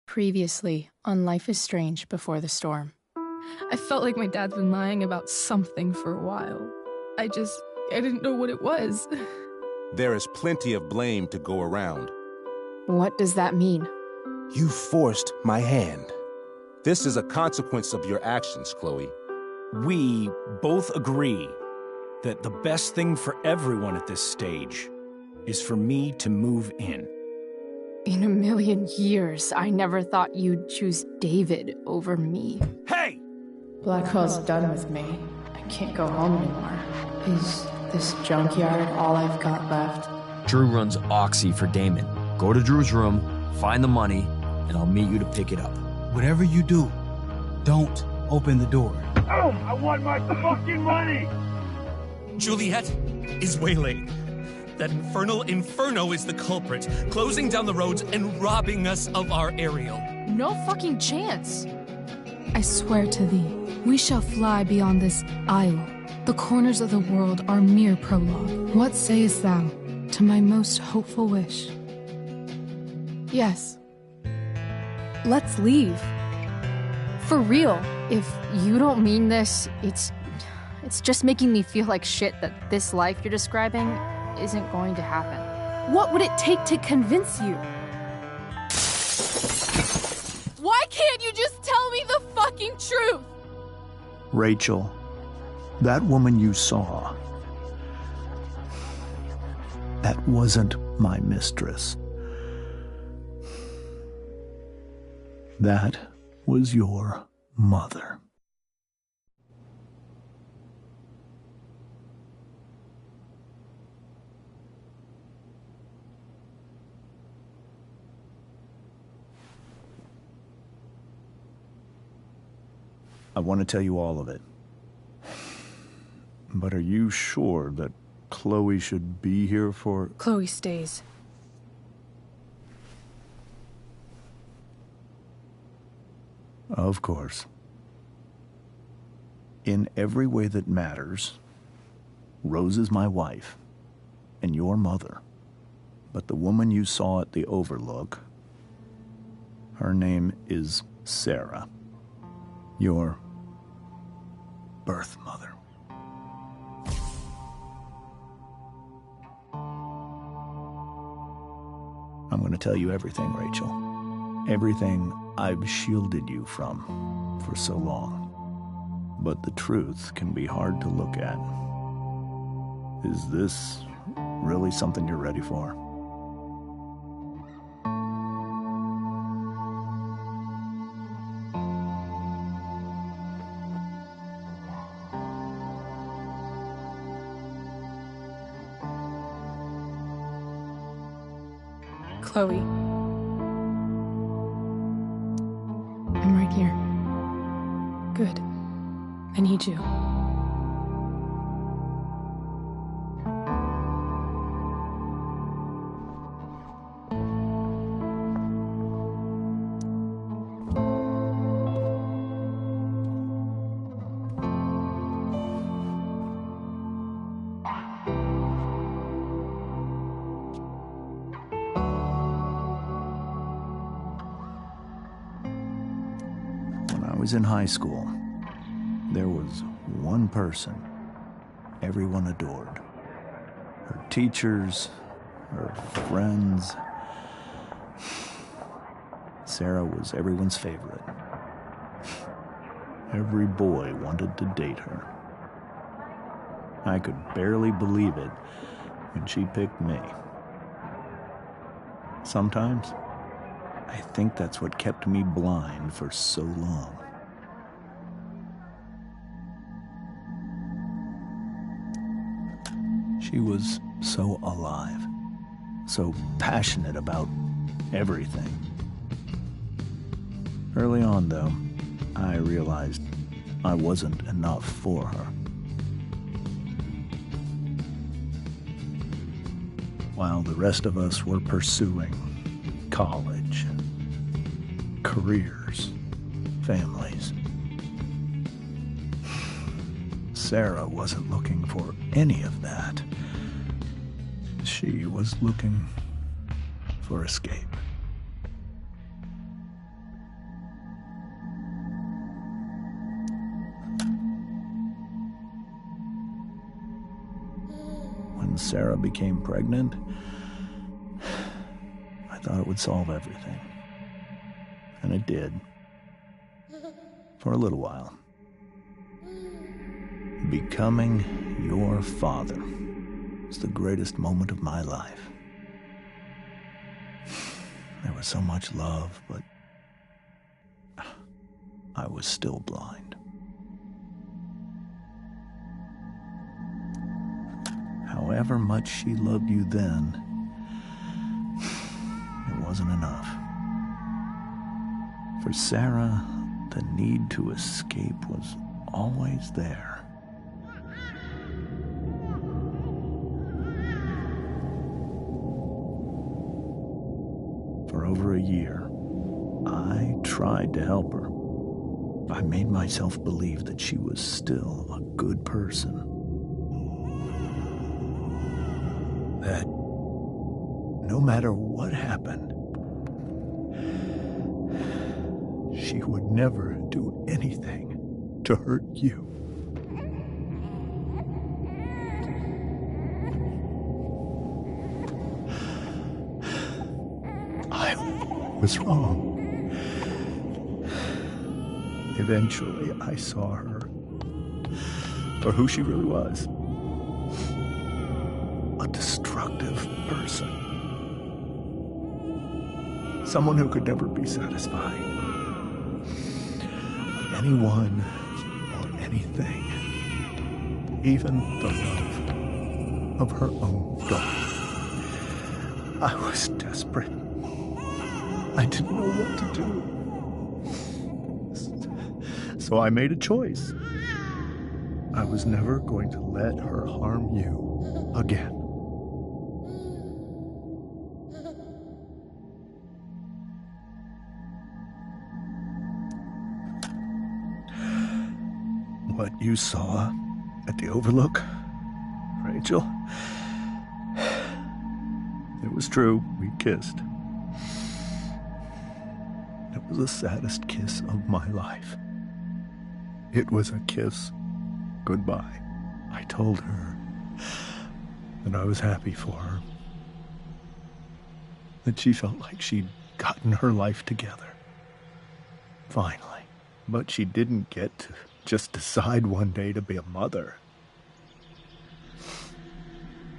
Previously on Life is Strange Before the Storm. I felt like my dad's been lying about something for a while. I didn't know what it was. There is plenty of blame to go around. What does that mean? You forced my hand. This is a consequence of your actions, Chloe. We both agree that the best thing for everyone at this stage is for me to move in. In a million years, I never thought you'd choose David over me. Hey! Blackwell's done with me. I can't go home anymore. Is this junkyard all I've got left? Drew runs Oxy for Damon. Go to Drew's room, find the money, and I'll meet you to pick it up. Whatever you do, don't open the door. Oh, I want my fucking money! Juliet is waylaid. That infernal Inferno is the culprit, closing down the roads and robbing us of our Ariel. No fucking chance. I swear to thee, we shall fly beyond this isle. The corners of the world are mere prologue. What sayest thou to my most hopeful wish? Yes. Let's leave. For real. If you don't mean this, it's just making me feel like shit that this life you're describing isn't going to happen. What would it take to convince you? Why can't you just tell me the fucking truth? Rachel, that woman you saw, that wasn't my mistress. That was your mother. I want to tell you all of it. But are you sure that Chloe should be here for... Chloe stays. Of course. In every way that matters, Rose is my wife and your mother. But the woman you saw at the Overlook, her name is Sarah. Your birth mother. I'm going to tell you everything, Rachel. Everything I've shielded you from for so long. But the truth can be hard to look at. Is this really something you're ready for? Chloe. I'm right here. Good. I need you. When I was in high school, there was one person everyone adored. Her teachers, her friends. Sarah was everyone's favorite. Every boy wanted to date her. I could barely believe it when she picked me. Sometimes, I think that's what kept me blind for so long. She was so alive, so passionate about everything. Early on, though, I realized I wasn't enough for her. While the rest of us were pursuing college, careers, families, Sarah wasn't looking for any of that. She was looking for escape. When Sarah became pregnant, I thought it would solve everything. And it did. For a little while. Becoming your father was the greatest moment of my life. There was so much love, but I was still blind. However much she loved you then, it wasn't enough. For Sarah, the need to escape was always there. For over a year, I tried to help her. I made myself believe that she was still a good person. That no matter what happened, she would never do anything to hurt you. I was wrong. Eventually, I saw her for who she really was. A destructive person. Someone who could never be satisfied. With anyone or anything. Even the love of her own daughter. I was desperate. I didn't know what to do. So I made a choice. I was never going to let her harm you again. What you saw at the Overlook, Rachel, it was true. We kissed. It was the saddest kiss of my life. It was a kiss goodbye. I told her that I was happy for her. That she felt like she'd gotten her life together. Finally. But she didn't get to just decide one day to be a mother.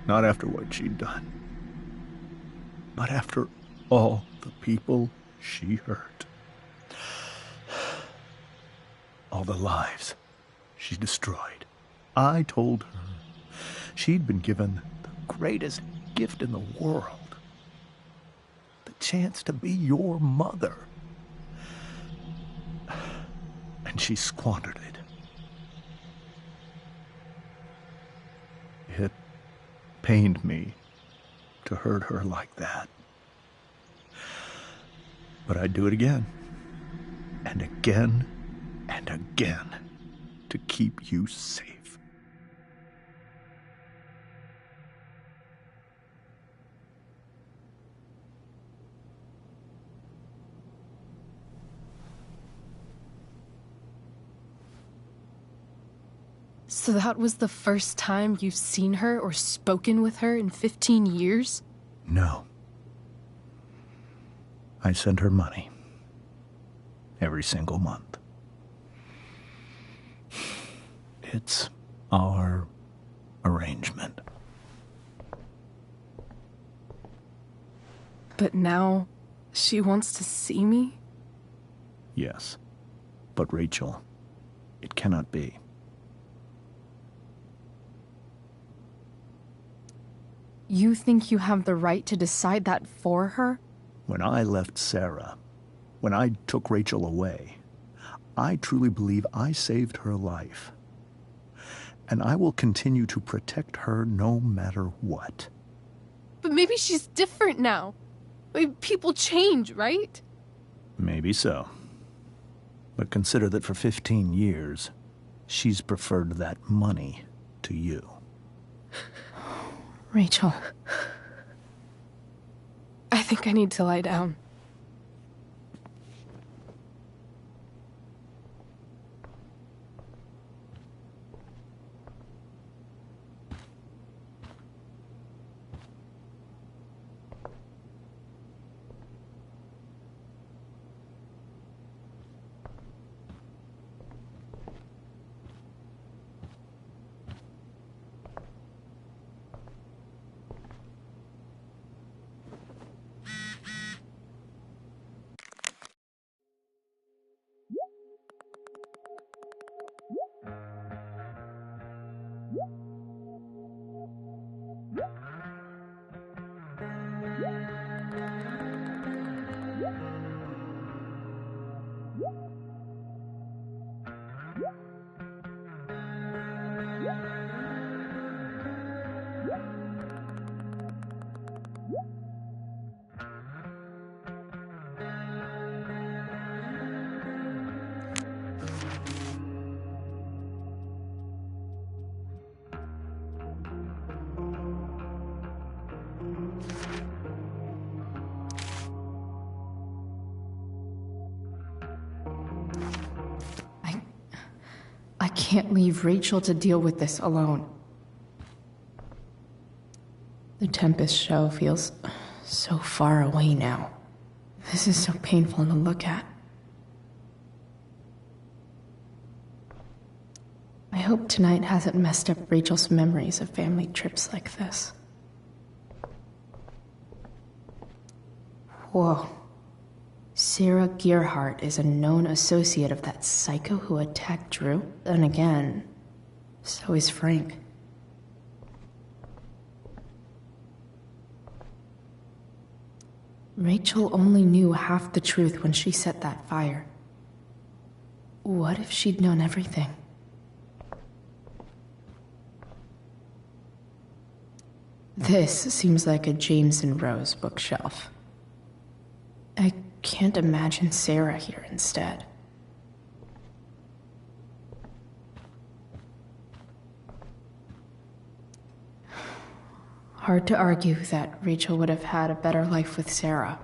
Not after what she'd done. But after all the people she hurt. All the lives she destroyed. I told her she'd been given the greatest gift in the world. The chance to be your mother. And she squandered it. pained me to hurt her like that. But I'd do it again, and again, and again, to keep you safe. So that was the first time you've seen her or spoken with her in 15 years? No. I sent her money. Every single month. It's our arrangement. But now, she wants to see me? Yes. But Rachel, it cannot be. You think you have the right to decide that for her? When I left Sarah, when I took Rachel away, I truly believe I saved her life. And I will continue to protect her no matter what. But maybe she's different now. Maybe people change, right? Maybe so. But consider that for 15 years, she's preferred that money to you. Rachel. I think I need to lie down. I can't leave Rachel to deal with this alone. The Tempest show feels so far away now. This is so painful to look at. I hope tonight hasn't messed up Rachel's memories of family trips like this. Whoa. Sarah Gearhart is a known associate of that psycho who attacked Drew. And again, so is Frank. Rachel only knew half the truth when she set that fire. What if she'd known everything? This seems like a James and Rose bookshelf. I can't imagine Sarah here instead. Hard to argue that Rachel would have had a better life with Sarah.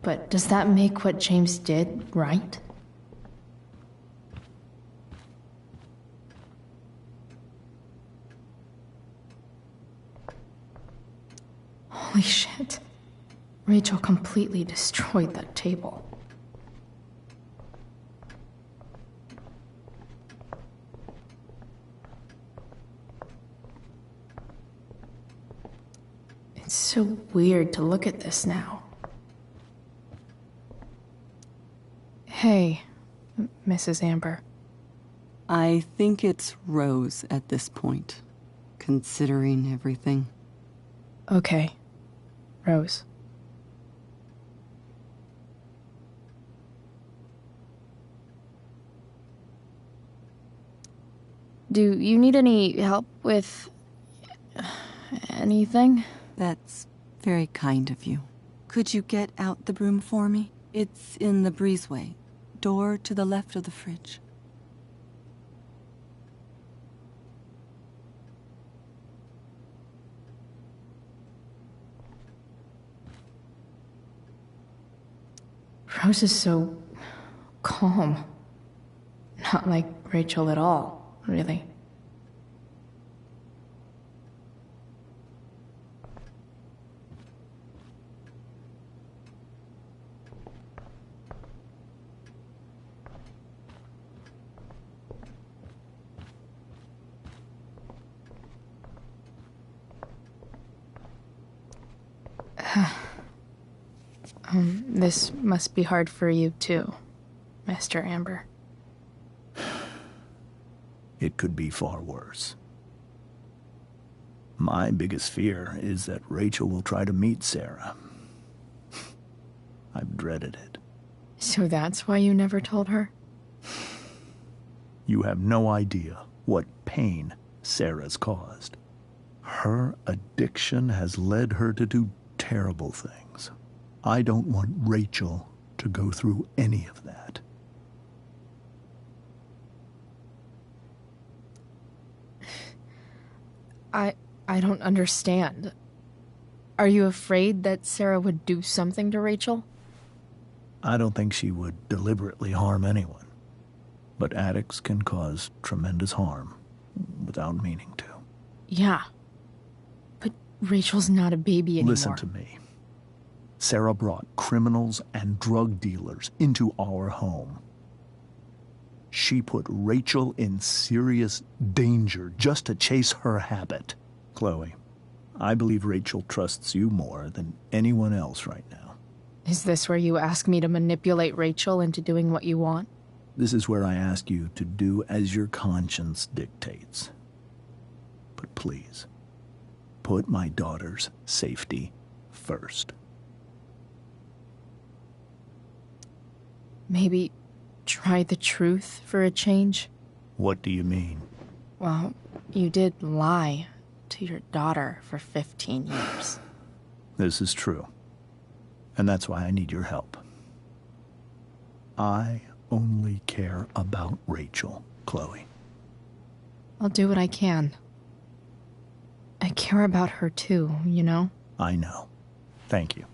But does that make what James did right? Holy shit. Rachel completely destroyed that table. It's so weird to look at this now. Hey, Mrs. Amber. I think it's Rose at this point, considering everything. Okay, Rose. Do you need any help with Anything? That's very kind of you. Could you get out the broom for me? It's in the breezeway. Door to the left of the fridge. Rose is so calm. Not like Rachel at all, really. This must be hard for you too, Mr. Amber. It could be far worse. My biggest fear is that Rachel will try to meet Sarah. I've dreaded it. So that's why you never told her? You have no idea what pain Sarah's caused. Her addiction has led her to do terrible things. I don't want Rachel to go through any of that. I don't understand. Are you afraid that Sarah would do something to Rachel? I don't think she would deliberately harm anyone. But addicts can cause tremendous harm without meaning to. Yeah. But Rachel's not a baby anymore. Listen to me. Sarah brought criminals and drug dealers into our home. She put Rachel in serious danger just to chase her habit. Chloe, I believe Rachel trusts you more than anyone else right now. Is this where you ask me to manipulate Rachel into doing what you want? This is where I ask you to do as your conscience dictates. But please, put my daughter's safety first. Maybe try the truth for a change? What do you mean? Well, you did lie to your daughter for 15 years. This is true. And that's why I need your help. I only care about Rachel, Chloe. I'll do what I can. I care about her too, you know? I know. Thank you.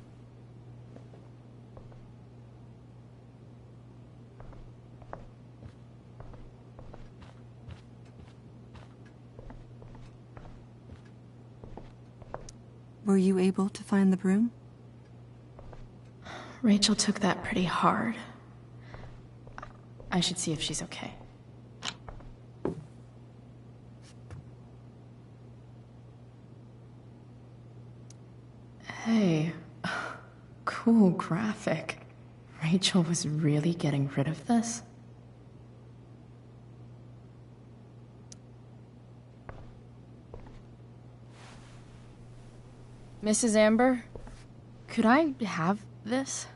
Were you able to find the broom? Rachel took that pretty hard. I should see if she's okay. Hey, cool graphic. Rachel was really getting rid of this? Mrs. Amber, could I have this?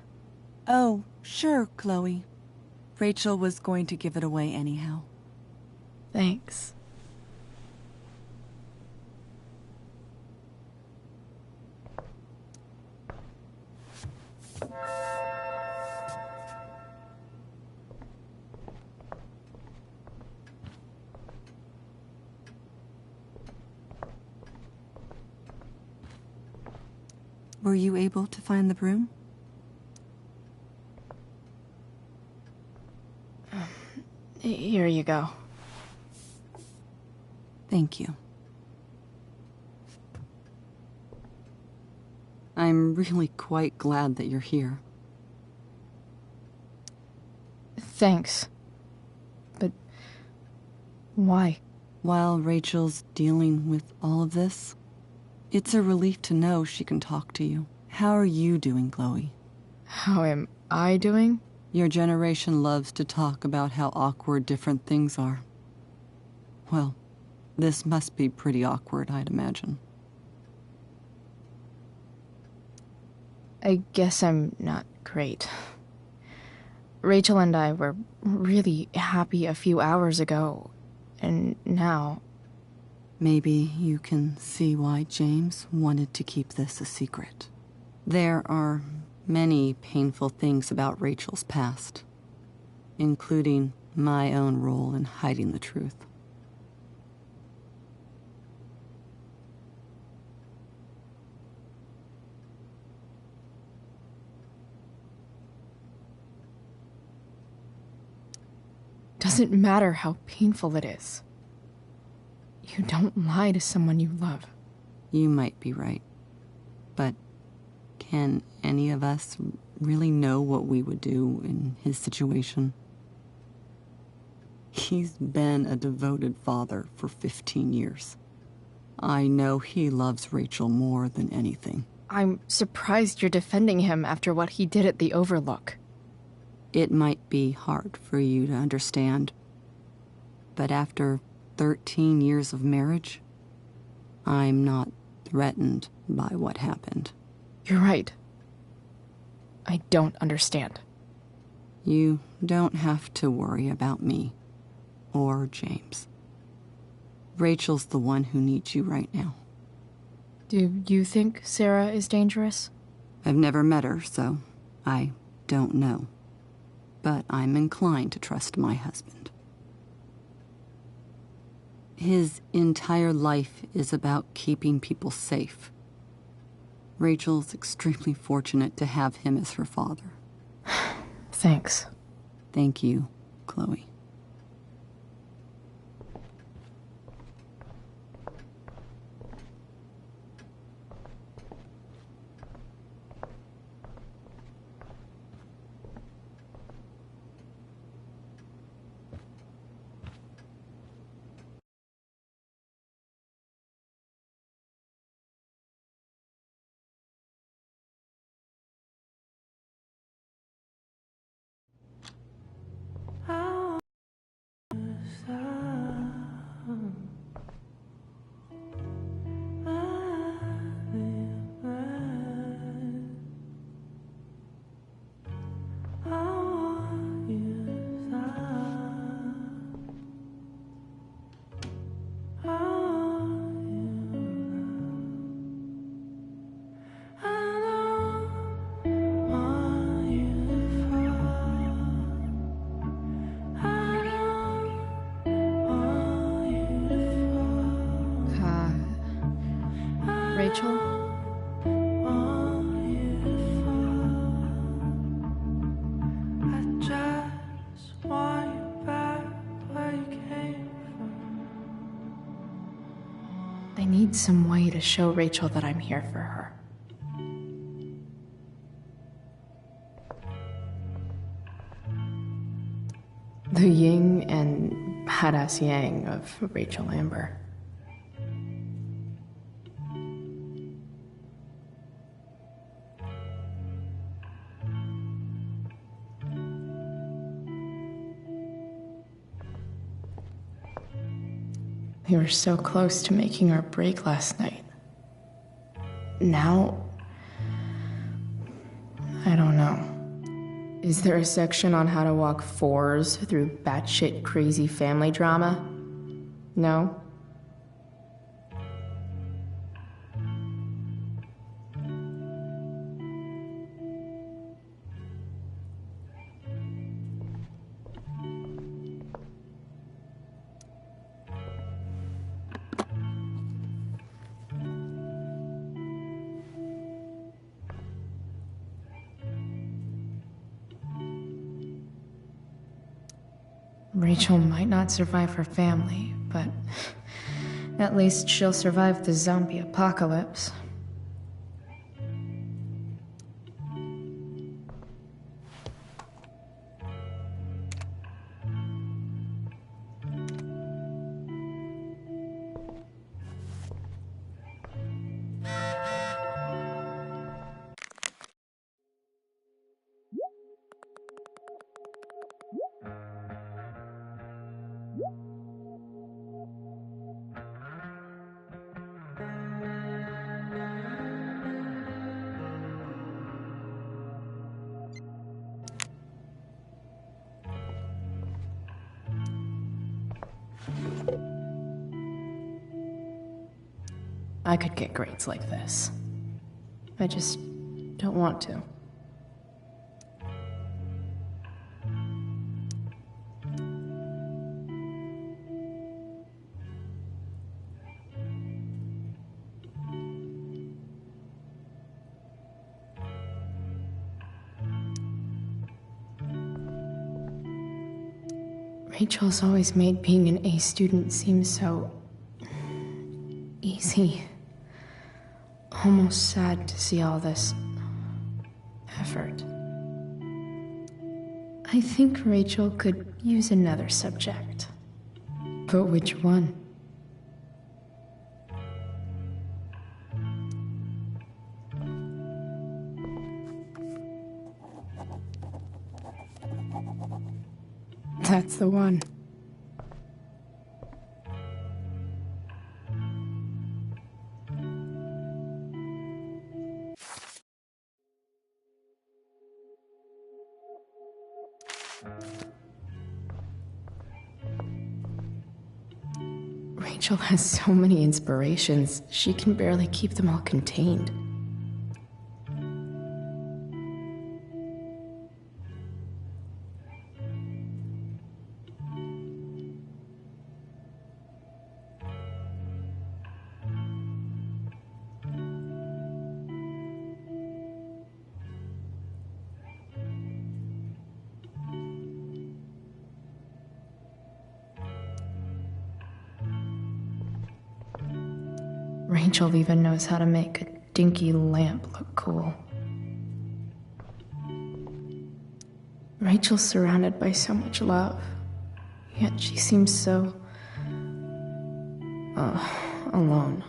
Oh, sure, Chloe. Rachel was going to give it away anyhow. Thanks. Were you able to find the broom? Here you go. Thank you. I'm really quite glad that you're here. Thanks. But why? While Rachel's dealing with all of this, it's a relief to know she can talk to you. How are you doing, Chloe? How am I doing? Your generation loves to talk about how awkward different things are. Well, this must be pretty awkward, I'd imagine. I guess I'm not great. Rachel and I were really happy a few hours ago, and now... Maybe you can see why James wanted to keep this a secret. There are many painful things about Rachel's past, including my own role in hiding the truth. Doesn't matter how painful it is. You don't lie to someone you love. You might be right, but can any of us really know what we would do in his situation? He's been a devoted father for 15 years. I know he loves Rachel more than anything. I'm surprised you're defending him after what he did at the Overlook. It might be hard for you to understand, but after 13 years of marriage, I'm not threatened by what happened. You're right. I don't understand. You don't have to worry about me or James. Rachel's the one who needs you right now. Do you think Sarah is dangerous? I've never met her, so I don't know. But I'm inclined to trust my husband. His entire life is about keeping people safe. Rachel's extremely fortunate to have him as her father. Thanks. Thank you, Chloe. Rachel? I need some way to show Rachel that I'm here for her. The yin and badass yang of Rachel Amber. We were so close to making our break last night. Now, I don't know. Is there a section on how to walk fours through batshit crazy family drama? No? Rachel might not survive her family, but at least she'll survive the zombie apocalypse. I could get grades like this. I just don't want to. Rachel's always made being an A student seem so easy. Almost sad to see all this effort. I think Rachel could use another subject. But which one? That's the one. Rachel has so many inspirations, she can barely keep them all contained. Rachel even knows how to make a dinky lamp look cool. Rachel's surrounded by so much love, yet she seems so... alone.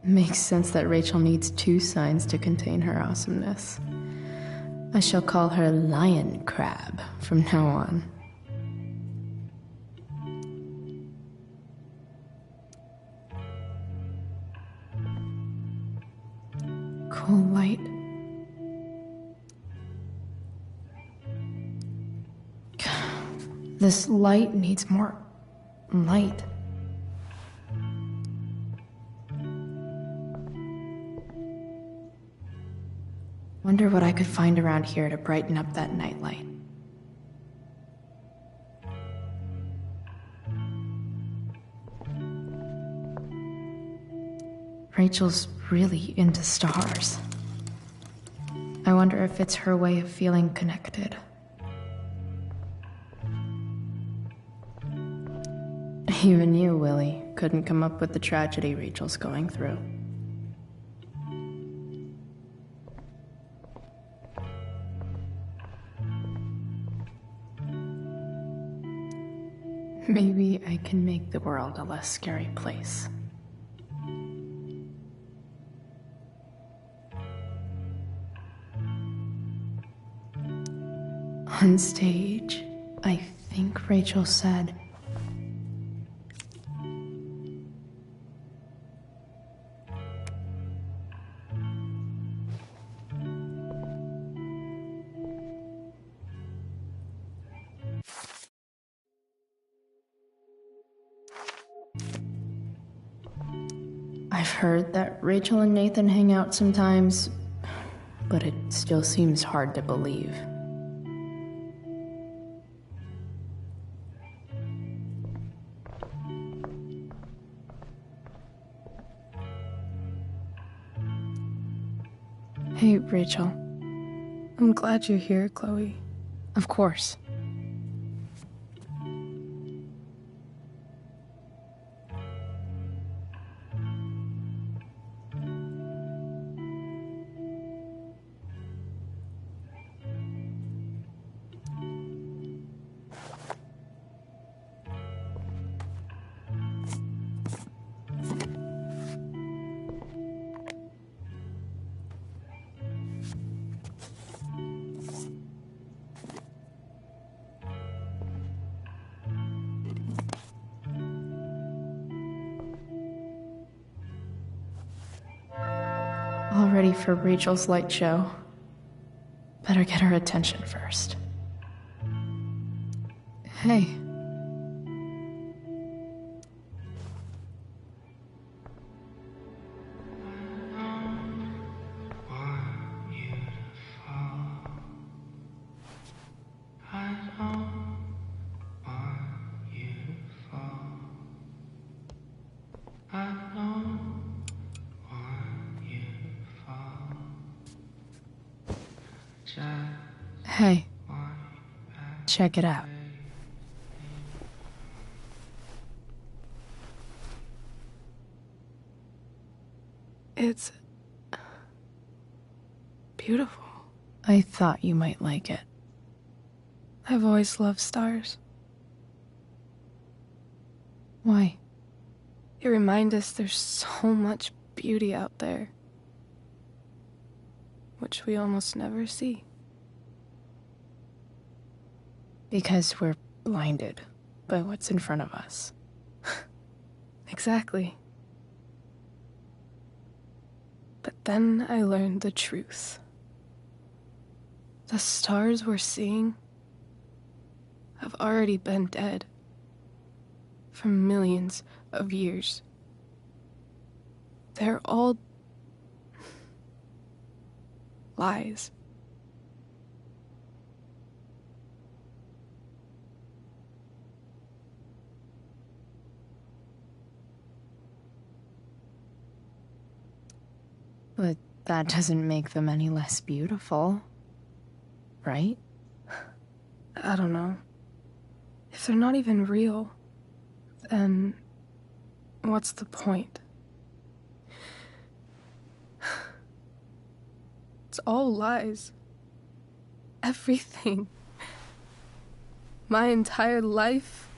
Makes sense that Rachel needs 2 signs to contain her awesomeness. I shall call her Lion Crab from now on. Cool light. This light needs more light. Wonder what I could find around here to brighten up that nightlight. Rachel's really into stars. I wonder if it's her way of feeling connected. Even you, Willie, couldn't come up with the tragedy Rachel's going through. Maybe I can make the world a less scary place. On stage, I think Rachel said, I've heard that Rachel and Nathan hang out sometimes, but it still seems hard to believe. Hey, Rachel. I'm glad you're here, Chloe. Of course. All ready for Rachel's light show. Better get her attention first. Hey, Hey, check it out. It's beautiful. I thought you might like it. I've always loved stars. Why? They remind us there's so much beauty out there, which we almost never see. Because we're blinded by what's in front of us. Exactly. But then I learned the truth. The stars we're seeing have already been dead for millions of years. They're all lies. But that doesn't make them any less beautiful, right? I don't know. If they're not even real, then what's the point? It's all lies. Everything. My entire life.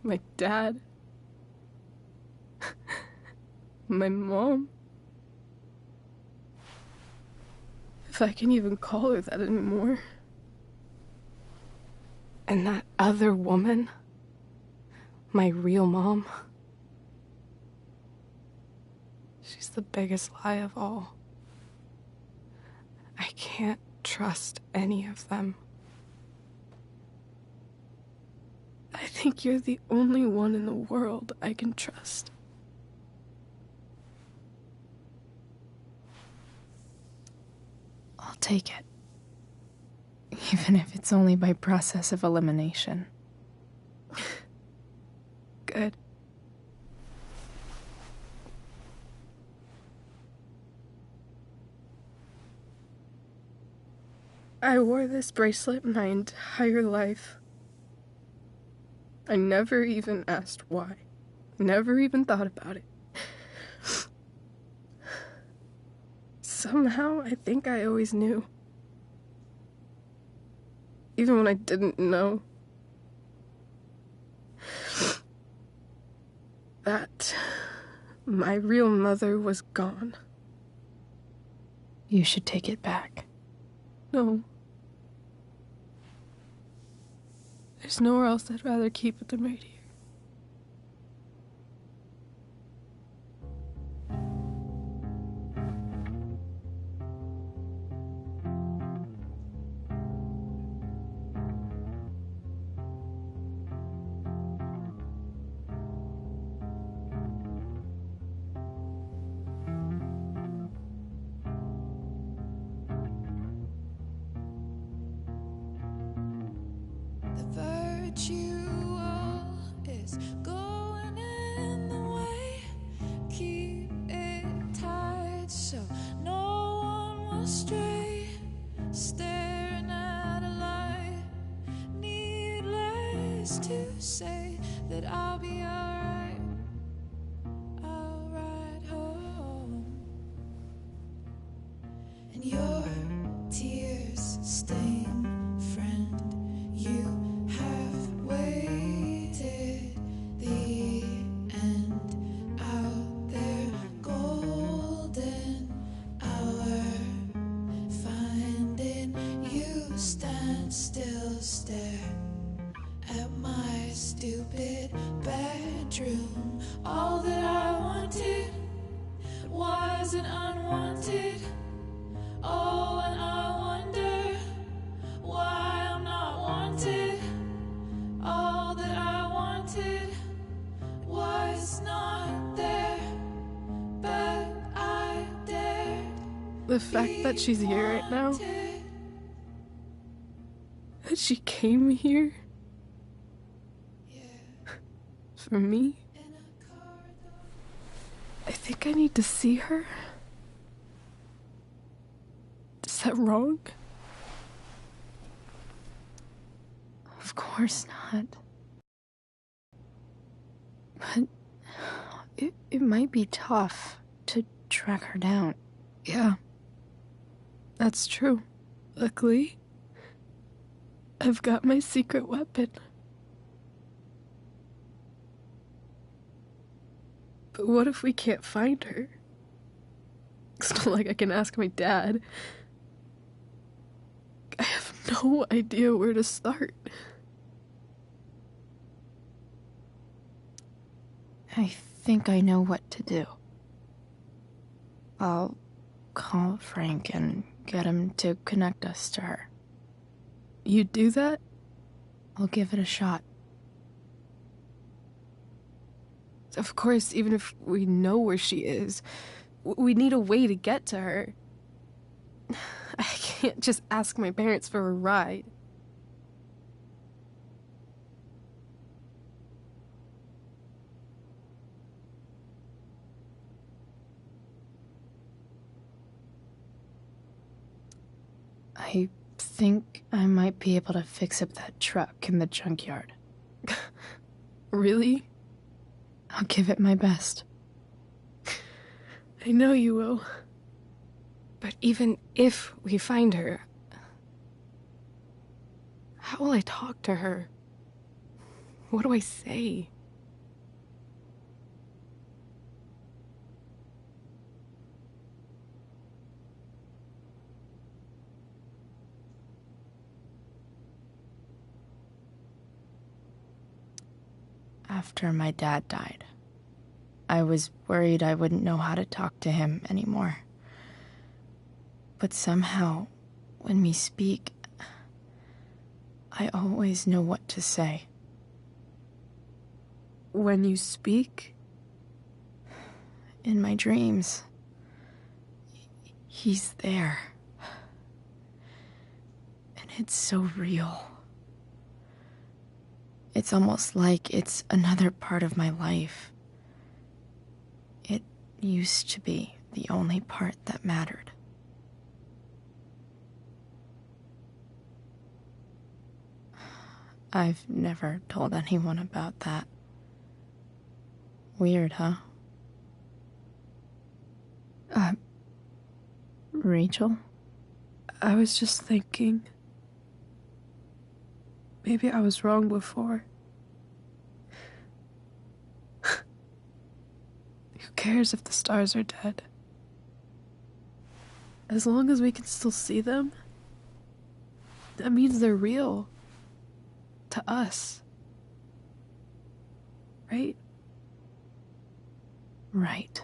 My dad. My mom. If I can even call her that anymore. And that other woman, my real mom, she's the biggest lie of all. I can't trust any of them. I think you're the only one in the world I can trust. I'll take it. Even if it's only by process of elimination. Good. I wore this bracelet my entire life. I never even asked why. Never even thought about it. Somehow, I think I always knew. Even when I didn't know. That my real mother was gone. You should take it back. No. There's nowhere else I'd rather keep it than right here. To say that I'll be alright, I'll ride home, and your tears stain friend, you have waited the end out there, golden hour, finding you stand still, stare at my stupid bedroom. All that I wanted wasn't unwanted. Oh, and I wonder why I'm not wanted. All that I wanted was not there, but I dared. The fact that she's here right now, that she came here for me, I think I need to see her. Is that wrong? course not. But it might be tough to track her down. Yeah, that's true. Luckily, I've got my secret weapon. But what if we can't find her? It's not like I can ask my dad. I have no idea where to start. I think I know what to do. I'll call Frank and get him to connect us to her. You'd do that? I'll give it a shot. Of course, even if we know where she is, we need a way to get to her. I can't just ask my parents for a ride. I think I might be able to fix up that truck in the junkyard. Really? I'll give it my best. I know you will. But even if we find her, how will I talk to her? What do I say? After my dad died, I was worried I wouldn't know how to talk to him anymore. But somehow, when we speak, I always know what to say. When you speak? In my dreams. He's there. And it's so real. It's almost like it's another part of my life. It used to be the only part that mattered. I've never told anyone about that. Weird, huh? Rachel? I was just thinking. Maybe I was wrong before. Who cares if the stars are dead? As long as we can still see them, that means they're real. To us. Right? Right.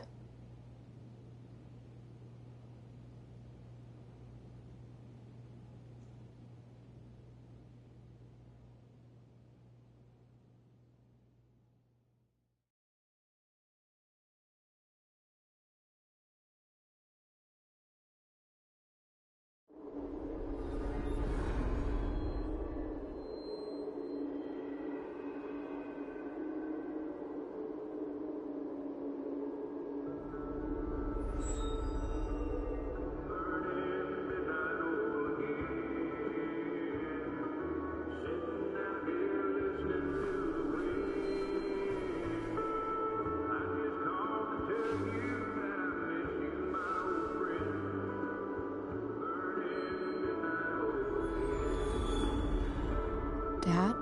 Dad,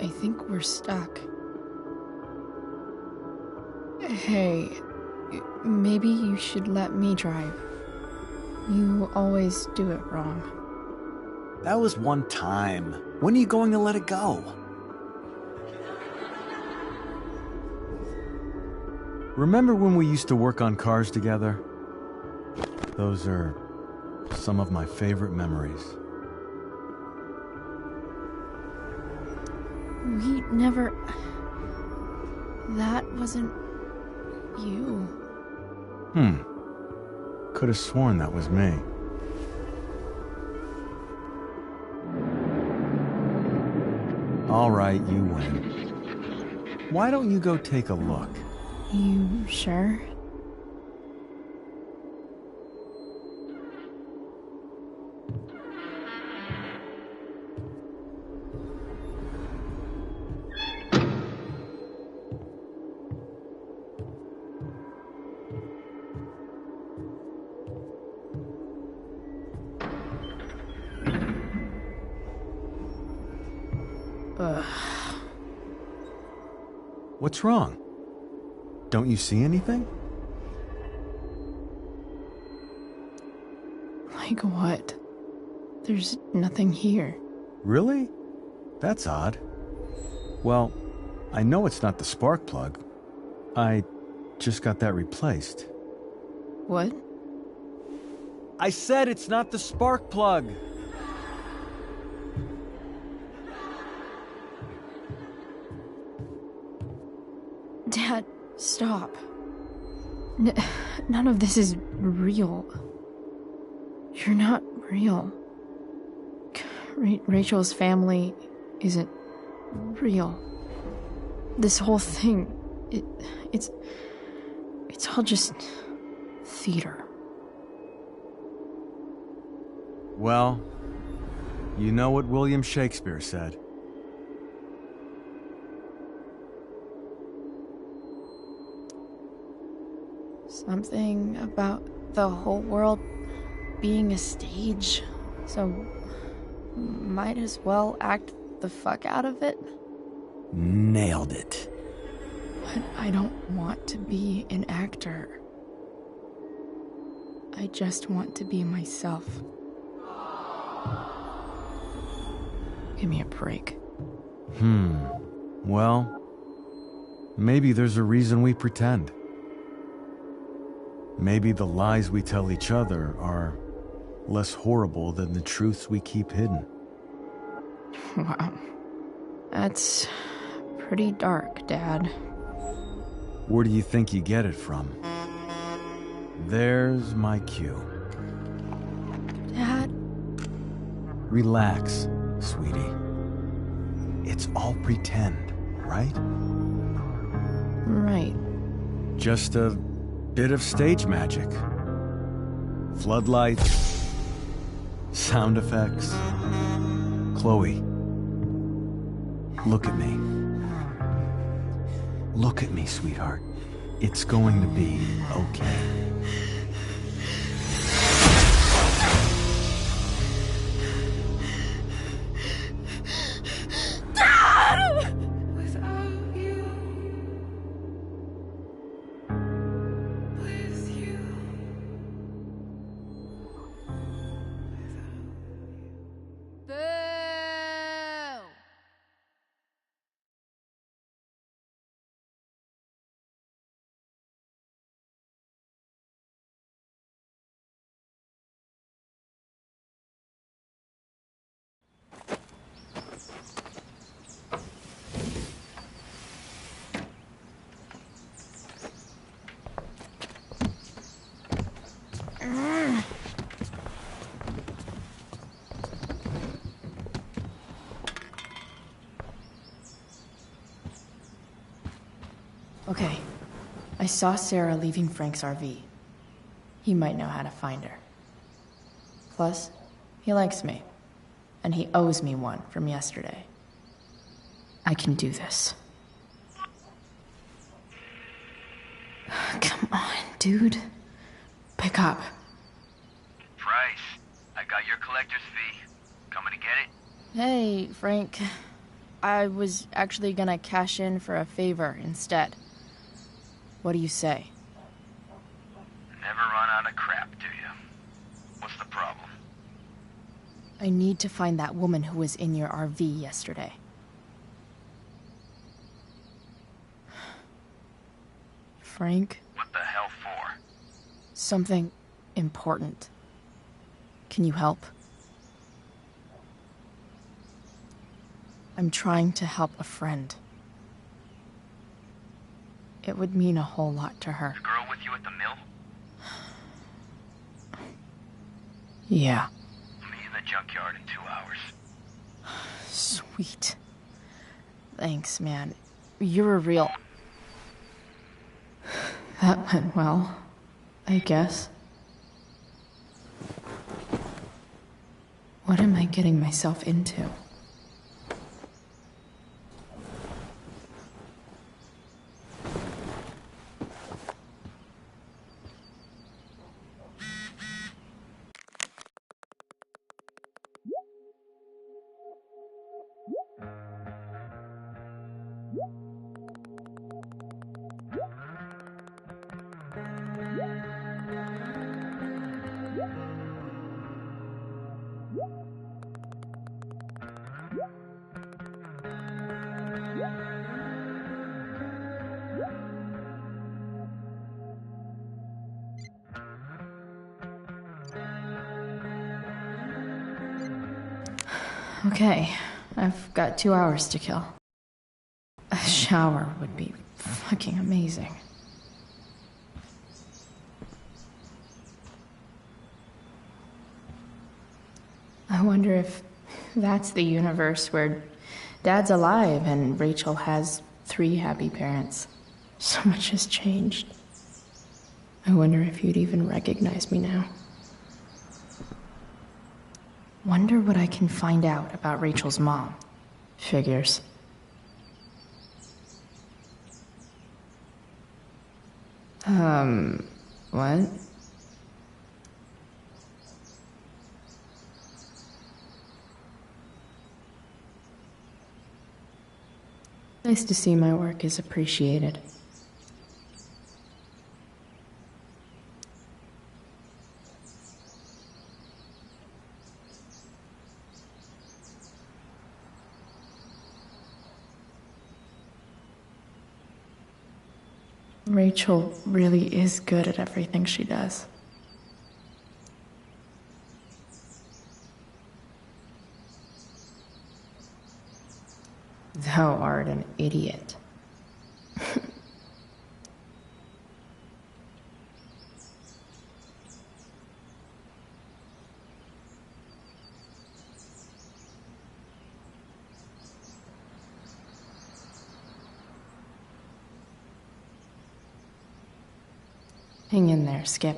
I think we're stuck. Hey, maybe you should let me drive. You always do it wrong. That was one time. When are you going to let it go? Remember when we used to work on cars together? Those are some of my favorite memories. We never... That wasn't... you. Could have sworn that was me. All right, you win. Why don't you go take a look? You sure? Ugh. What's wrong? Don't you see anything? Like what? There's nothing here. Really? That's odd. Well, I know it's not the spark plug. I just got that replaced. What? I said it's not the spark plug! Dad, stop. None of this is real. You're not real. Rachel's family isn't real. This whole thing, it's all just theater. Well, you know what William Shakespeare said. Something about the whole world being a stage, so might as well act the fuck out of it. Nailed it. But I don't want to be an actor. I just want to be myself. Give me a break. Well, maybe there's a reason we pretend. Maybe the lies we tell each other are less horrible than the truths we keep hidden. Wow. That's pretty dark, Dad. Where do you think you get it from? There's my cue. Dad? Relax, sweetie. It's all pretend, right? Right. Just a bit of stage magic. Floodlights, sound effects. Chloe, look at me. Look at me, sweetheart. It's going to be okay. Okay. I saw Sarah leaving Frank's RV. He might know how to find her. Plus, he likes me. And he owes me one from yesterday. I can do this. Come on, dude. Pick up. Price, I got your collector's fee. Coming to get it? Hey, Frank. I was actually gonna cash in for a favor instead. What do you say? Never run out of crap, do you? What's the problem? I need to find that woman who was in your RV yesterday. Frank? What the hell for? Something important. Can you help? I'm trying to help a friend. It would mean a whole lot to her. The girl with you at the mill? Yeah. Meet in the junkyard in 2 hours. Sweet. Thanks, man. You're a real... That went well, I guess. What am I getting myself into? Okay, I've got 2 hours to kill. A shower would be fucking amazing. I wonder if that's the universe where Dad's alive and Rachel has 3 happy parents. So much has changed. I wonder if you'd even recognize me now. Wonder what I can find out about Rachel's mom. Figures. What? Nice to see my work is appreciated. Rachel really is good at everything she does. Thou art an idiot. Hang in there, Skip.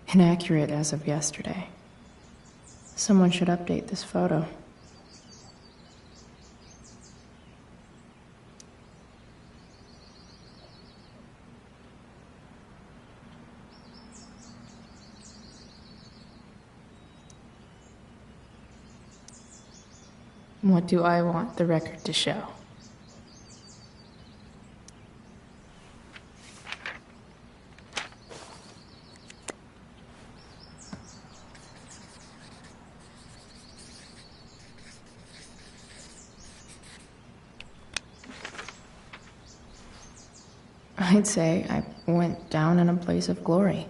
Inaccurate as of yesterday. Someone should update this photo. What do I want the record to show? I'd say I went down in a blaze of glory.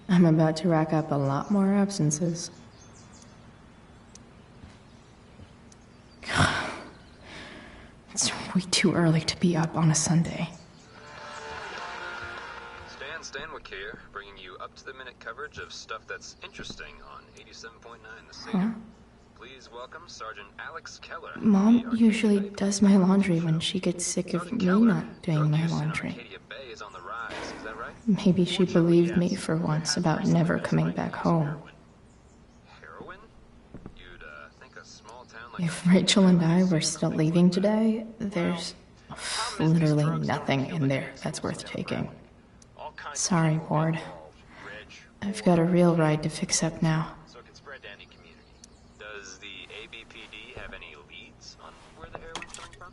I'm about to rack up a lot more absences. It's way too early to be up on a Sunday. Stan Stanwyck here, bringing you up-to-the-minute coverage of stuff that's interesting on 87.9 The Signal. Please welcome Sergeant Alex Keller. Mom usually does my laundry when she gets sick of me not doing my laundry. Maybe she believed me for once about never coming back home. If Rachel and I were still leaving today, there's literally nothing in there that's worth taking. Sorry, Ward. I've got a real ride to fix up now. Does the ABPD have any leads on where the heroin's coming from?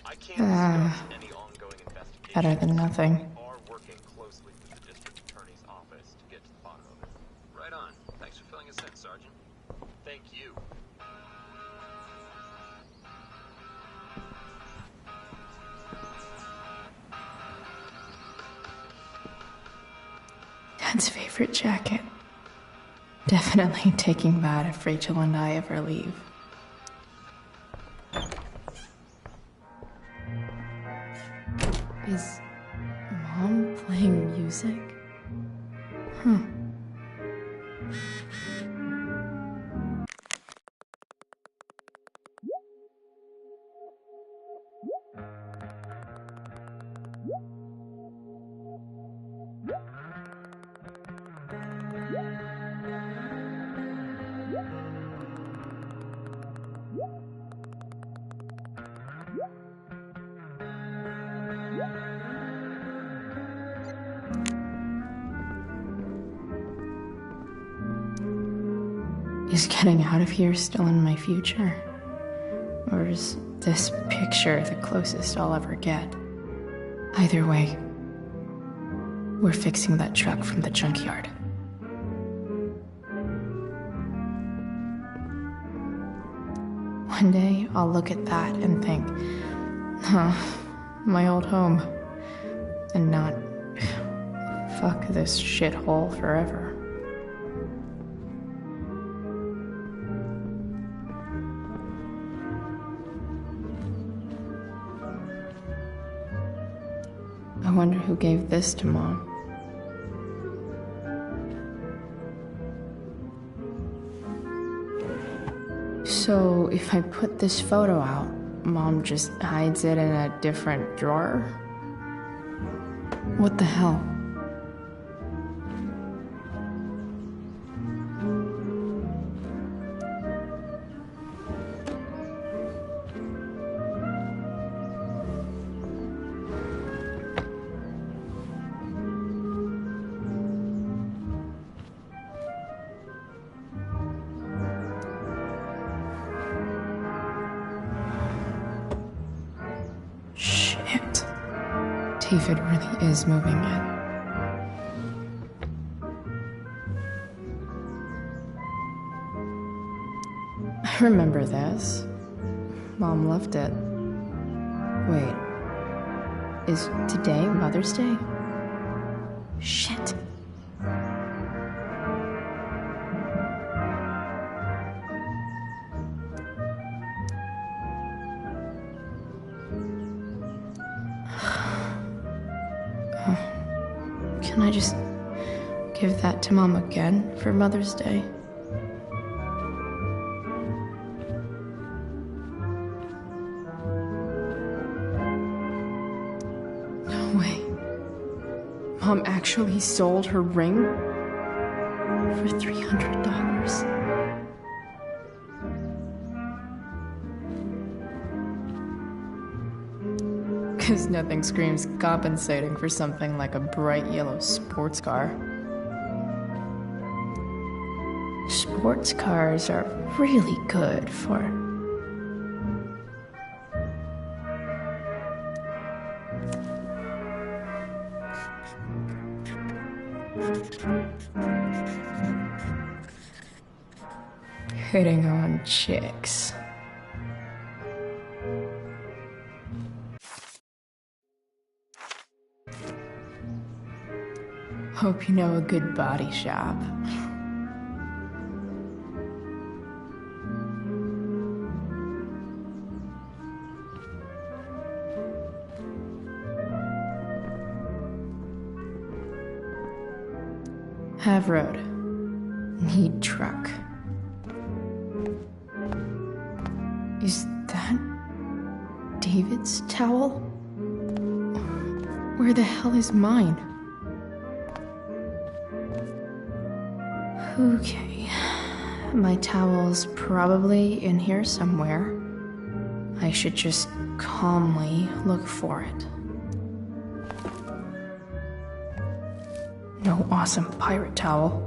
I can't discuss any ongoing investigation. Better than nothing. Are working closely with the district attorney's office to get to the bottom of it. Right on. Thanks for filling us in, Sergeant. Thank you. Dad's favorite jacket. Definitely taking that if Rachel and I ever leave. Is Mom playing music? Huh. Is getting out of here still in my future? Or is this picture the closest I'll ever get? Either way, we're fixing that truck from the junkyard. One day, I'll look at that and think, huh, my old home. And not, fuck this shithole forever. I wonder who gave this to Mom. So, if I put this photo out, Mom just hides it in a different drawer? What the hell? Shit. David really is moving in. I remember this. Mom left it. Wait. Is today Mother's Day? Shit. Can I just give that to Mom again for Mother's Day? No way. Mom actually sold her ring for $300. Because nothing screams compensating for something like a bright yellow sports car. Sports cars are really good for... hitting on chicks. Hope you know a good body shop. Have road. Need truck. Is that David's towel? Where the hell is mine? Okay, my towel's probably in here somewhere. I should just calmly look for it. No awesome pirate towel.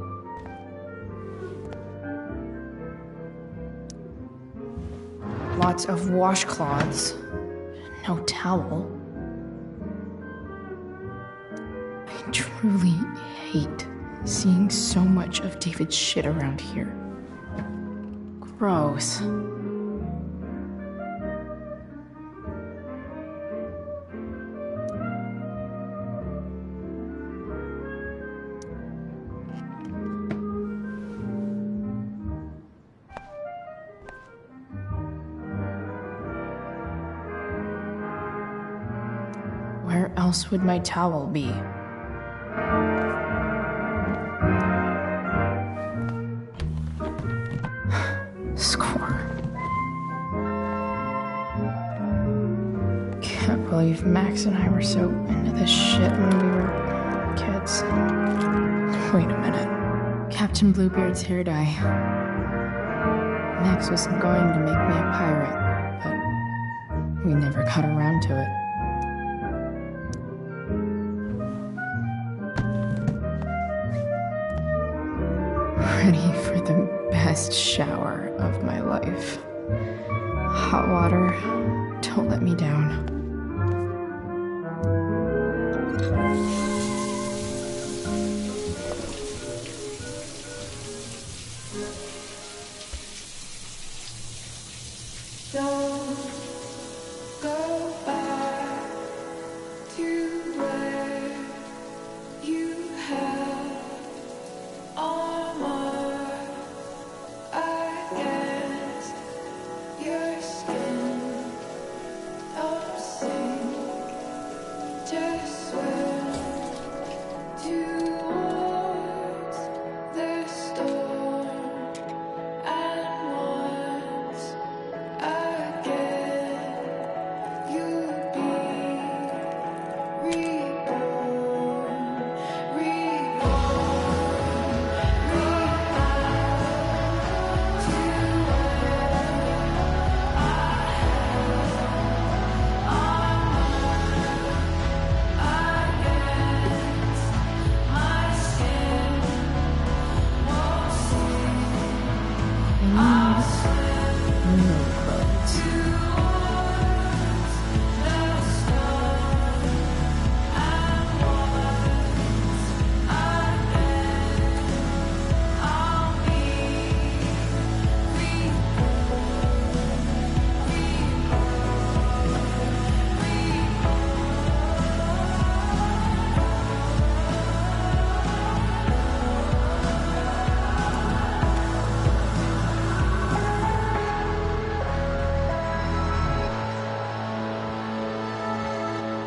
Lots of washcloths. No towel. I truly hate seeing so much of David's shit around here. Gross. Where else would my towel be? Score. Can't believe Max and I were so into this shit when we were kids. Wait a minute. Captain Bluebeard's hair dye. Max was going to make me a pirate, but we never got around to it. Ready for the best shower of my life. Hot water, don't let me down. Don't go back to where you had armor against your skin. Don't sink, just swim towards the storm. And once again, you'll be reborn,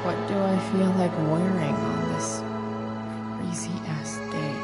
What do I feel like wearing on this crazy ass day?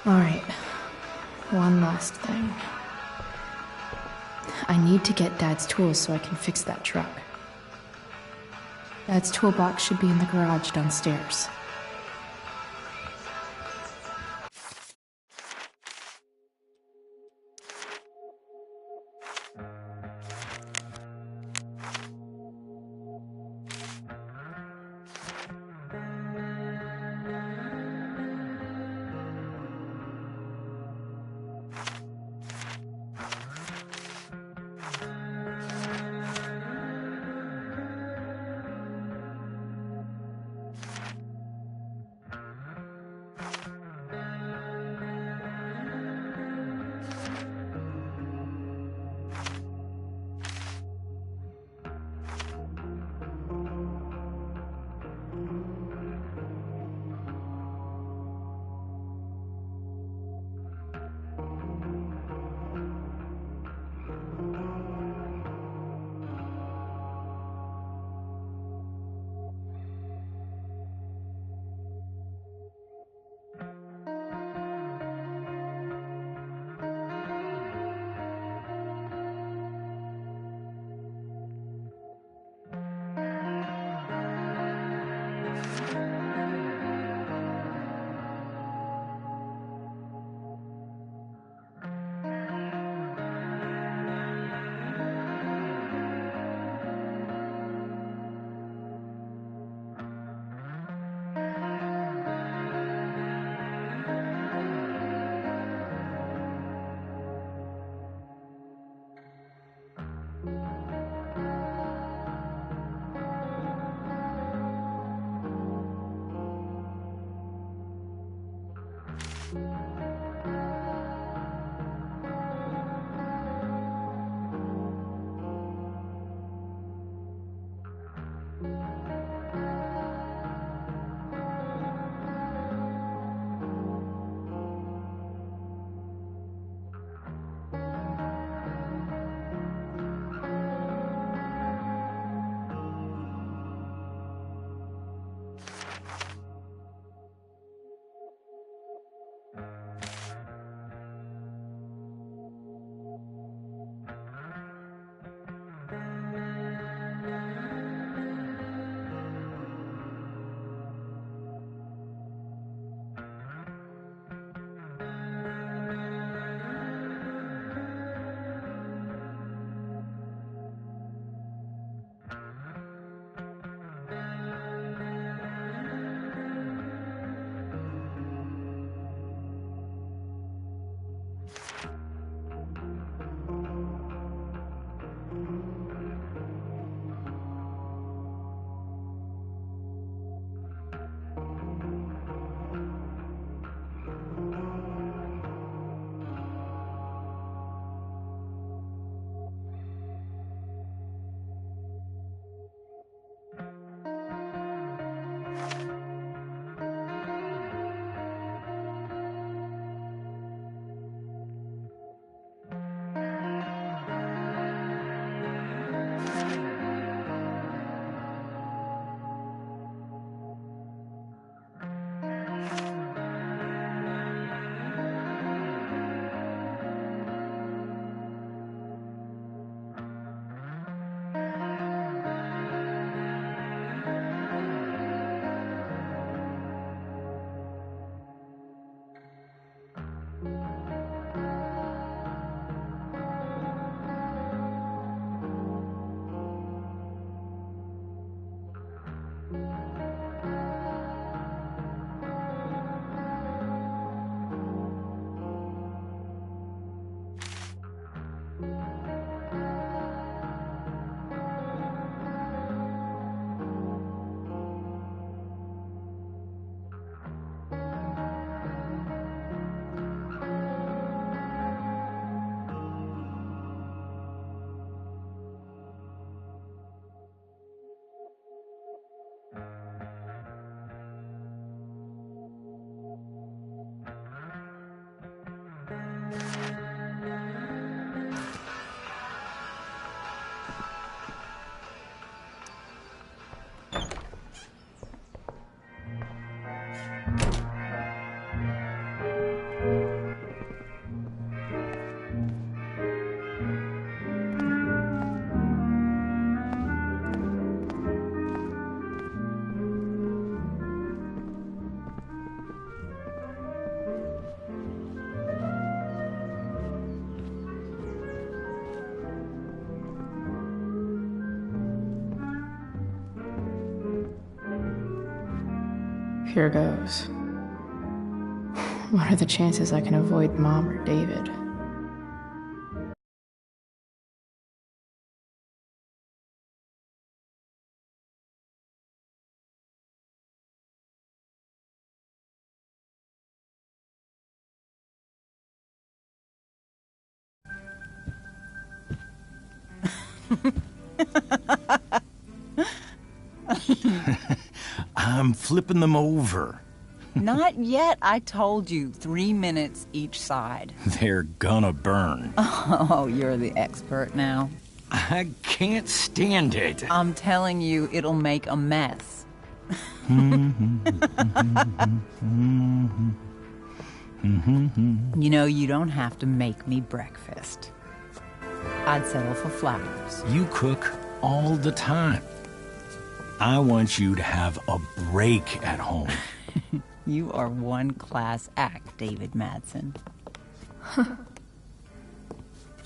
Alright, one last thing. I need to get Dad's tools so I can fix that truck. Dad's toolbox should be in the garage downstairs. Here goes. What are the chances I can avoid Mom or David? I'm flipping them over. Not yet. I told you, 3 minutes each side. They're gonna burn. Oh, you're the expert now. I can't stand it. I'm telling you, it'll make a mess. You know, you don't have to make me breakfast. I'd settle for flowers. You cook all the time. I want you to have a break at home. You are one class act, David Madsen.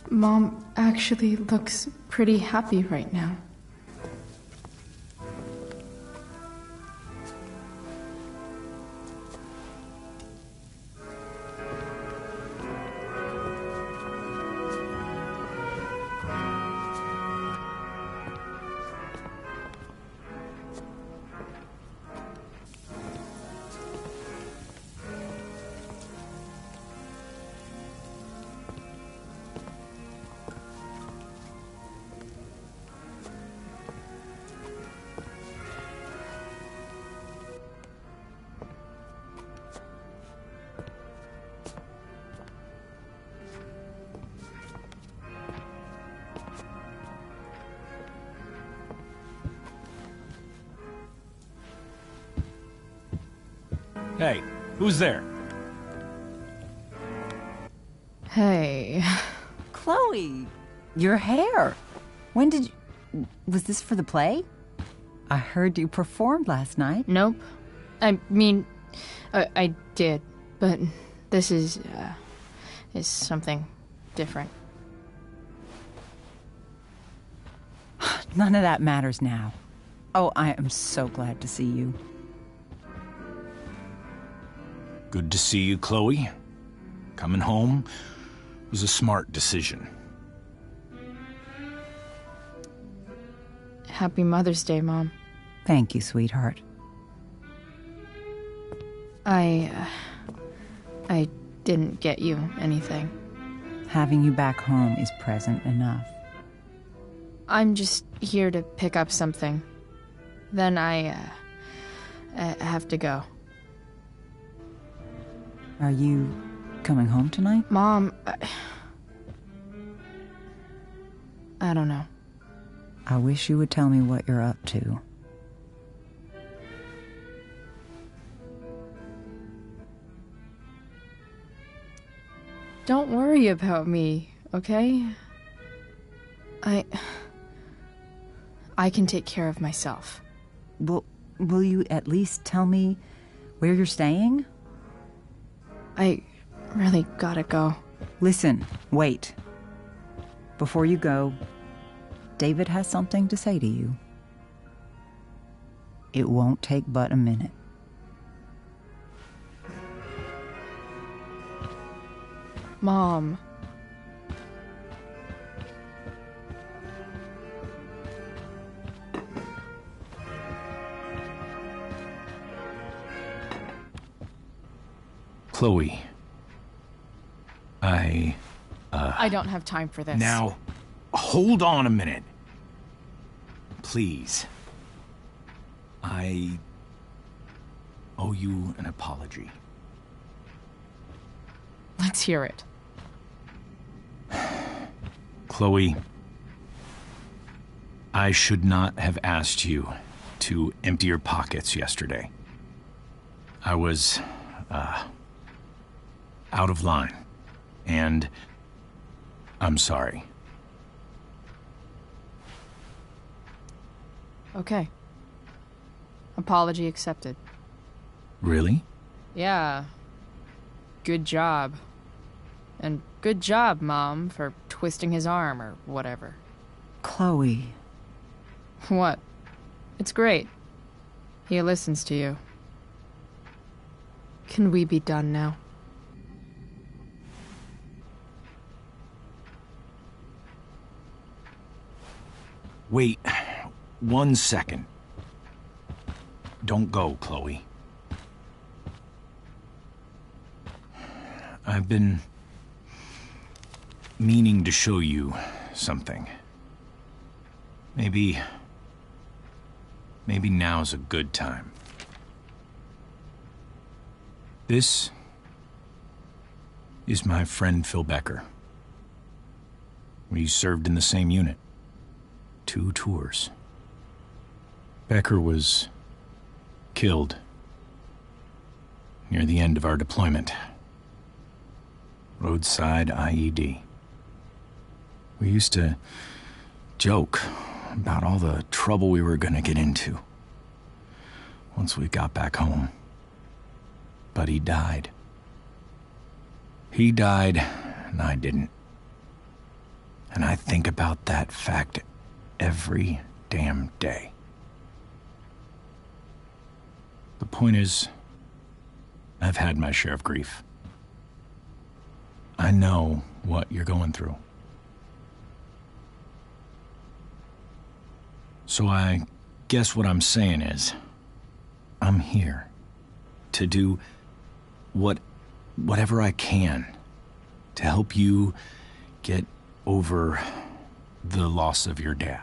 Mom actually looks pretty happy right now. Hey, who's there? Hey. Chloe, your hair. When did you... Was this for the play? I heard you performed last night. Nope. I mean, I did, but this is something different. None of that matters now. Oh, I am so glad to see you. Good to see you, Chloe. Coming home was a smart decision. Happy Mother's Day, Mom. Thank you, sweetheart. I didn't get you anything. Having you back home is present enough. I'm just here to pick up something. Then I have to go. Are you coming home tonight? Mom, I don't know. I wish you would tell me what you're up to. Don't worry about me, okay? I can take care of myself. Will you at least tell me where you're staying? I really gotta go. Listen, wait. Before you go, David has something to say to you. It won't take but a minute. Mom. Chloe. I don't have time for this. Now, hold on a minute. Please. I owe you an apology. Let's hear it. Chloe, I should not have asked you to empty your pockets yesterday. I was, out of line, and I'm sorry. Okay. Apology accepted. Really? Yeah. Good job. And good job, Mom, for twisting his arm or whatever. Chloe. What? It's great. He listens to you. Can we be done now? Wait 1 second. Don't go, Chloe. I've been meaning to show you something. Maybe now's a good time. This is my friend Phil Becker. We served in the same unit. 2 tours. Becker was killed near the end of our deployment. Roadside IED. We used to joke about all the trouble we were gonna get into once we got back home. But he died. He died, and I didn't. And I think about that fact every damn day. The point is, I've had my share of grief. I know what you're going through. So I guess what I'm saying is, I'm here to do whatever I can to help you get over the loss of your dad.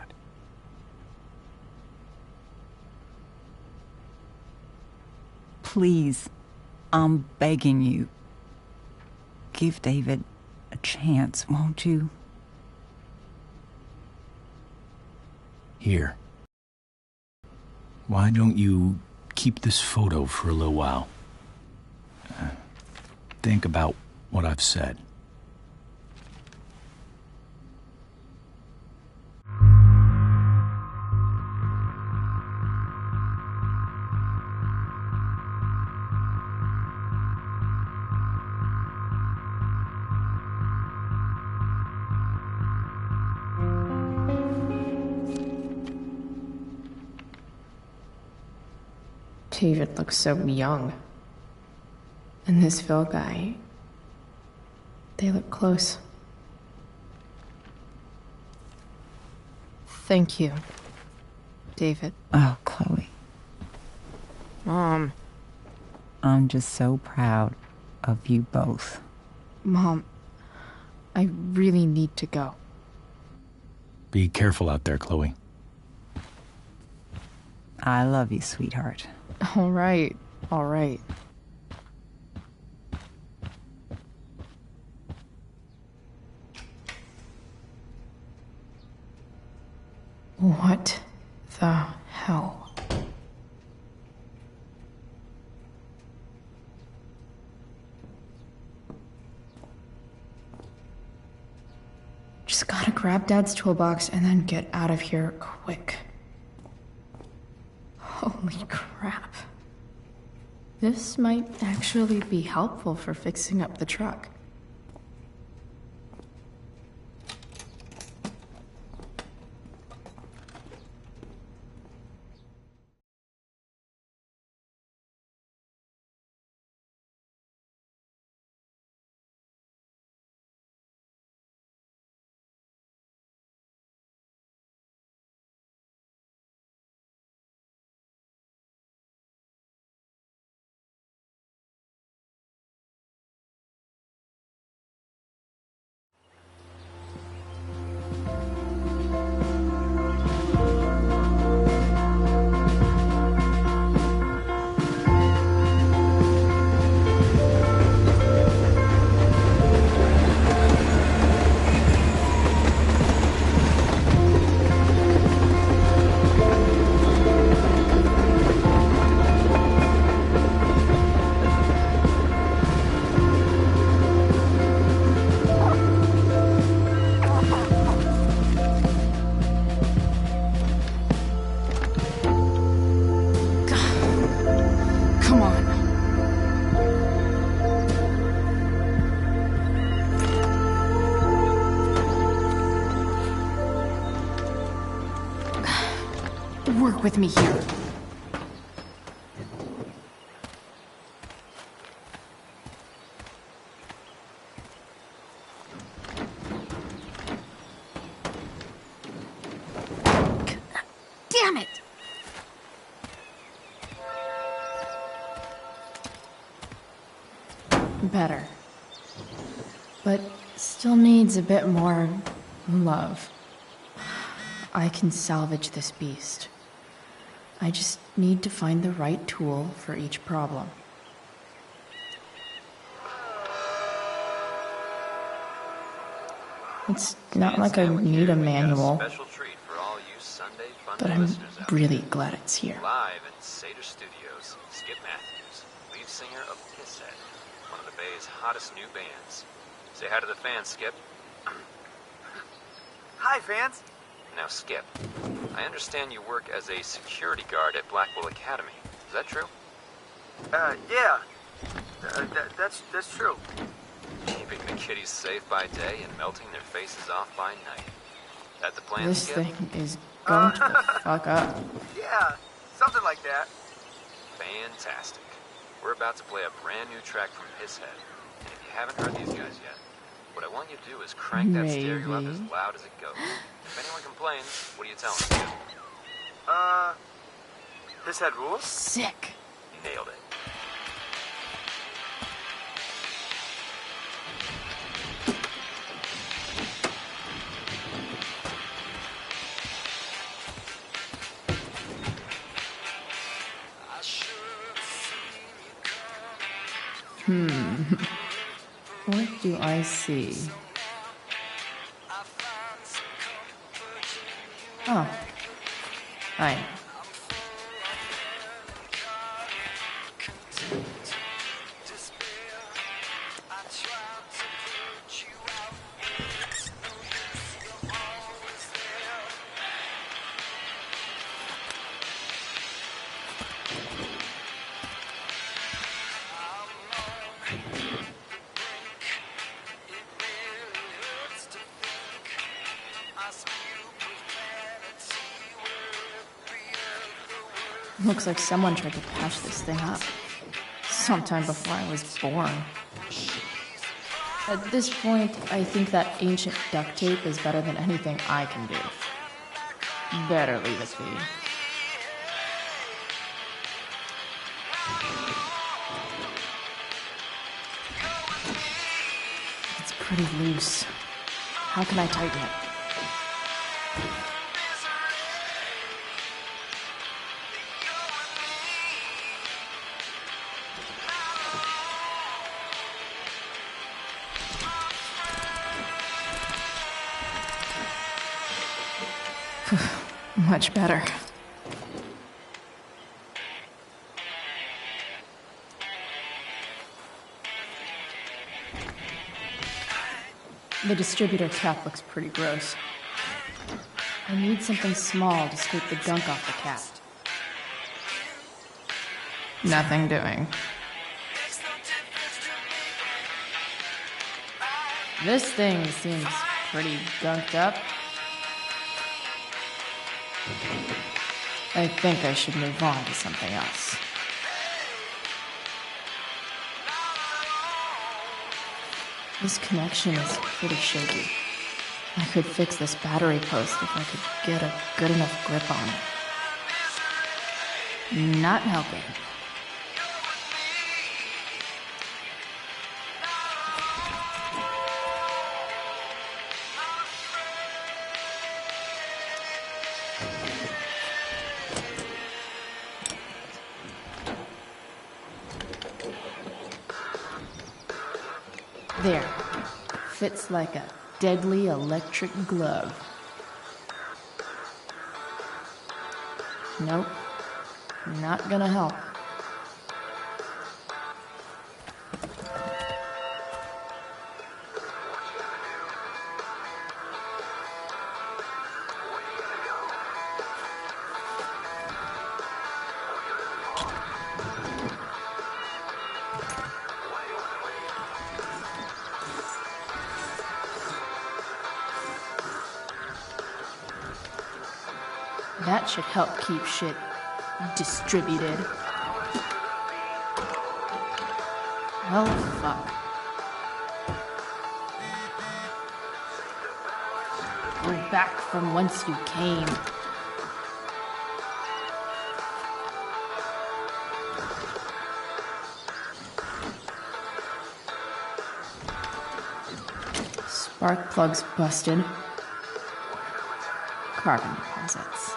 Please, I'm begging you. Give David a chance, won't you? Here. Why don't you keep this photo for a little while? Think about what I've said. David looks so young. And this Phil guy, they look close. Thank you, David. Oh, Chloe. Mom. I'm just so proud of you both. Mom, I really need to go. Be careful out there, Chloe. I love you, sweetheart. All right, all right. What the hell? Just gotta grab Dad's toolbox and then get out of here quick. Holy crap. This might actually be helpful for fixing up the truck. Work with me here. Damn it! Better. But still needs a bit more love. I can salvage this beast. I just need to find the right tool for each problem. It's not like I need a manual, but I'm really glad it's here. Live in Seder Studios, Skip Matthews, lead singer of Pisshead, one of the Bay's hottest new bands. Say hi to the fans, Skip. Hi, fans. Now, Skip, I understand you work as a security guard at Blackwell Academy. Is that true? Yeah. That's true. Keeping the kiddies safe by day and melting their faces off by night. That the plan, This Skip? thing is going to fuck up. Yeah, something like that. Fantastic. We're about to play a brand new track from Pisshead. And if you haven't heard these guys yet, what I want you to do is crank that stereo up as loud as it goes. If anyone complains, what do you tell them? Pisshead rules? Sick. Nailed it. What do I see? Oh. Hi. Looks like someone tried to patch this thing up. Sometime before I was born. At this point, I think that ancient duct tape is better than anything I can do. Better leave it be. It's pretty loose. How can I tighten it? Much better. The distributor cap looks pretty gross. I need something small to scrape the gunk off the cap. Nothing doing. This thing seems pretty gunked up. I think I should move on to something else. This connection is pretty shaky. I could fix this battery post if I could get a good enough grip on it. Not helping. There. Fits like a deadly electric glove. Nope. Not gonna help. That should help keep shit distributed. Well, fuck. We're back from whence you came. Spark plug's busted. Carbon deposits.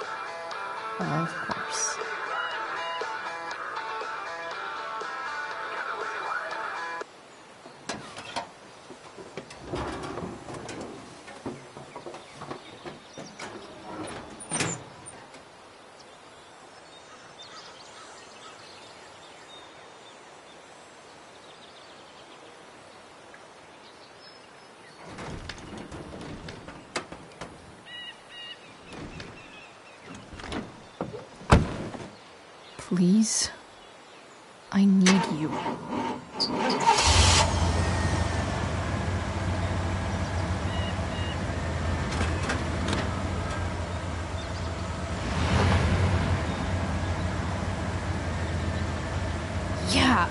Of course. Please? I need you. Yeah.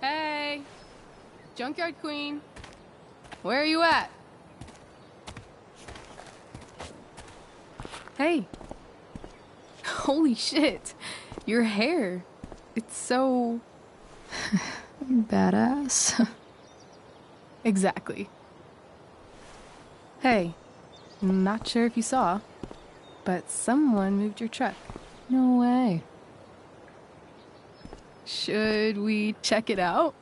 Hey! Junkyard Queen! Where are you at? Hey! Holy shit! Your hair! It's so... badass. Exactly. Hey, not sure if you saw, but someone moved your truck. No way. Should we check it out?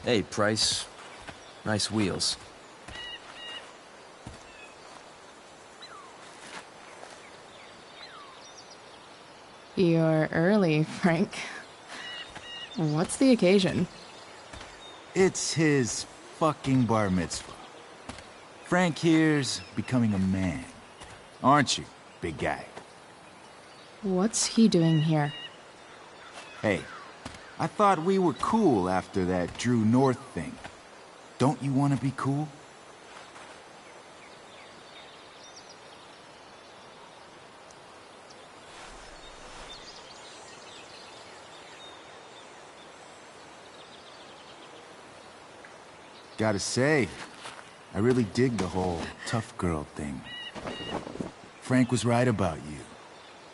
Hey, Price. Nice wheels. You're early, Frank. What's the occasion? It's his fucking bar mitzvah. Frank here's becoming a man. Aren't you, big guy? What's he doing here? Hey, I thought we were cool after that Drew North thing. Don't you want to be cool? Gotta say, I really dig the whole tough girl thing. Frank was right about you.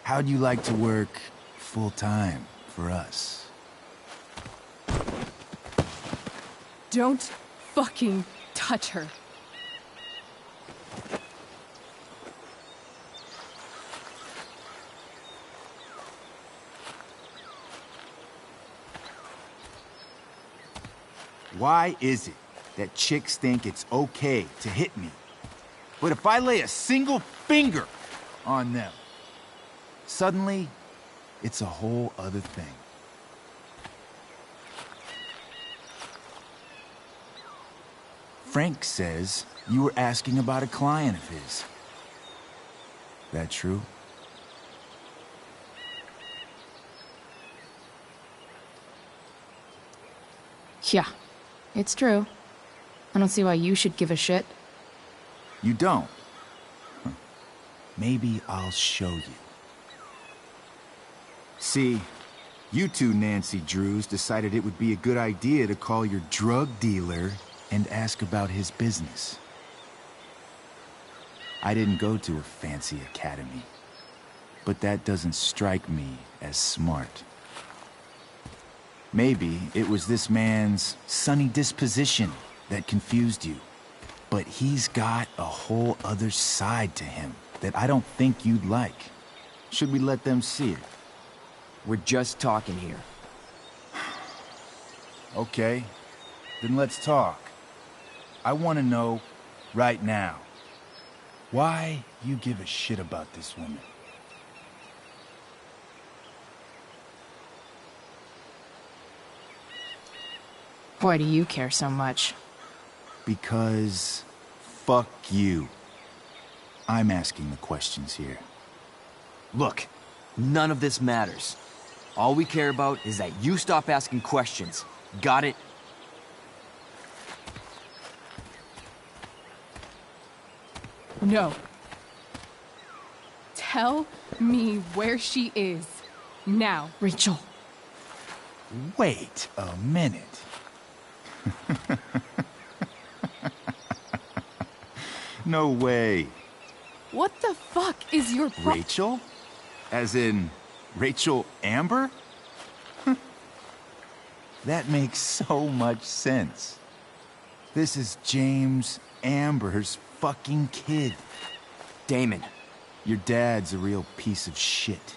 How'd you like to work full-time for us? Don't fucking touch her. Why is it that chicks think it's okay to hit me? But if I lay a single finger on them, suddenly, it's a whole other thing. Frank says you were asking about a client of his. That true? Yeah, it's true. I don't see why you should give a shit. You don't? Huh. Maybe I'll show you. See, you two Nancy Drews decided it would be a good idea to call your drug dealer and ask about his business. I didn't go to a fancy academy, but that doesn't strike me as smart. Maybe it was this man's sunny disposition that confused you, but he's got a whole other side to him that I don't think you'd like. Should we let them see it? We're just talking here. Okay, then let's talk. I want to know right now why you give a shit about this woman. Why do you care so much? Because fuck you. I'm asking the questions here. Look, none of this matters. All we care about is that you stop asking questions. Got it? No. Tell me where she is. Now. Rachel. Wait a minute. No way. What the fuck is your Rachel? As in, Rachel Amber? That makes so much sense. This is James Amber's fucking kid. Damon. Your dad's a real piece of shit,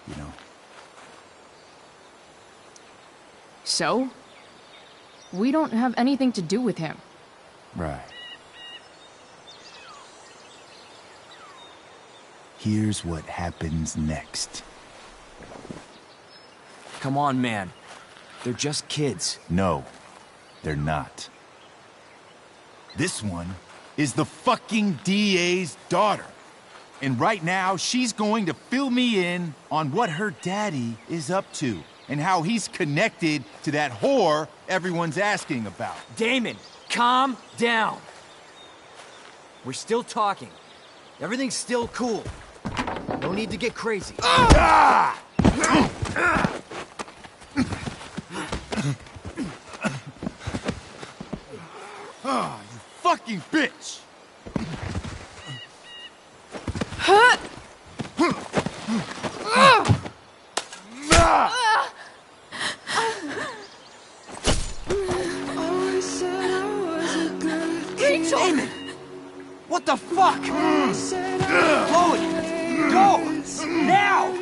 you know? So? We don't have anything to do with him. Right. Here's what happens next. Come on, man. They're just kids. No, they're not. This one is the fucking DA's daughter. And right now, she's going to fill me in on what her daddy is up to and how he's connected to that whore everyone's asking about. Damon, calm down. We're still talking. Everything's still cool. No need to get crazy. Ah! Oh, you fucking bitch! Rachel! Damon! What the fuck? Chloe! Go! Now!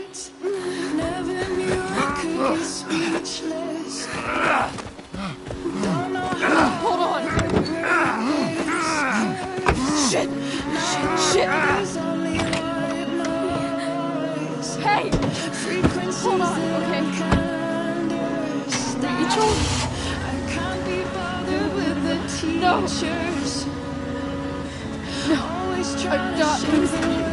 Hold on! Shit! Shit! Hey! Hold on, okay? Rachel? No! No! I'm not losing you.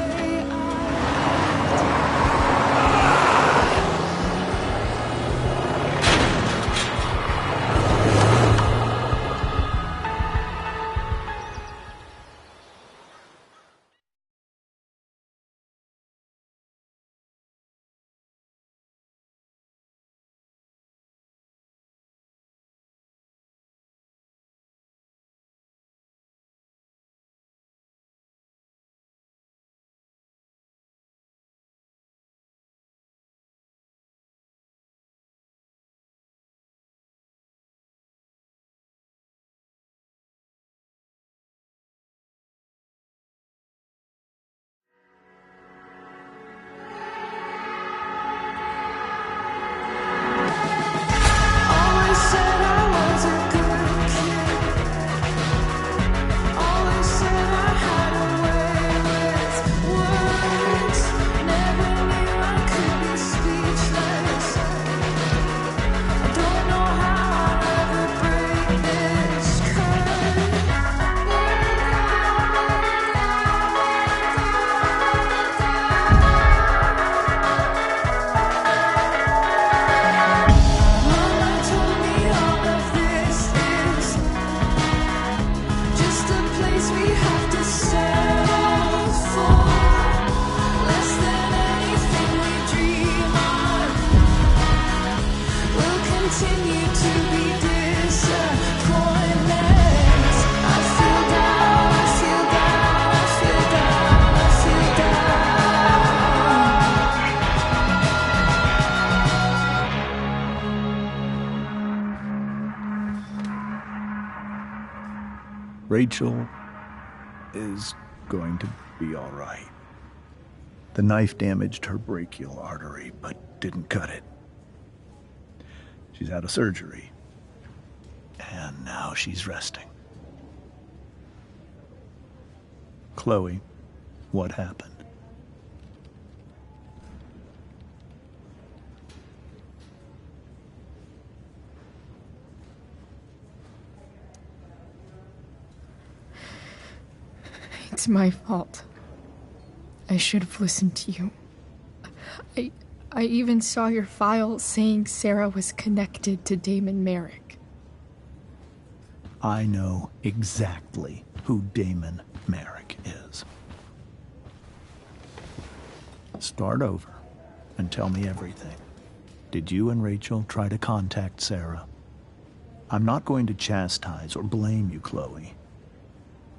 Rachel is going to be all right. The knife damaged her brachial artery, but didn't cut it. She's had a surgery. And now she's resting. Chloe, what happened? It's my fault. I should have listened to you. I even saw your file saying Sarah was connected to Damon Merrick. I know exactly who Damon Merrick is. Start over and tell me everything. Did you and Rachel try to contact Sarah? I'm not going to chastise or blame you, Chloe,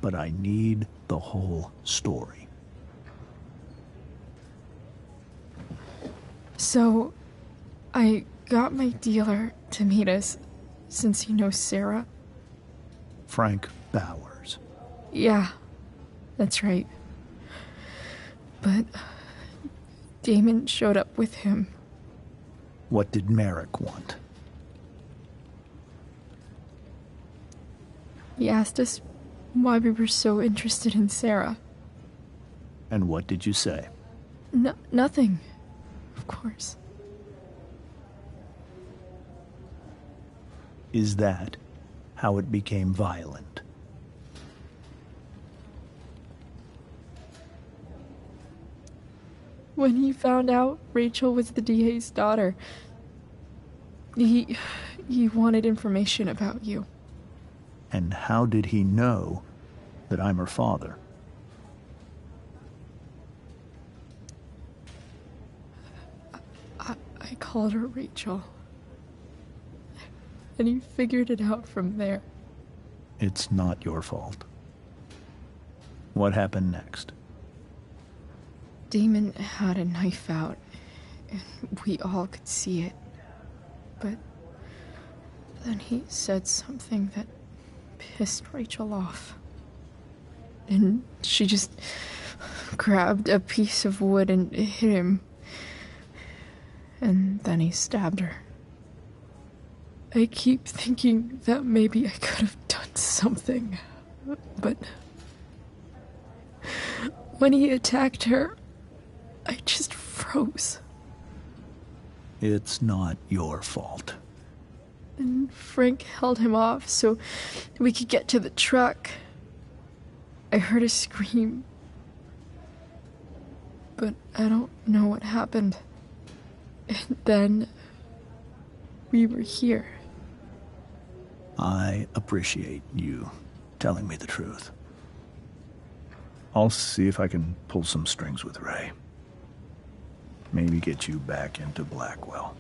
but I need the whole story. So, I got my dealer to meet us, since he knows Sarah. Frank Bowers. Yeah, that's right. But Damon showed up with him. What did Merrick want? He asked us why we were so interested in Sarah. And what did you say? Nothing. Of course. Is that how it became violent? When he found out Rachel was the DA's daughter, he wanted information about you. And how did he know that I'm her father? I called her Rachel. And he figured it out from there. It's not your fault. What happened next? Damon had a knife out, and we all could see it. But then he said something that pissed Rachel off. And she just grabbed a piece of wood and hit him. And then he stabbed her. I keep thinking that maybe I could have done something, but when he attacked her, I just froze. It's not your fault. And Frank held him off so we could get to the truck. I heard a scream, but I don't know what happened. And then we were here. I appreciate you telling me the truth. I'll see if I can pull some strings with Ray. Maybe get you back into Blackwell.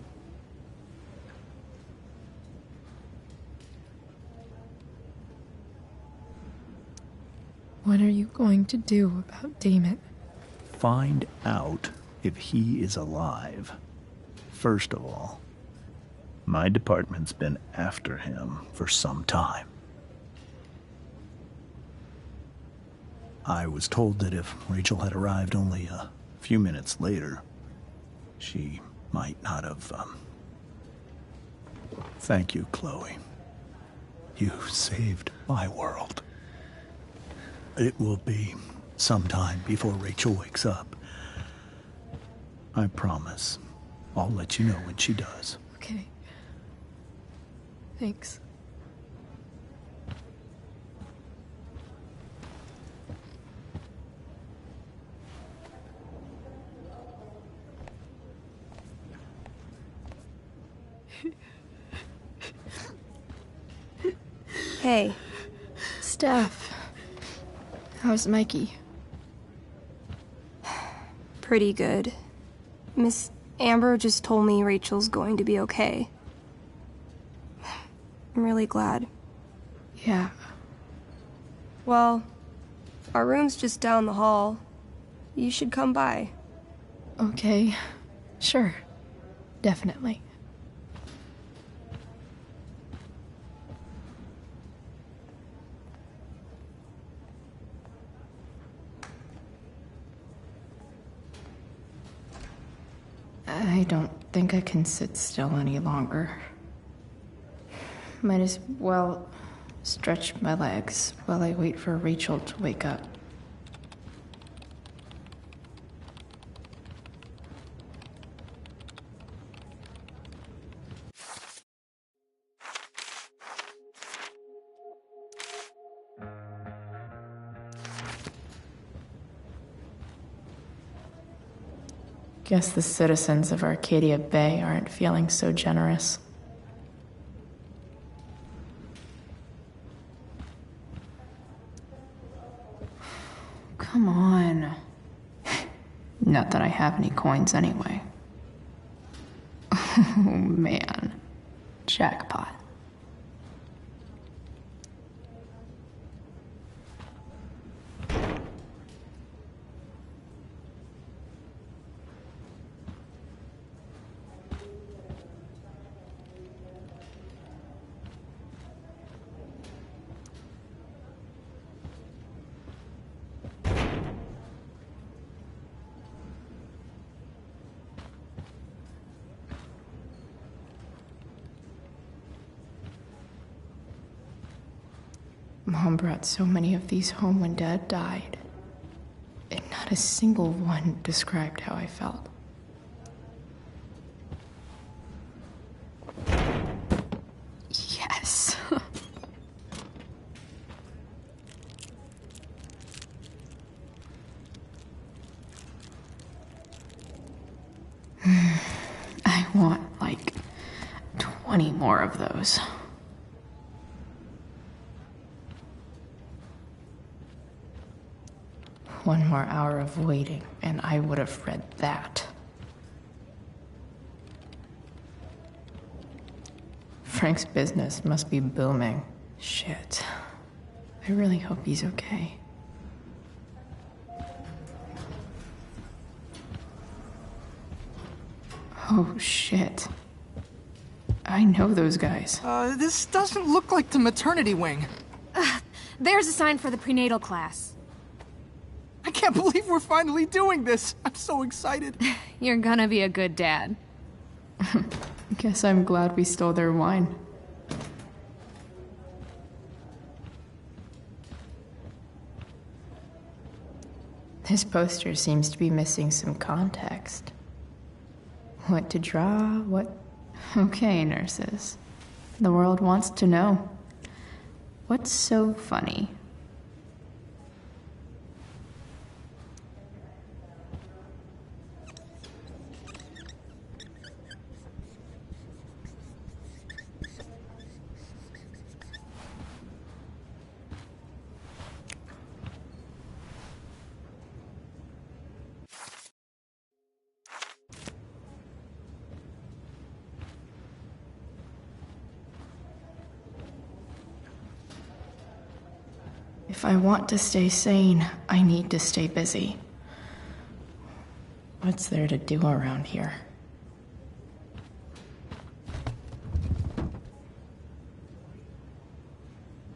What are you going to do about Damon? Find out if he is alive. First of all, my department's been after him for some time. I was told that if Rachel had arrived only a few minutes later, she might not have, Thank you, Chloe. You saved my world. It will be some time before Rachel wakes up. I promise. I'll let you know when she does. Okay. Thanks. Hey. Steph. How's Mikey? Pretty good. Miss Amber just told me Rachel's going to be okay. I'm really glad. Yeah. Well, our room's just down the hall. You should come by. Okay. Sure. Definitely. I don't think I can sit still any longer. Might as well stretch my legs while I wait for Rachel to wake up. Guess the citizens of Arcadia Bay aren't feeling so generous. Come on. Not that I have any coins anyway. Oh man. Jackpot. Mom brought so many of these home when Dad died, and not a single one described how I felt. Yes. I want like 20 more of those. One more hour of waiting, and I would have read that. Frank's business must be booming. Shit. I really hope he's okay. Oh, shit. I know those guys. This doesn't look like the maternity wing. There's a sign for the prenatal class. I can't believe we're finally doing this. I'm so excited. You're gonna be a good dad. Guess I'm glad we stole their wine. This poster seems to be missing some context. What to draw, what... Okay, nurses. The world wants to know. What's so funny? If I want to stay sane, I need to stay busy. What's there to do around here?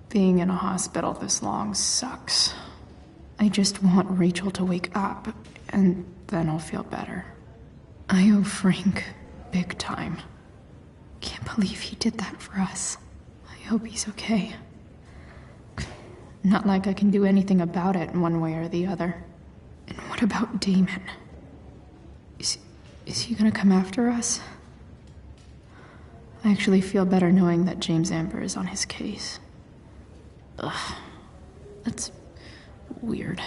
Being in a hospital this long sucks. I just want Rachel to wake up, and then I'll feel better. I owe Frank big time. Can't believe he did that for us. I hope he's okay. Not like I can do anything about it in one way or the other. And what about Damon? Is he gonna come after us? I actually feel better knowing that James Amber is on his case. Ugh. That's weird.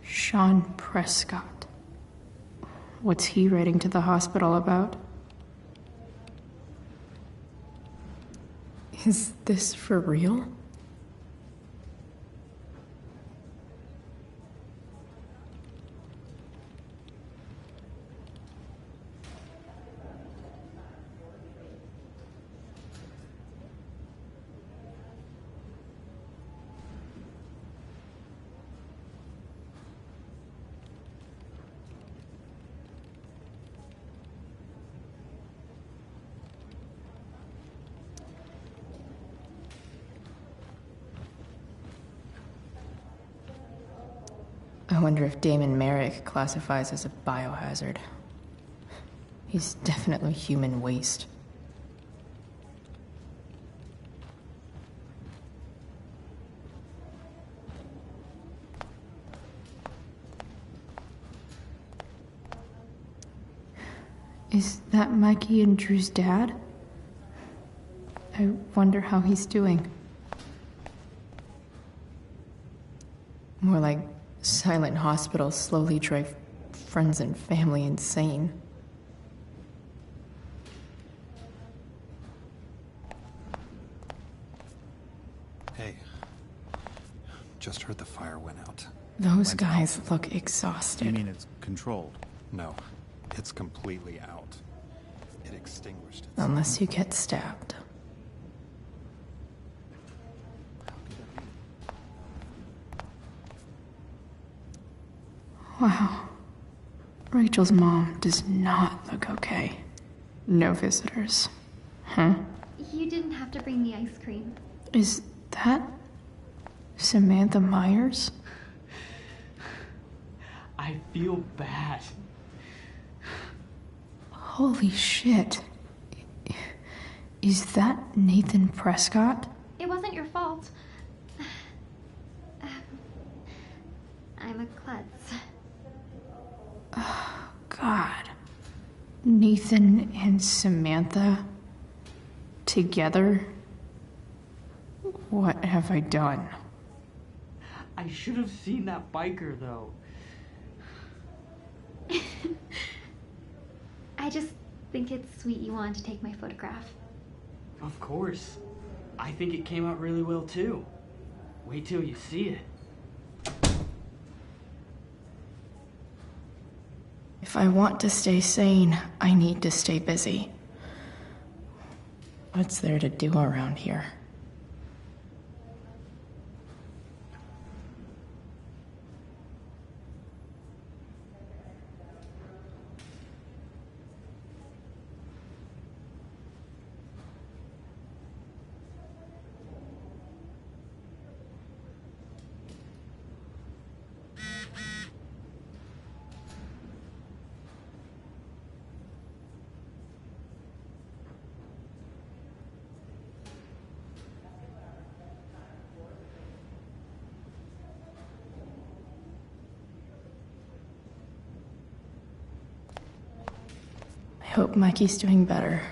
Sean Prescott. What's he writing to the hospital about? Is this for real? I wonder if Damon Merrick classifies as a biohazard. He's definitely human waste. Is that Mikey and Drew's dad? I wonder how he's doing. More like Silent Hospital slowly drive friends and family insane. Hey, just heard the fire went out. Those guys look exhausted. You mean it's controlled? No, it's completely out. It extinguished itself. Unless you get stabbed. Wow. Rachel's mom does not look okay. No visitors. Huh? You didn't have to bring the ice cream. Is that Samantha Myers? I feel bad. Holy shit. Is that Nathan Prescott? It wasn't your fault. I'm a klutz. Oh, God. Nathan and Samantha together? What have I done? I should have seen that biker, though. I just think it's sweet you wanted to take my photograph. Of course. I think it came out really well, too. Wait till you see it. If I want to stay sane, I need to stay busy. What's there to do around here? I hope Mikey's doing better.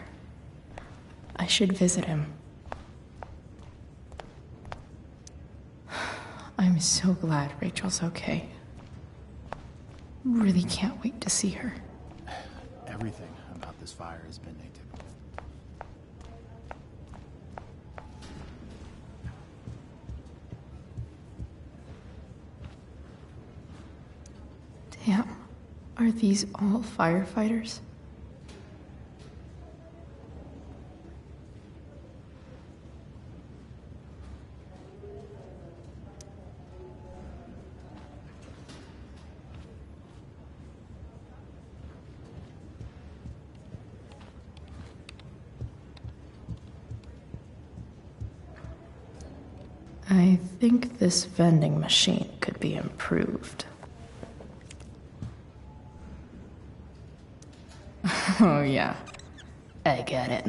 I should visit him. I'm so glad Rachel's okay. Really can't wait to see her. Everything about this fire has been atypical. Damn. Are these all firefighters? I think this vending machine could be improved. Oh, yeah. I get it.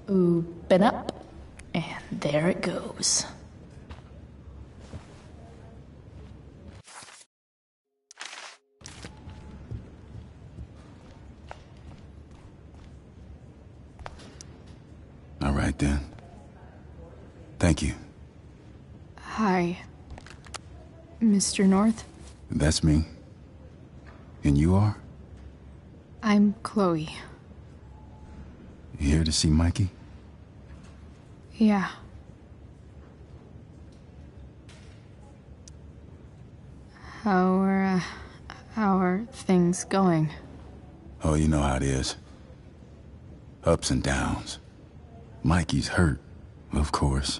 Open up, and there it goes. All right, then. Thank you. Hi, Mr. North. That's me. And you are? I'm Chloe. You here to see Mikey? Yeah. How are things going? Oh, you know how it is. Ups and downs. Mikey's hurt, of course.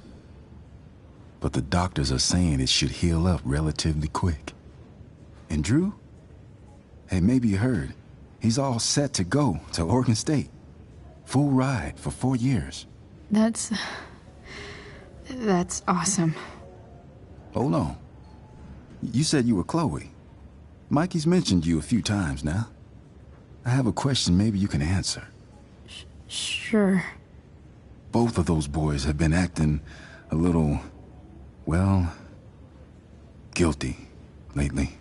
But the doctors are saying it should heal up relatively quick. And Drew? Hey, maybe you heard. He's all set to go to Oregon State. Full ride for 4 years. That's awesome. Hold on. You said you were Chloe. Mikey's mentioned you a few times now. I have a question maybe you can answer. Sure. Both of those boys have been acting a little, well, guilty lately.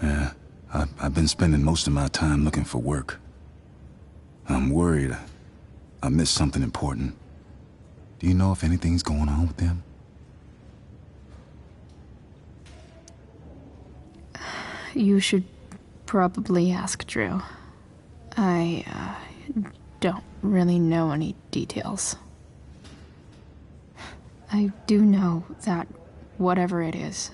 Yeah, I've been spending most of my time looking for work. I'm worried I missed something important. Do you know if anything's going on with them? You should probably ask Drew. I don't really know any details. I do know that whatever it is,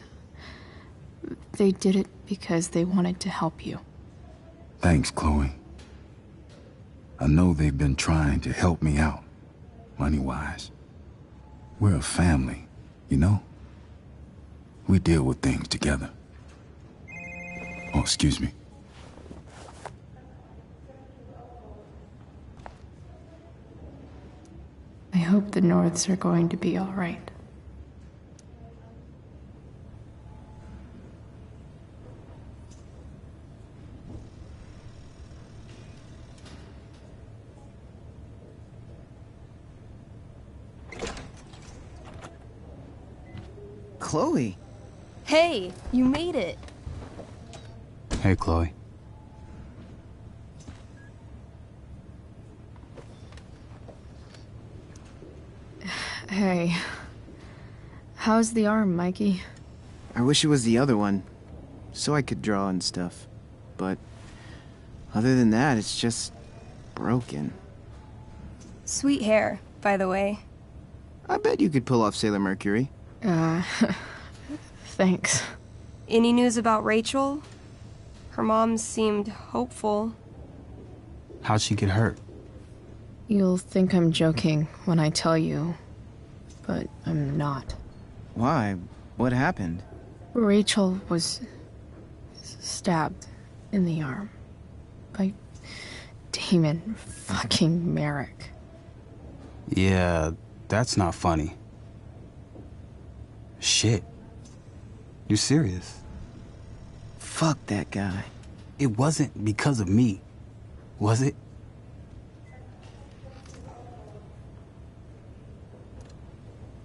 they did it because they wanted to help you. Thanks, Chloe. I know they've been trying to help me out, money-wise. We're a family, you know? We deal with things together. Oh, excuse me. I hope the Norths are going to be all right. Chloe. Hey, you made it. Hey, Chloe. Hey. How's the arm, Mikey? I wish it was the other one, so I could draw and stuff. But other than that, it's just broken. Sweet hair, by the way. I bet you could pull off Sailor Mercury. Thanks. Any news about Rachel? Her mom seemed hopeful. How'd she get hurt? You'll think I'm joking when I tell you, but I'm not. Why? What happened? Rachel was stabbed in the arm by Damon fucking Merrick. Yeah, that's not funny. Shit. You serious? Fuck that guy. It wasn't because of me, was it?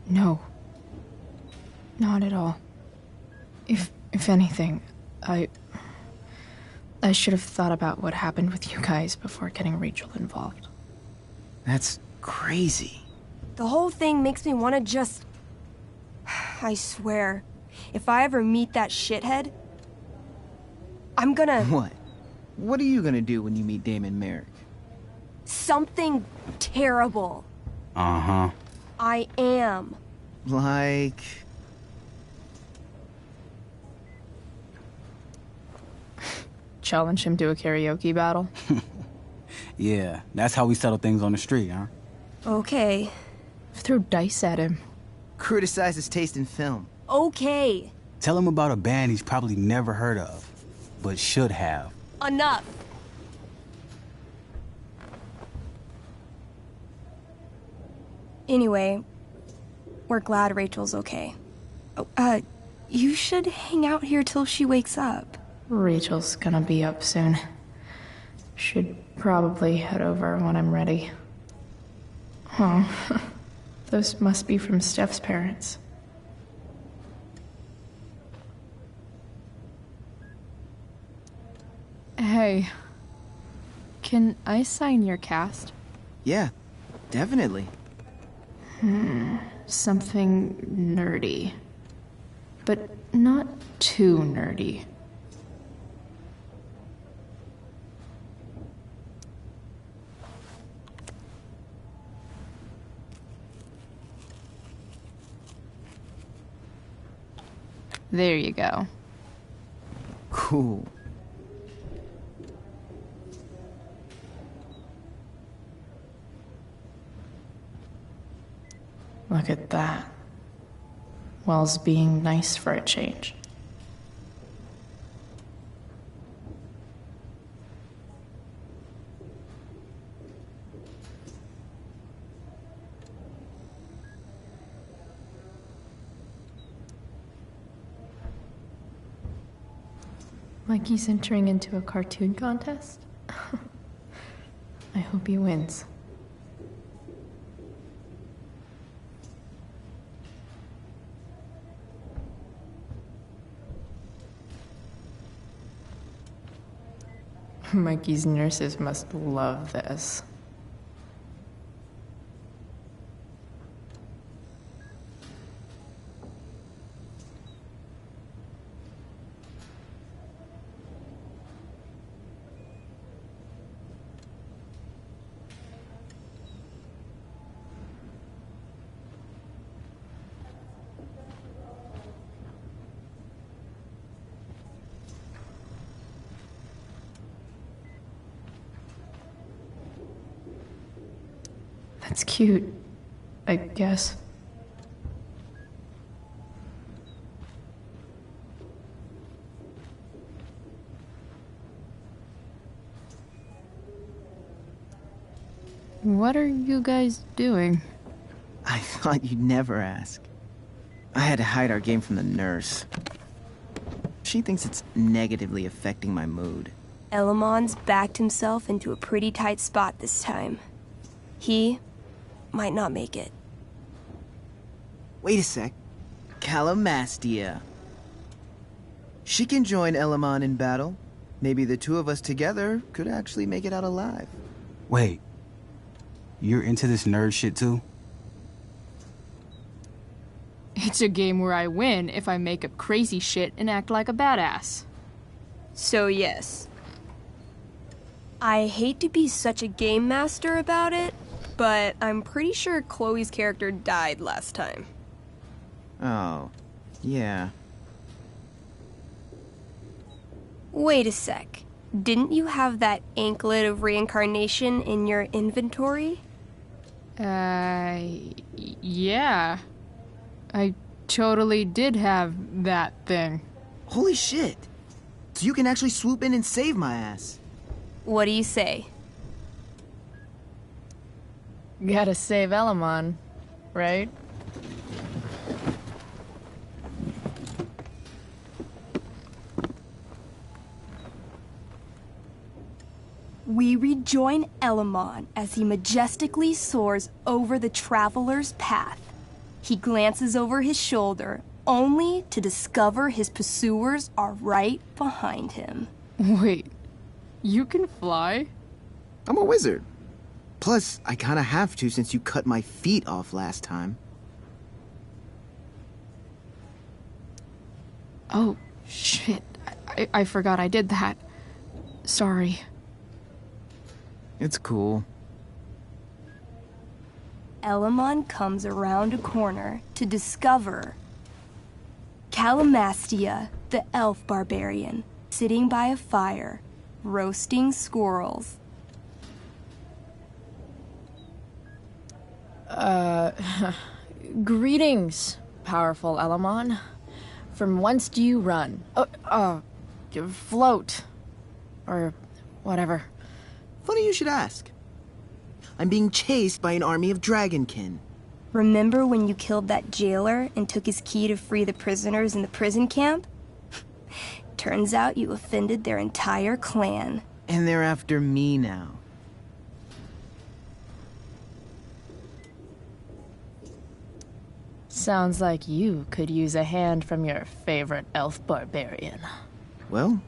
No. Not at all. If anything, I should have thought about what happened with you guys before getting Rachel involved. That's crazy. The whole thing makes me want to just... I swear, if I ever meet that shithead, I'm gonna... What? What are you gonna do when you meet Damon Merrick? Something terrible. Uh-huh. I am. Like... Challenge him to a karaoke battle? Yeah, that's how we settle things on the street, huh? Okay. Throw dice at him. Criticize his taste in film. Okay. Tell him about a band he's probably never heard of, but should have. Enough. Anyway, we're glad Rachel's okay. Oh, you should hang out here till she wakes up. Rachel's gonna be up soon. Should probably head over when I'm ready. Oh, those must be from Steph's parents. Hey, can I sign your cast? Yeah, definitely. Something nerdy. But not too nerdy. There you go. Cool. Look at that. Wells being nice for a change. Mikey's entering into a cartoon contest? I hope he wins. Mikey's nurses must love this. That's cute, I guess. What are you guys doing? I thought you'd never ask. I had to hide our game from the nurse. She thinks it's negatively affecting my mood. Elamon's backed himself into a pretty tight spot this time. He might not make it. Wait a sec. Calamastia. She can join Elamon in battle. Maybe the two of us together could actually make it out alive. Wait. You're into this nerd shit too? It's a game where I win if I make up crazy shit and act like a badass. So yes. I hate to be such a game master about it, but I'm pretty sure Chloe's character died last time. Oh, yeah. Wait a sec. Didn't you have that anklet of reincarnation in your inventory? Yeah. I totally did have that thing. Holy shit! So you can actually swoop in and save my ass. What do you say? Gotta save Elamon, right? We rejoin Elamon as he majestically soars over the traveler's path. He glances over his shoulder, only to discover his pursuers are right behind him. Wait, you can fly? I'm a wizard. Plus, I kinda have to since you cut my feet off last time. Oh, shit. I forgot I did that. Sorry. It's cool. Elamon comes around a corner to discover Calamastia, the elf barbarian, sitting by a fire, roasting squirrels. Greetings, powerful Elamon. From whence do you run? Float. Or whatever. Funny you should ask. I'm being chased by an army of dragonkin. Remember when you killed that jailer and took his key to free the prisoners in the prison camp? Turns out you offended their entire clan. And they're after me now. Sounds like you could use a hand from your favorite elf barbarian. Well,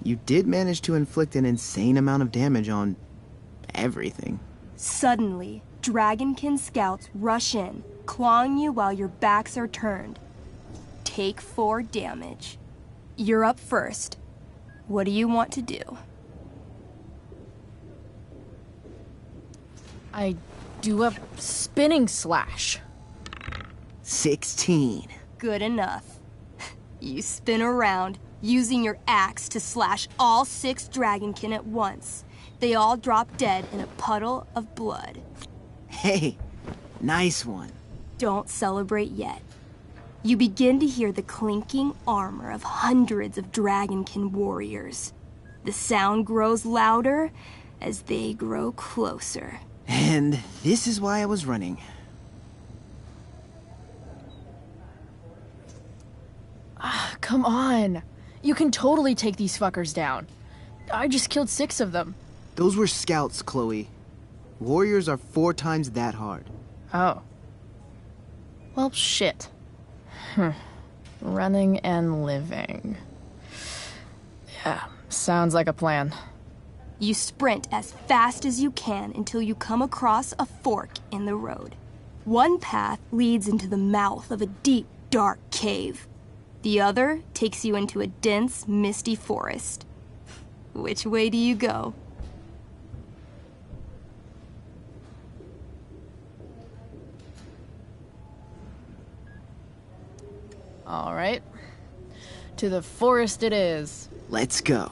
you did manage to inflict an insane amount of damage on everything. Suddenly, dragonkin scouts rush in, clawing you while your backs are turned. Take 4 damage. You're up first. What do you want to do? I do a spinning slash. 16. Good enough. You spin around, using your axe to slash all 6 dragonkin at once. They all drop dead in a puddle of blood. Hey, nice one. Don't celebrate yet. You begin to hear the clinking armor of hundreds of dragonkin warriors. The sound grows louder as they grow closer. And this is why I was running. Come on. You can totally take these fuckers down. I just killed 6 of them. Those were scouts, Chloe. Warriors are 4 times that hard. Oh. Well, shit. Running and living. Yeah, sounds like a plan. You sprint as fast as you can until you come across a fork in the road. One path leads into the mouth of a deep, dark cave. The other takes you into a dense, misty forest. Which way do you go? All right. To the forest it is. Let's go.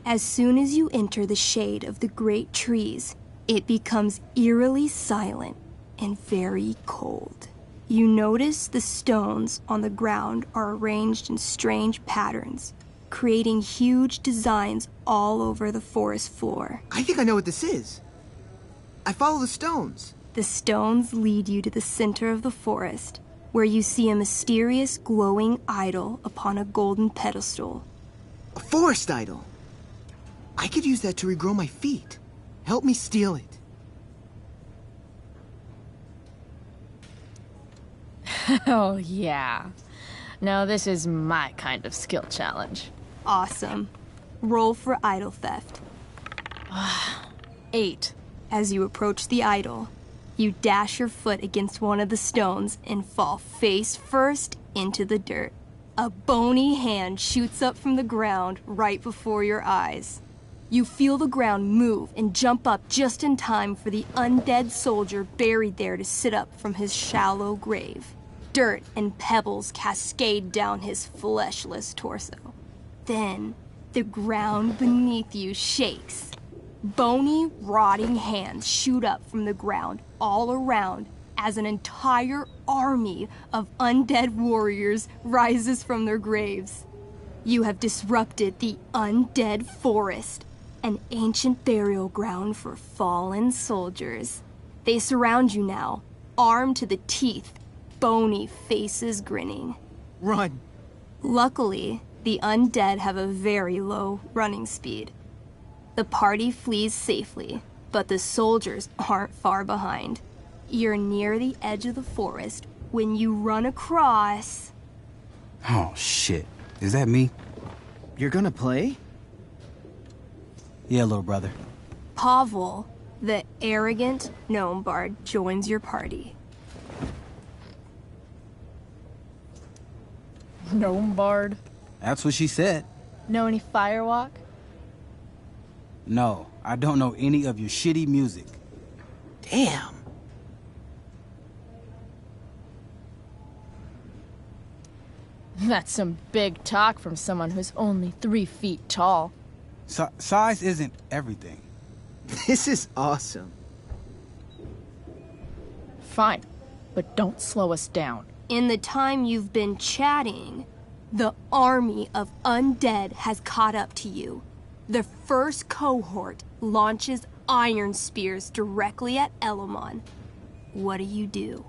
As soon as you enter the shade of the great trees, it becomes eerily silent and very cold. You notice the stones on the ground are arranged in strange patterns, creating huge designs all over the forest floor. I think I know what this is. I follow the stones. The stones lead you to the center of the forest, where you see a mysterious glowing idol upon a golden pedestal. A forest idol. I could use that to regrow my feet. Help me steal it. Oh, yeah. Now this is my kind of skill challenge. Awesome. Roll for idol theft. 8. As you approach the idol, you dash your foot against one of the stones and fall face first into the dirt. A bony hand shoots up from the ground right before your eyes. You feel the ground move and jump up just in time for the undead soldier buried there to sit up from his shallow grave. Dirt and pebbles cascade down his fleshless torso. Then, the ground beneath you shakes. Bony, rotting hands shoot up from the ground all around as an entire army of undead warriors rises from their graves. You have disrupted the undead forest, an ancient burial ground for fallen soldiers. They surround you now, armed to the teeth, bony faces grinning. Run! Luckily, the undead have a very low running speed. The party flees safely, but the soldiers aren't far behind. You're near the edge of the forest when you run across... Oh, shit. Is that me? You're gonna play? Yeah, little brother. Pavel, the arrogant gnome bard, joins your party. Gnome bard? That's what she said. Know any Firewalk? No, I don't know any of your shitty music. Damn. That's some big talk from someone who's only 3 feet tall. Size isn't everything. This is awesome. Fine, but don't slow us down. In the time you've been chatting, the army of undead has caught up to you. The first cohort launches iron spears directly at Elamon. What do you do?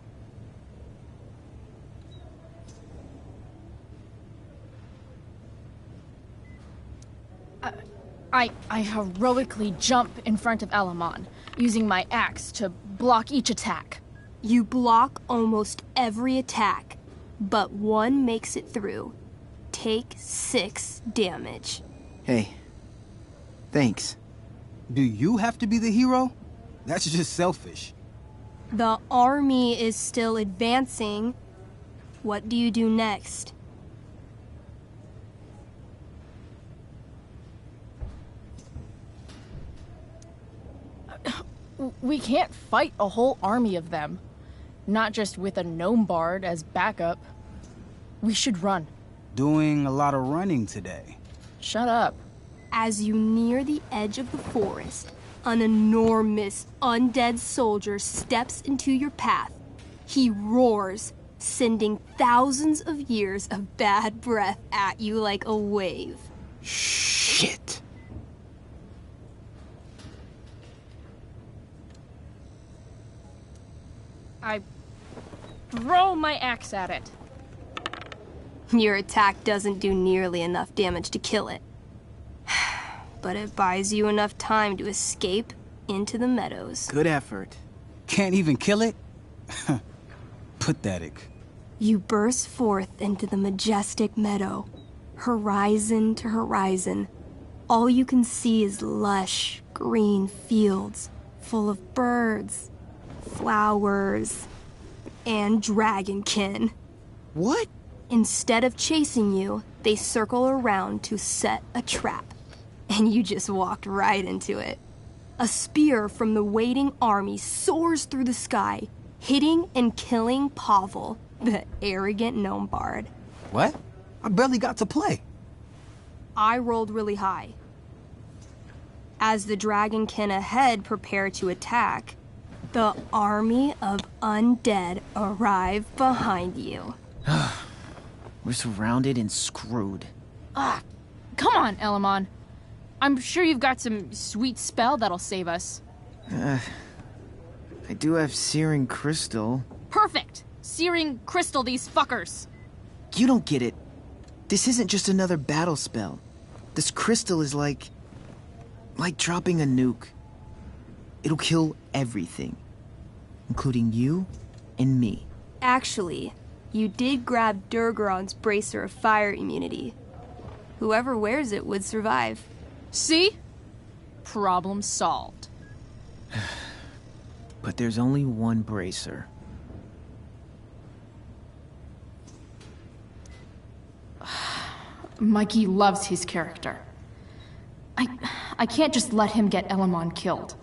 I heroically jump in front of Elamon, using my axe to block each attack. You block almost every attack, but one makes it through. Take 6 damage. Hey, thanks. Do you have to be the hero? That's just selfish. The army is still advancing. What do you do next? We can't fight a whole army of them. Not just with a gnome bard as backup. We should run. Doing a lot of running today. Shut up. As you near the edge of the forest, an enormous undead soldier steps into your path. He roars, sending thousands of years of bad breath at you like a wave. Shit. I throw my axe at it. Your attack doesn't do nearly enough damage to kill it. But it buys you enough time to escape into the meadows. Good effort. Can't even kill it? Pathetic. You burst forth into the majestic meadow, horizon to horizon. All you can see is lush, green fields full of birds, flowers, and dragonkin. What? Instead of chasing you, they circle around to set a trap. And you just walked right into it. A spear from the waiting army soars through the sky, hitting and killing Pavel, the arrogant gnome bard. What? I barely got to play. I rolled really high. As the dragonkin ahead prepare to attack, the army of undead arrive behind you. We're surrounded and screwed. Come on, Elamon. I'm sure you've got some sweet spell that'll save us. I do have Searing Crystal. Perfect! Searing Crystal these fuckers. You don't get it. This isn't just another battle spell. This crystal is like dropping a nuke. It'll kill everything, including you and me. Actually, you did grab Durgaron's Bracer of Fire immunity. Whoever wears it would survive. See? Problem solved. But there's only one bracer. Mikey loves his character. I can't just let him get Elamon killed.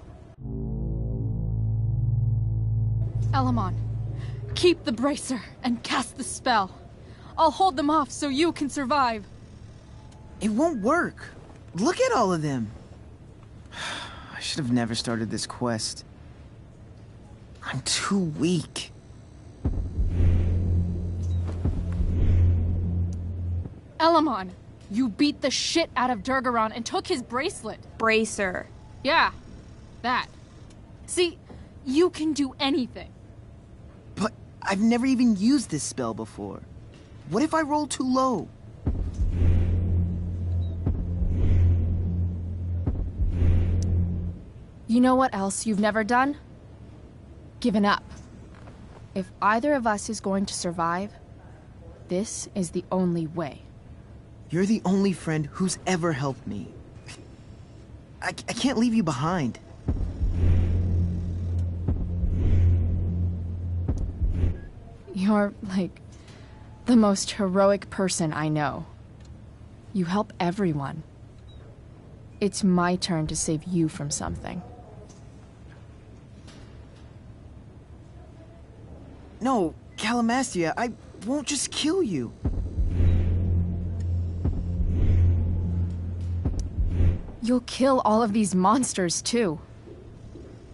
Elamon, keep the bracer and cast the spell. I'll hold them off so you can survive. It won't work. Look at all of them. I should have never started this quest. I'm too weak. Elamon, you beat the shit out of Durgaron and took his bracelet. Bracer. Yeah, that. See, you can do anything. But I've never even used this spell before. What if I roll too low? You know what else you've never done? Given up. If either of us is going to survive, this is the only way. You're the only friend who's ever helped me. I can't leave you behind. You're, like, the most heroic person I know. You help everyone. It's my turn to save you from something. No, Calamastia, I won't just kill you. You'll kill all of these monsters, too.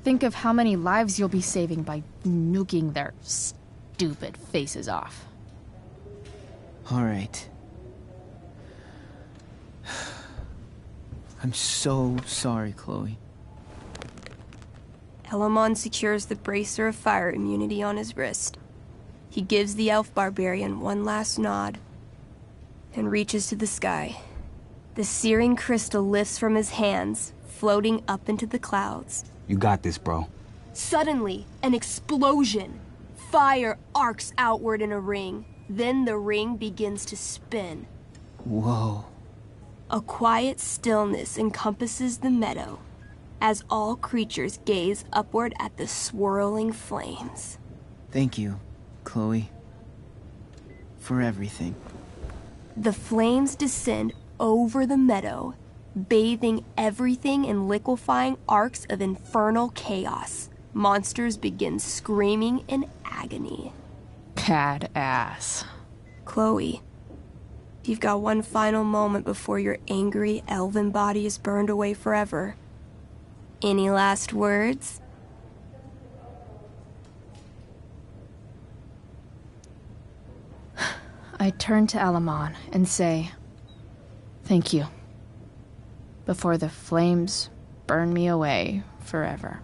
Think of how many lives you'll be saving by nuking their stupid faces off. All right. I'm so sorry, Chloe. Elamon secures the Bracer of Fire immunity on his wrist. He gives the elf barbarian one last nod and reaches to the sky. The searing crystal lifts from his hands, floating up into the clouds. You got this, bro. Suddenly, an explosion. Fire arcs outward in a ring. Then the ring begins to spin. Whoa. A quiet stillness encompasses the meadow as all creatures gaze upward at the swirling flames. Thank you, Chloe, for everything. The flames descend over the meadow, bathing everything in liquefying arcs of infernal chaos. Monsters begin screaming in agony. Badass. Chloe, you've got one final moment before your angry elven body is burned away forever. Any last words? I turn to Elamon and say, thank you. Before the flames burn me away forever.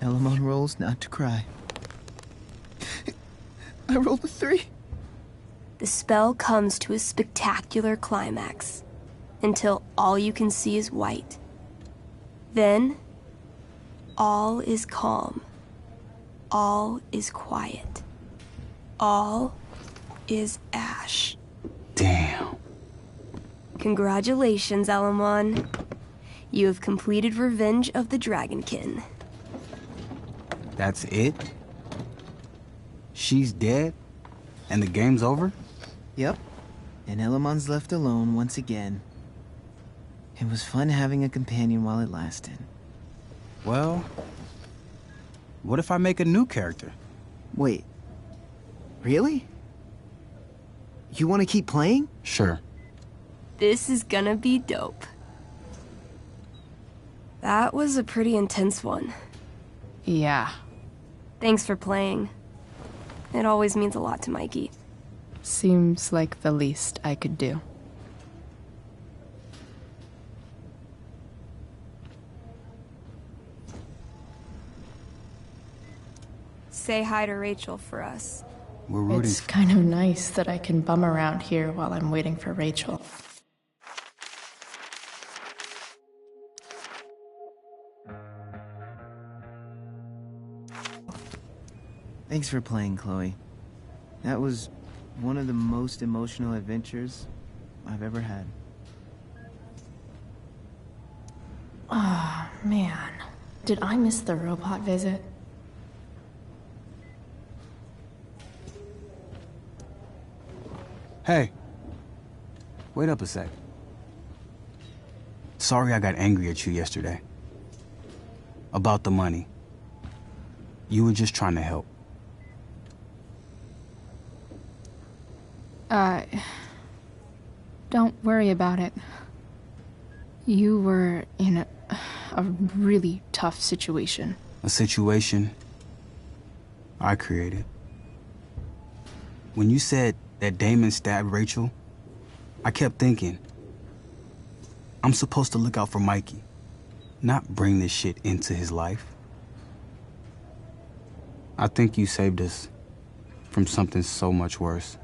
Elamon rolls not to cry. I rolled a 3. the spell comes to a spectacular climax until all you can see is white. Then, all is calm. All is quiet. All is ash. Damn. Congratulations, Elamon. You have completed Revenge of the Dragonkin. That's it? She's dead? And the game's over? Yep. And Elamon's left alone once again. It was fun having a companion while it lasted. Well, what if I make a new character? Wait. Really? You want to keep playing? Sure. This is gonna be dope. That was a pretty intense one. Yeah. Thanks for playing. It always means a lot to Mikey. Seems like the least I could do. Say hi to Rachel for us. We're rooting. It's kind of nice that I can bum around here while I'm waiting for Rachel. Thanks for playing, Chloe. That was one of the most emotional adventures I've ever had. Oh, man. Did I miss the robot visit? Hey. Wait up a sec. Sorry I got angry at you yesterday. About the money. You were just trying to help. Don't worry about it. You were in a really tough situation. A situation I created. When you said that Damon stabbed Rachel, I kept thinking, I'm supposed to look out for Mikey, not bring this shit into his life. I think you saved us from something so much worse.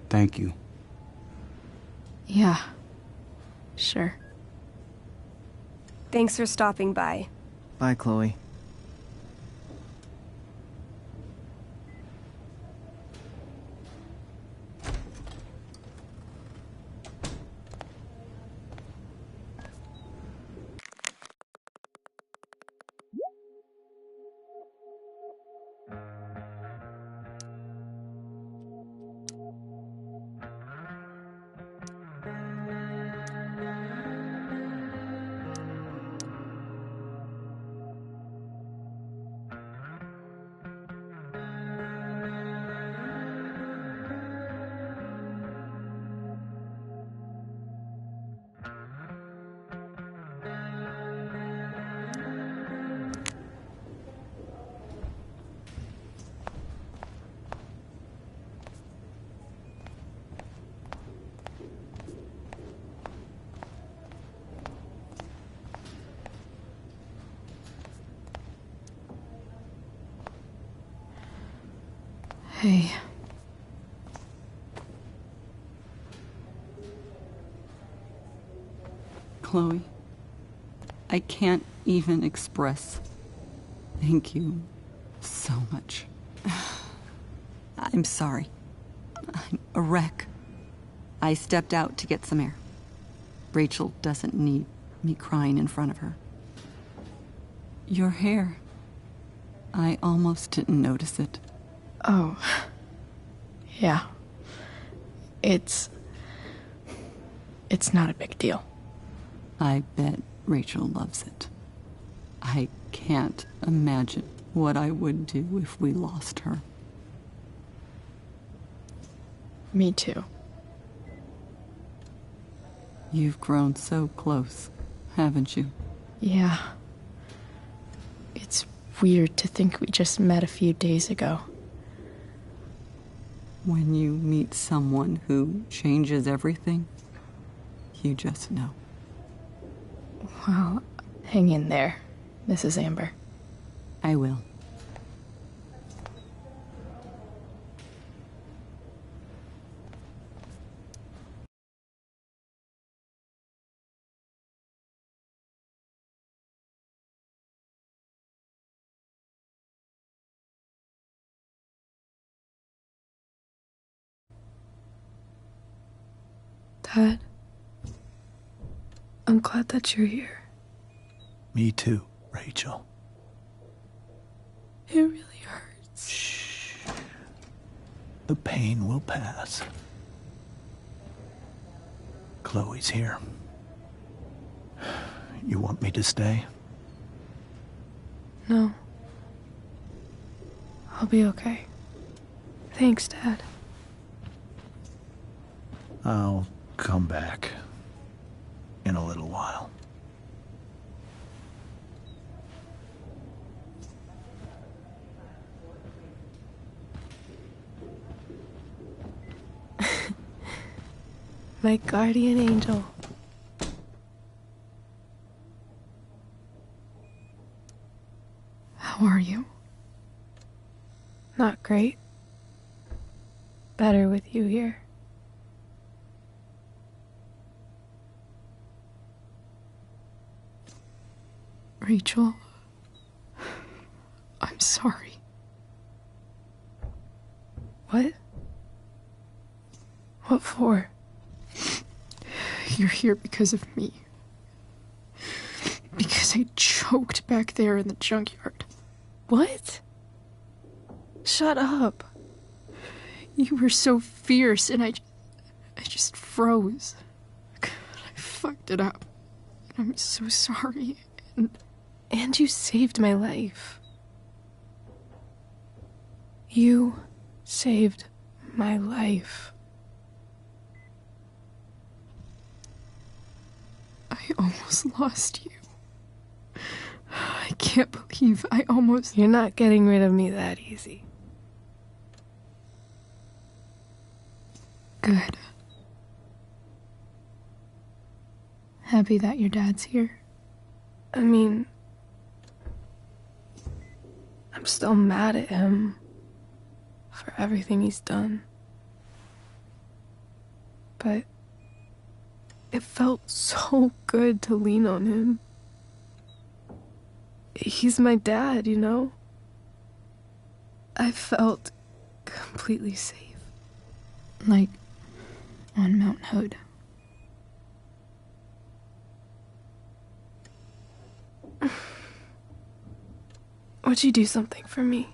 Thank you. Yeah. Sure. Thanks for stopping by. Bye, Chloe. Hey. Chloe, I can't even express thank you so much. I'm sorry. I'm a wreck. I stepped out to get some air. Rachel doesn't need me crying in front of her. Your hair. I almost didn't notice it. Oh. Yeah. It's not a big deal. I bet Rachel loves it. I can't imagine what I would do if we lost her. Me too. You've grown so close, haven't you? Yeah. It's weird to think we just met a few days ago. When you meet someone who changes everything, you just know. Well, hang in there, Mrs. Amber. I will. Dad, I'm glad that you're here. Me too, Rachel. It really hurts. Shh. The pain will pass. Chloe's here. You want me to stay? No. I'll be okay. Thanks, Dad. I'll come back in a little while. My guardian angel. How are you? Not great. Better with you here. Rachel, I'm sorry. What? What for? You're here because of me. Because I choked back there in the junkyard. What? Shut up. You were so fierce and I just froze. I fucked it up. I'm so sorry. And you saved my life. You saved my life. I almost lost you. I can't believe I almost... You're not getting rid of me that easy. Good. Happy that your dad's here. I mean, I'm still mad at him for everything he's done. But it felt so good to lean on him. He's my dad, you know? I felt completely safe. Like on Mount Hood. Would you do something for me?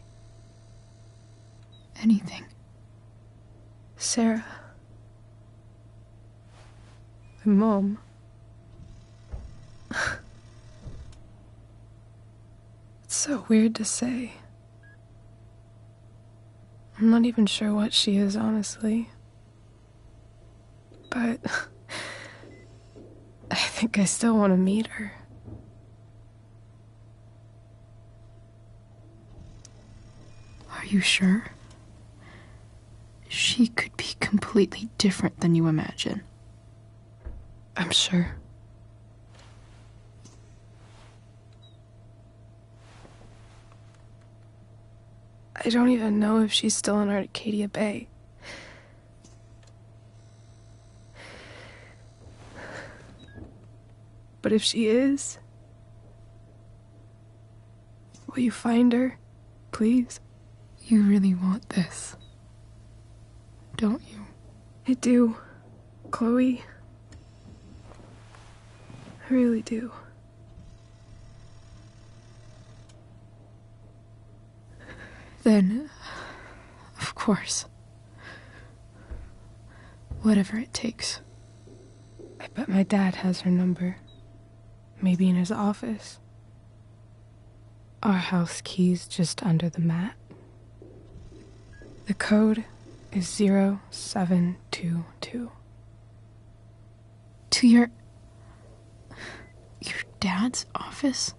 Anything. Sarah. My mom. It's so weird to say. I'm not even sure what she is, honestly. But I think I still want to meet her. Are you sure? She could be completely different than you imagine. I'm sure. I don't even know if she's still in Arcadia Bay. But if she is, will you find her, please? You really want this, don't you? I do, Chloe. I really do. Then, of course. Whatever it takes. I bet my dad has her number. Maybe in his office. Our house key's just under the mat. The code is 0722. To your dad's office?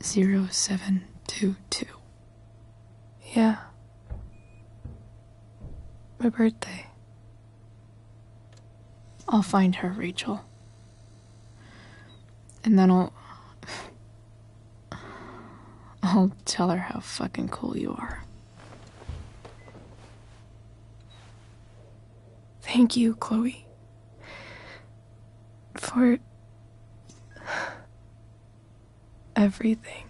0722. Yeah. My birthday. I'll find her, Rachel. And then I'll tell her how fucking cool you are. Thank you, Chloe. For everything.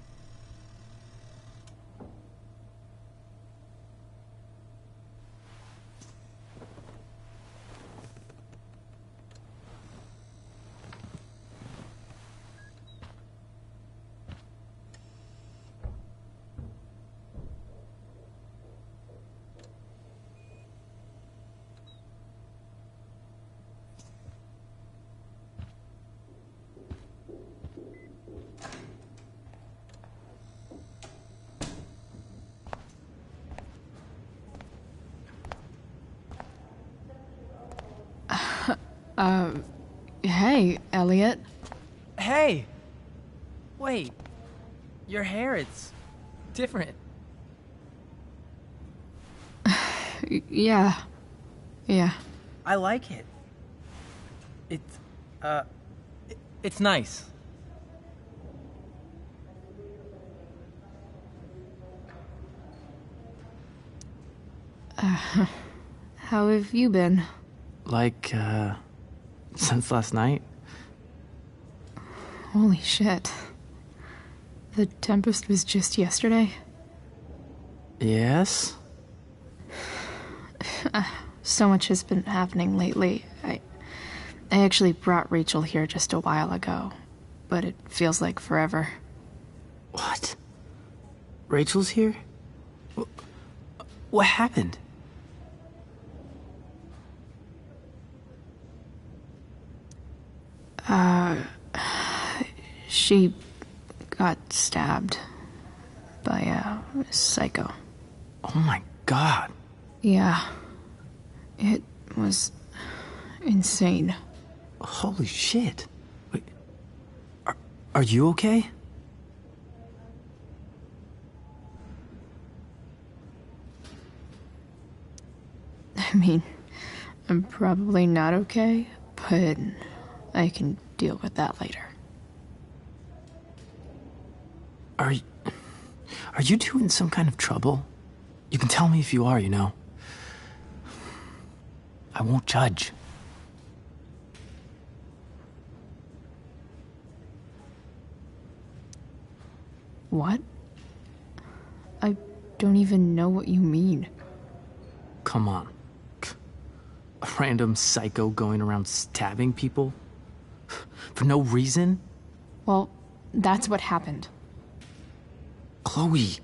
Hey, Elliot. Hey! Wait. Your hair, it's different. Yeah. Yeah. I like it. It's nice. How have you been? Like, since last night? Holy shit. The Tempest was just yesterday? Yes? So much has been happening lately. I actually brought Rachel here just a while ago, but it feels like forever. What? Rachel's here? What happened? She got stabbed by a psycho. Oh my god. Yeah. It was insane. Holy shit. Wait, are you okay? I mean, I'm probably not okay, but I can deal with that later. Are you two in some kind of trouble? You can tell me if you are, you know. I won't judge. What? I don't even know what you mean. Come on. A random psycho going around stabbing people? For no reason? Well, that's what happened. Chloe.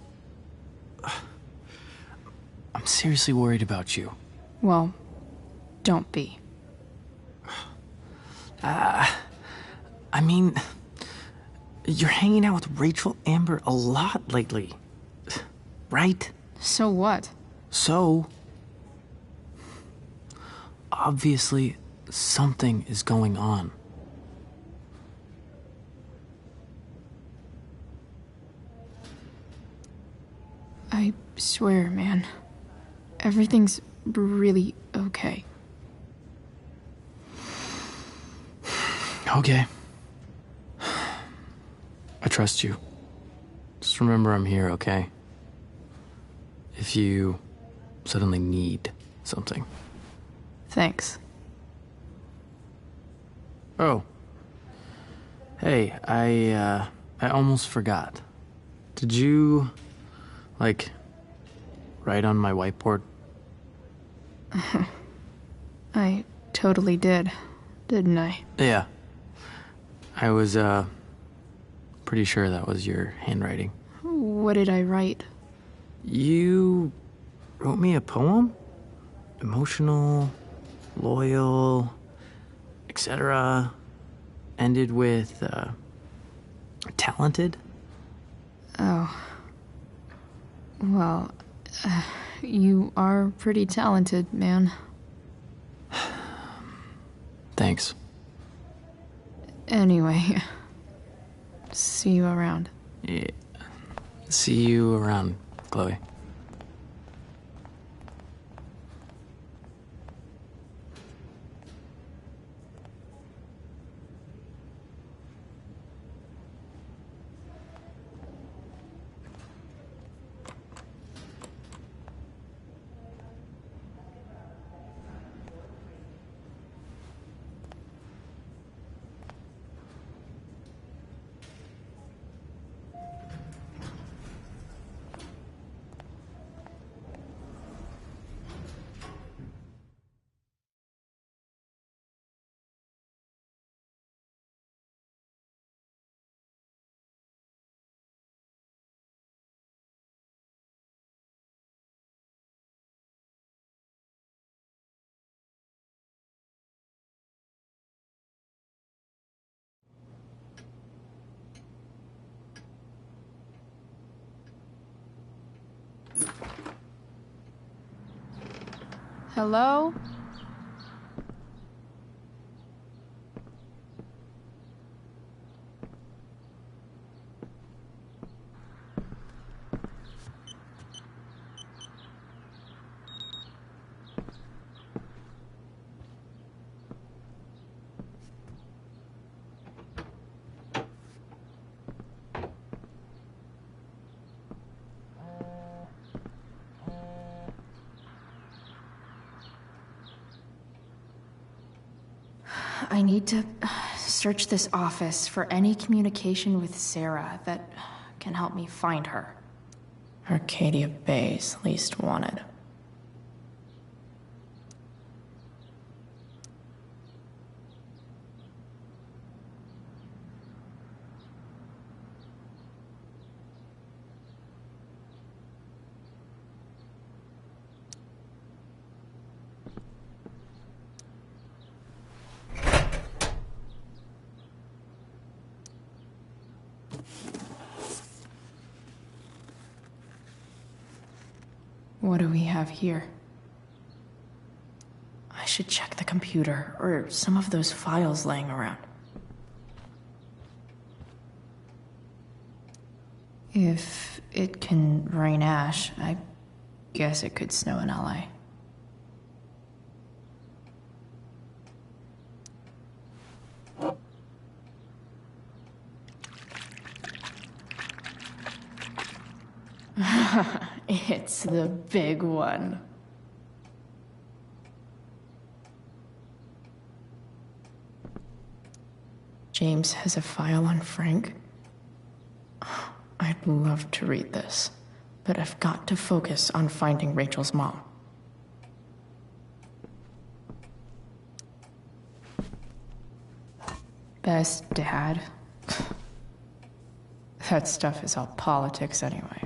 I'm seriously worried about you. Well, don't be. I mean, you're hanging out with Rachel Amber a lot lately, right? So what? So, obviously, something is going on. I swear, man. Everything's really okay. Okay. I trust you. Just remember I'm here, okay? If you suddenly need something. Thanks. Oh. Hey, I almost forgot. Did you, like, write on my whiteboard? I totally did, didn't I? Yeah. I was, pretty sure that was your handwriting. What did I write? You wrote me a poem? Emotional, loyal, etc. Ended with, talented? Oh. Well, you are pretty talented, man. Thanks. Anyway, see you around. Yeah. See you around, Chloe. Hello? I need to search this office for any communication with Sarah that can help me find her. Arcadia Bay's least wanted. What do we have here? I should check the computer, or some of those files laying around. If it can rain ash, I guess it could snow in LA. It's the big one. James has a file on Frank. I'd love to read this, but I've got to focus on finding Rachel's mom. Best dad? That stuff is all politics anyway.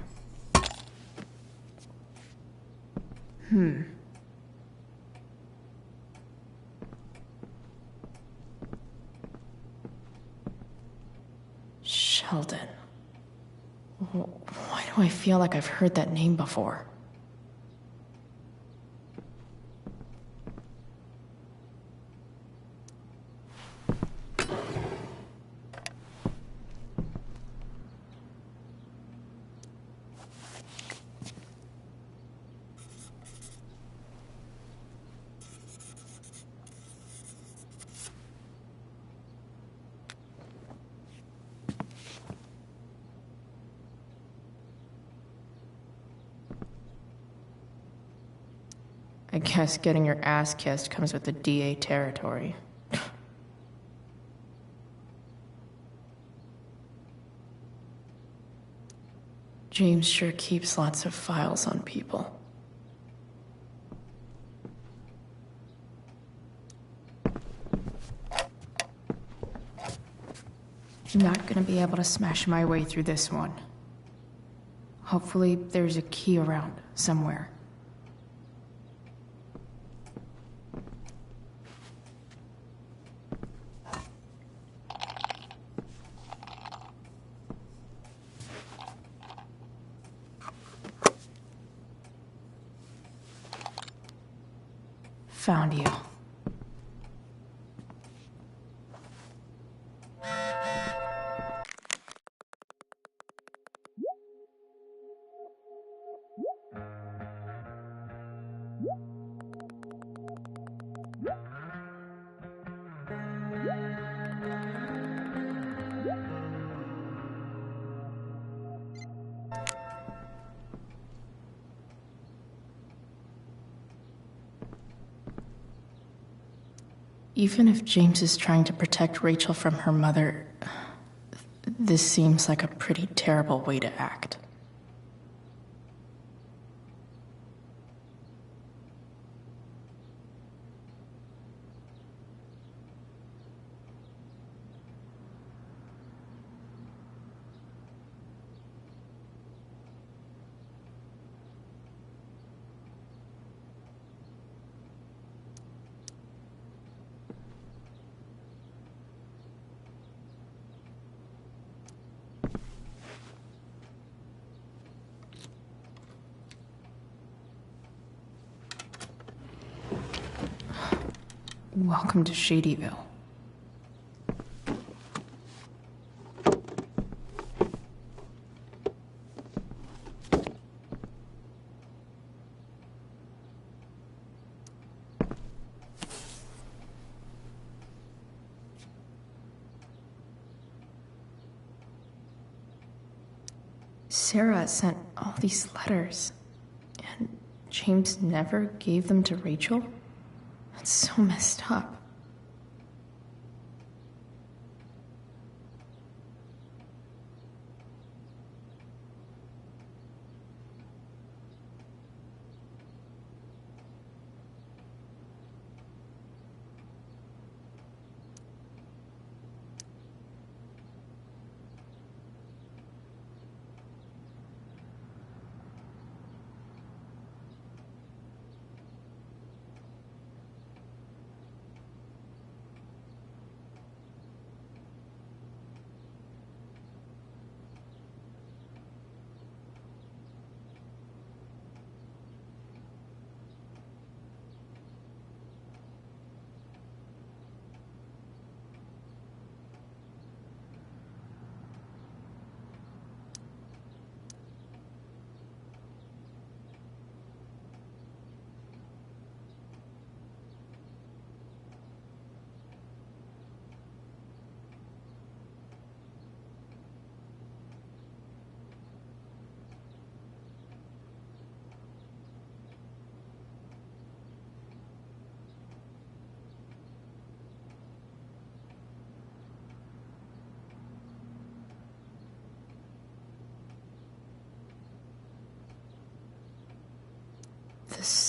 Sheldon. Why do I feel like I've heard that name before? I guess getting your ass kissed comes with the DA territory. James sure keeps lots of files on people. I'm not gonna be able to smash my way through this one. Hopefully, there's a key around somewhere. Found you. Even if James is trying to protect Rachel from her mother, this seems like a pretty terrible way to act. Welcome to Shadyville. Sarah sent all these letters, and James never gave them to Rachel? That's so messed up.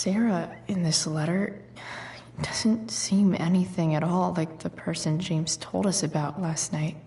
Sarah in this letter doesn't seem anything at all like the person James told us about last night.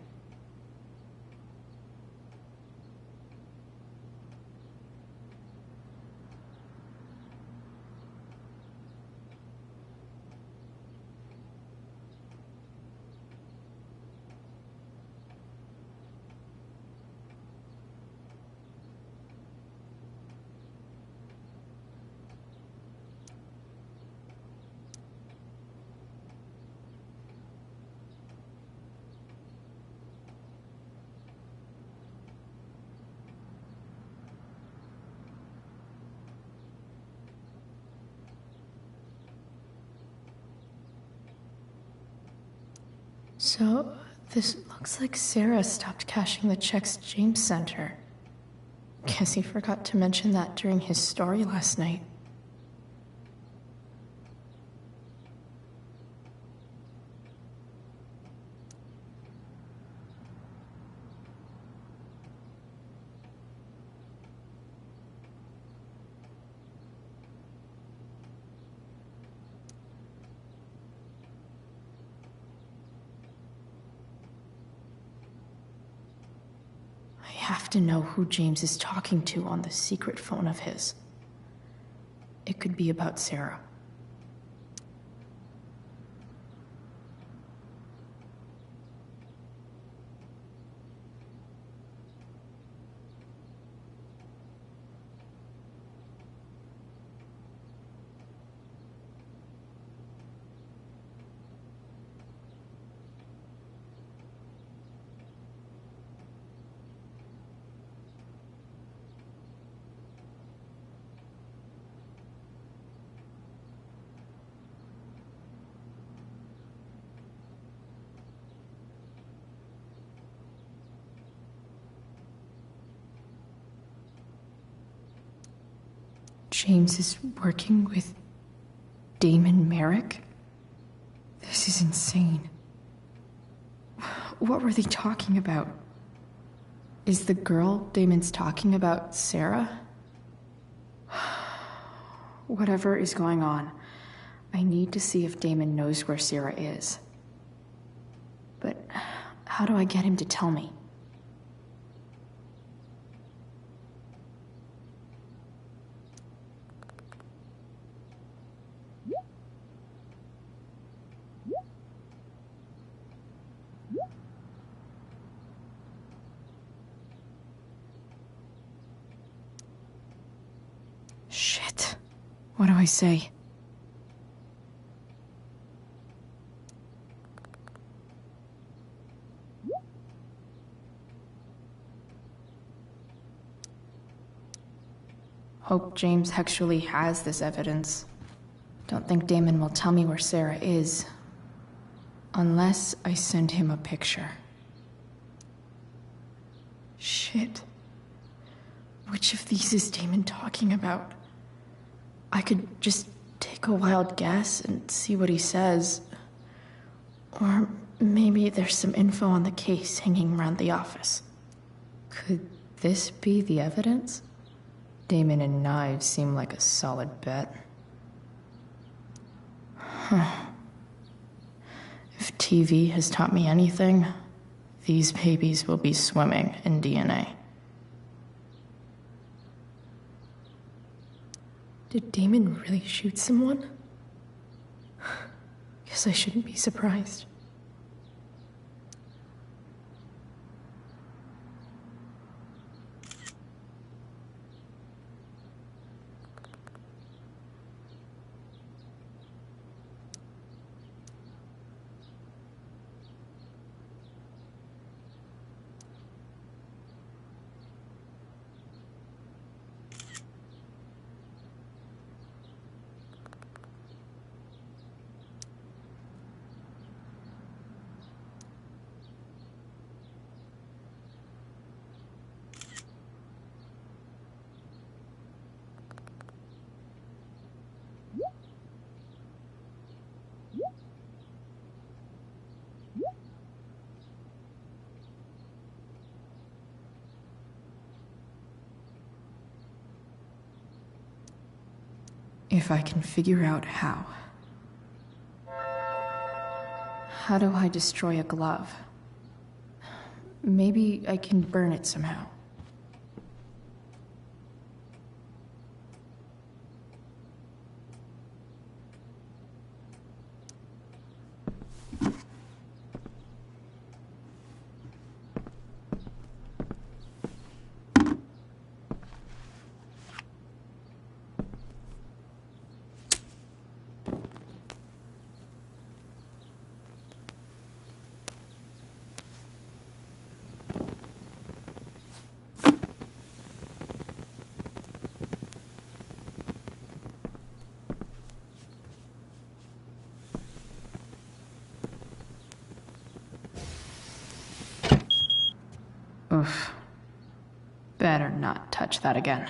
So, this looks like Sarah stopped cashing the checks James sent her. Guess he forgot to mention that during his story last night. I have to know who James is talking to on the secret phone of his. It could be about Sarah. James is working with Damon Merrick? This is insane. What were they talking about? Is the girl Damon's talking about Sarah? Whatever is going on, I need to see if Damon knows where Sarah is. But how do I get him to tell me? Shit. What do I say? Hope James actually has this evidence. Don't think Damon will tell me where Sarah is. Unless I send him a picture. Shit. Which of these is Damon talking about? I could just take a wild guess and see what he says. Or maybe there's some info on the case hanging around the office. Could this be the evidence? Damon and knives seem like a solid bet. Huh. If TV has taught me anything, these babies will be swimming in DNA. Did Damon really shoot someone? Guess I shouldn't be surprised. If I can figure out how. How do I destroy a glove? Maybe I can burn it somehow. Oof. Better not touch that again.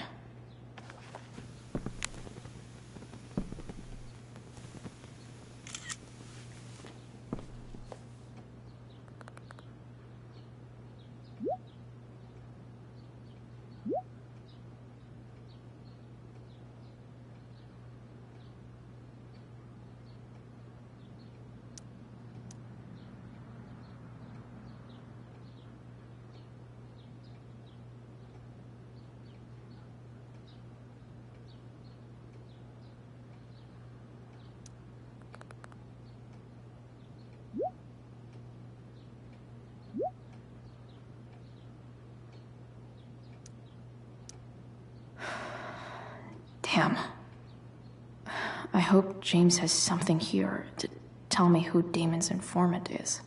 Damn. I hope James has something here to tell me who Damon's informant is.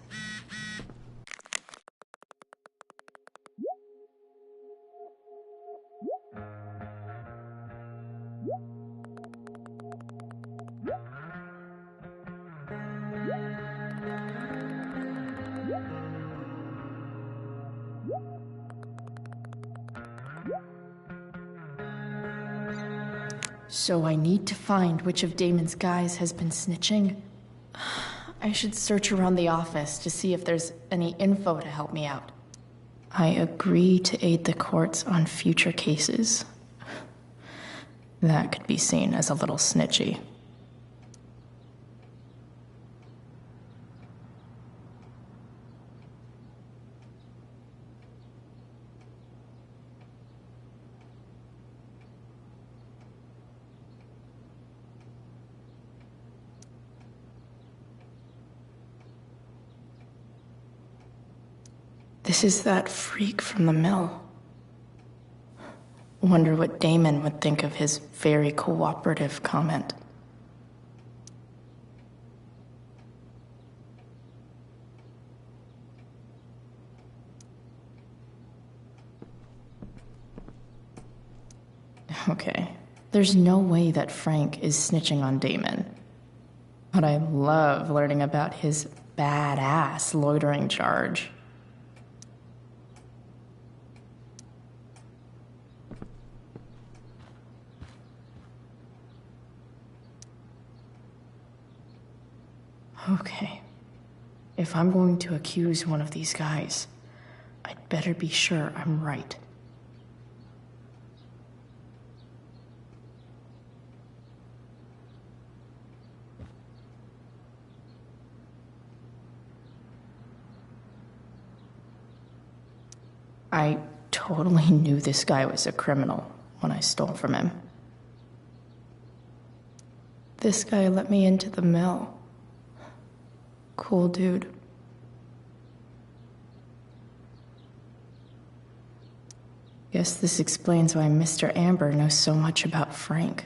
So I need to find which of Damon's guys has been snitching. I should search around the office to see if there's any info to help me out. I agree to aid the courts on future cases. That could be seen as a little snitchy. This is that freak from the mill. Wonder what Damon would think of his very cooperative comment. Okay, there's no way that Frank is snitching on Damon. But I love learning about his badass loitering charge. Okay, if I'm going to accuse one of these guys, I'd better be sure I'm right. I totally knew this guy was a criminal when I stole from him. This guy let me into the mill. Cool dude. Guess this explains why Mr. Amber knows so much about Frank.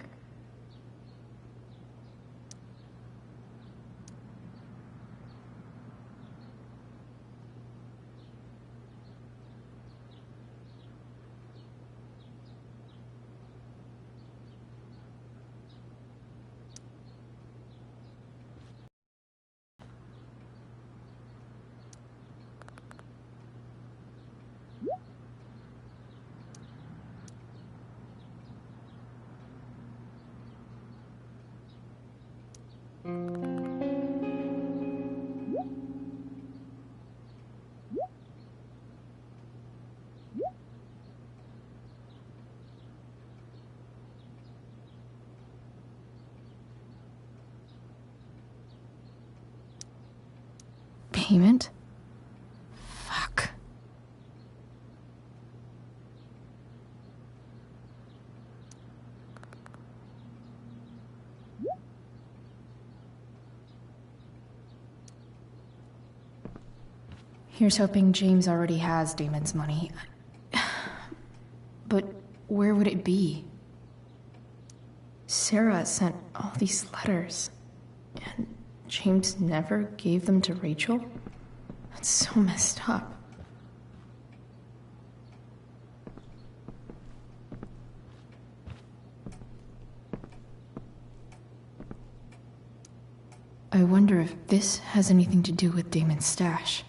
payment? Fuck. Here's hoping James already has Damon's money. But where would it be? Sarah sent all these letters, and James never gave them to Rachel? That's so messed up. I wonder if this has anything to do with Damon's stash.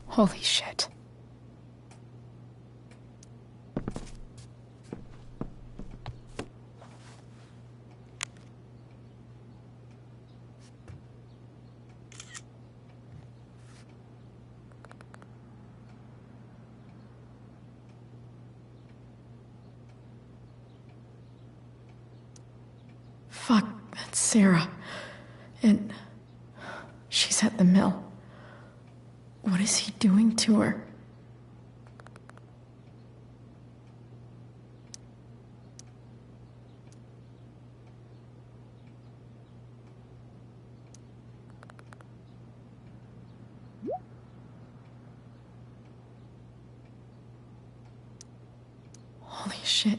Holy shit. Fuck, that's Sarah. And she's at the mill. What is he doing to her? Holy shit.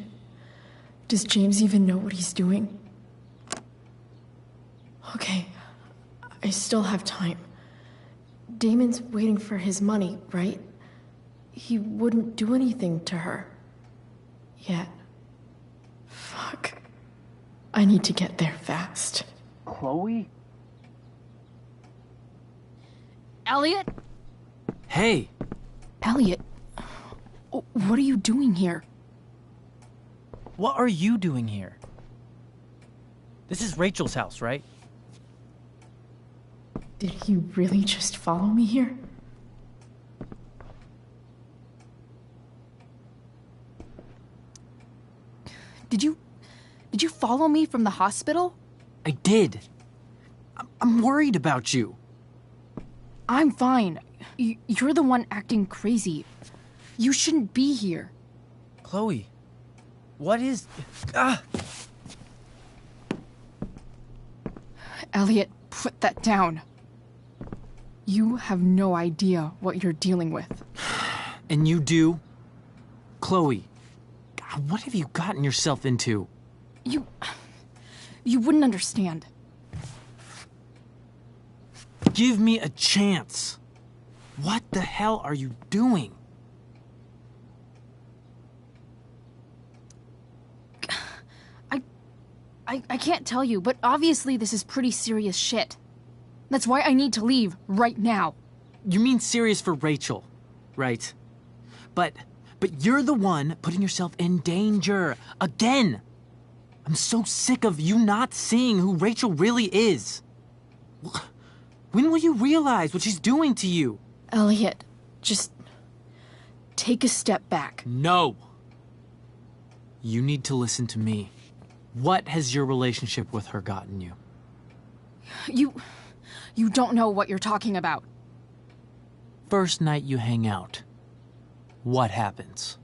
Does James even know what he's doing? Okay, I still have time. Damon's waiting for his money, right? He wouldn't do anything to her. Yet. Fuck. I need to get there fast. Chloe? Elliot? Hey! Elliot, what are you doing here? What are you doing here? This is Rachel's house, right? Did he really just follow me here? Did you follow me from the hospital? I did. I'm worried about you. I'm fine. You're the one acting crazy. You shouldn't be here. Chloe, what is... Ah! Elliot, put that down. You have no idea what you're dealing with. And you do? Chloe, God, what have you gotten yourself into? You wouldn't understand. Give me a chance. What the hell are you doing? I can't tell you, but obviously this is pretty serious shit. That's why I need to leave right now. You mean serious for Rachel, right? But you're the one putting yourself in danger again. I'm so sick of you not seeing who Rachel really is. When will you realize what she's doing to you? Elliot, just take a step back. No. You need to listen to me. What has your relationship with her gotten you? You don't know what you're talking about. First night you hang out, what happens?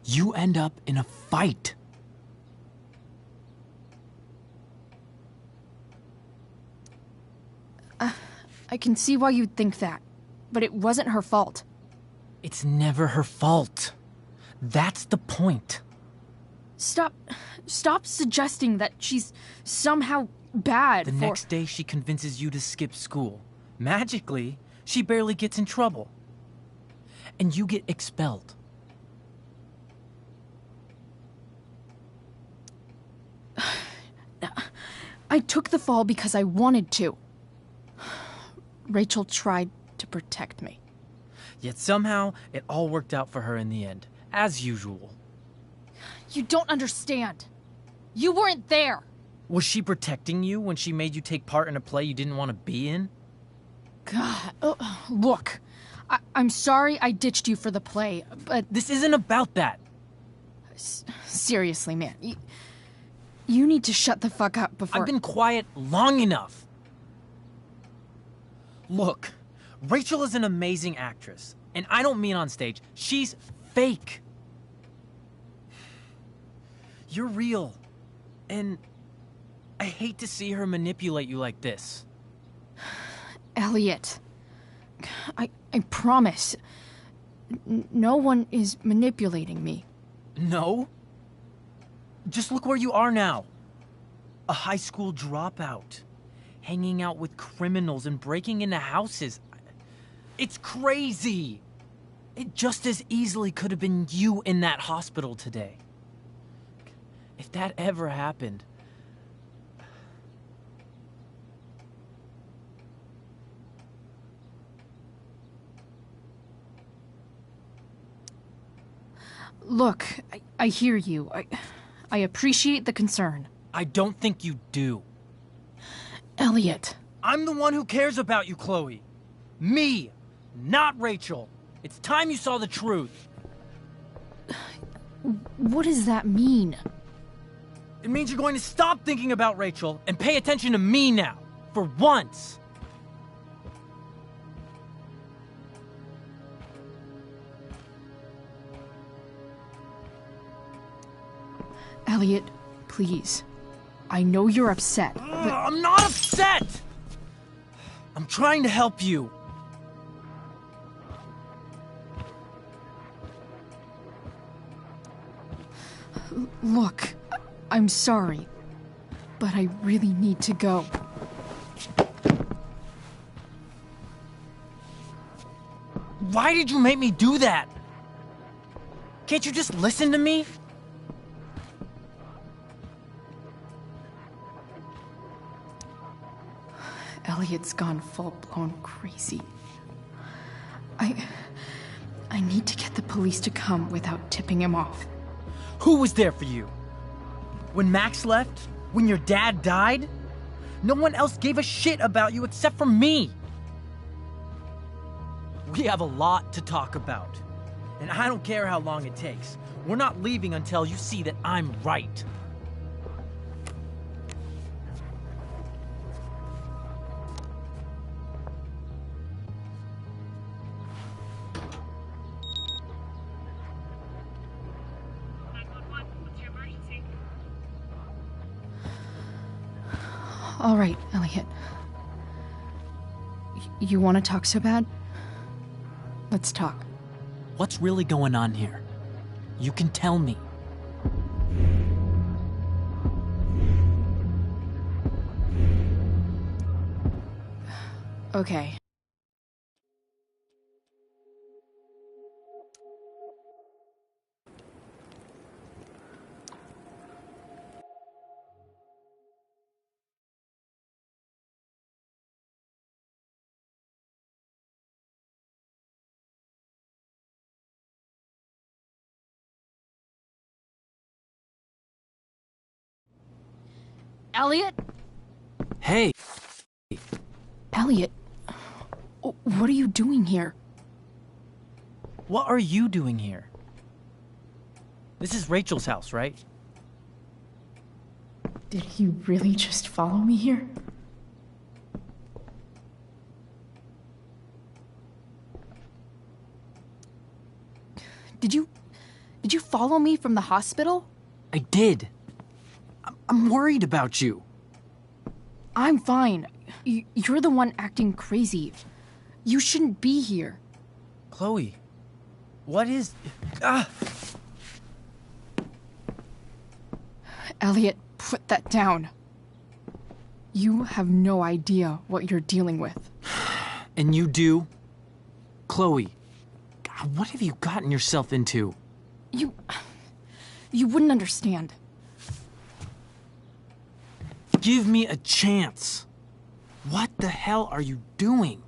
You end up in a fight. I can see why you'd think that, but it wasn't her fault. It's never her fault. That's the point. Stop suggesting that she's somehow bad. The next day she convinces you to skip school. Magically, she barely gets in trouble. And you get expelled. I took the fall because I wanted to. Rachel tried to protect me. Yet somehow, it all worked out for her in the end, as usual. You don't understand. You weren't there. Was she protecting you when she made you take part in a play you didn't want to be in? God, look, I'm sorry I ditched you for the play, but... This isn't about that. Seriously, man. You need to shut the fuck up before... I've been quiet long enough. Look, Rachel is an amazing actress, and I don't mean on stage. She's fake. You're real, and I hate to see her manipulate you like this. Elliot, I promise, no one is manipulating me. No? Just look where you are now. A high school dropout. Hanging out with criminals and breaking into houses. It's crazy. It just as easily could have been you in that hospital today. If that ever happened... Look, I hear you. I appreciate the concern. I don't think you do. Elliot. I'm the one who cares about you, Chloe. Me, not Rachel. It's time you saw the truth. What does that mean? It means you're going to stop thinking about Rachel and pay attention to me now. For once. Elliot, please. I know you're upset, but... I'm not upset! I'm trying to help you. Look, I'm sorry, but I really need to go. Why did you make me do that? Can't you just listen to me? Elliot's gone full-blown crazy. I need to get the police to come without tipping him off. Who was there for you? When Max left? When your dad died? No one else gave a shit about you except for me. We have a lot to talk about. And I don't care how long it takes. We're not leaving until you see that I'm right. All right, Elliot. You want to talk so bad? Let's talk. What's really going on here? You can tell me. Okay. Elliot? Hey! Elliot, what are you doing here? What are you doing here? This is Rachel's house, right? Did he really just follow me here? Did you follow me from the hospital? I did. I'm worried about you. I'm fine. You're the one acting crazy. You shouldn't be here. Chloe, what is... Elliot, put that down. You have no idea what you're dealing with. And you do? Chloe, God, what have you gotten yourself into? You wouldn't understand. Give me a chance. What the hell are you doing?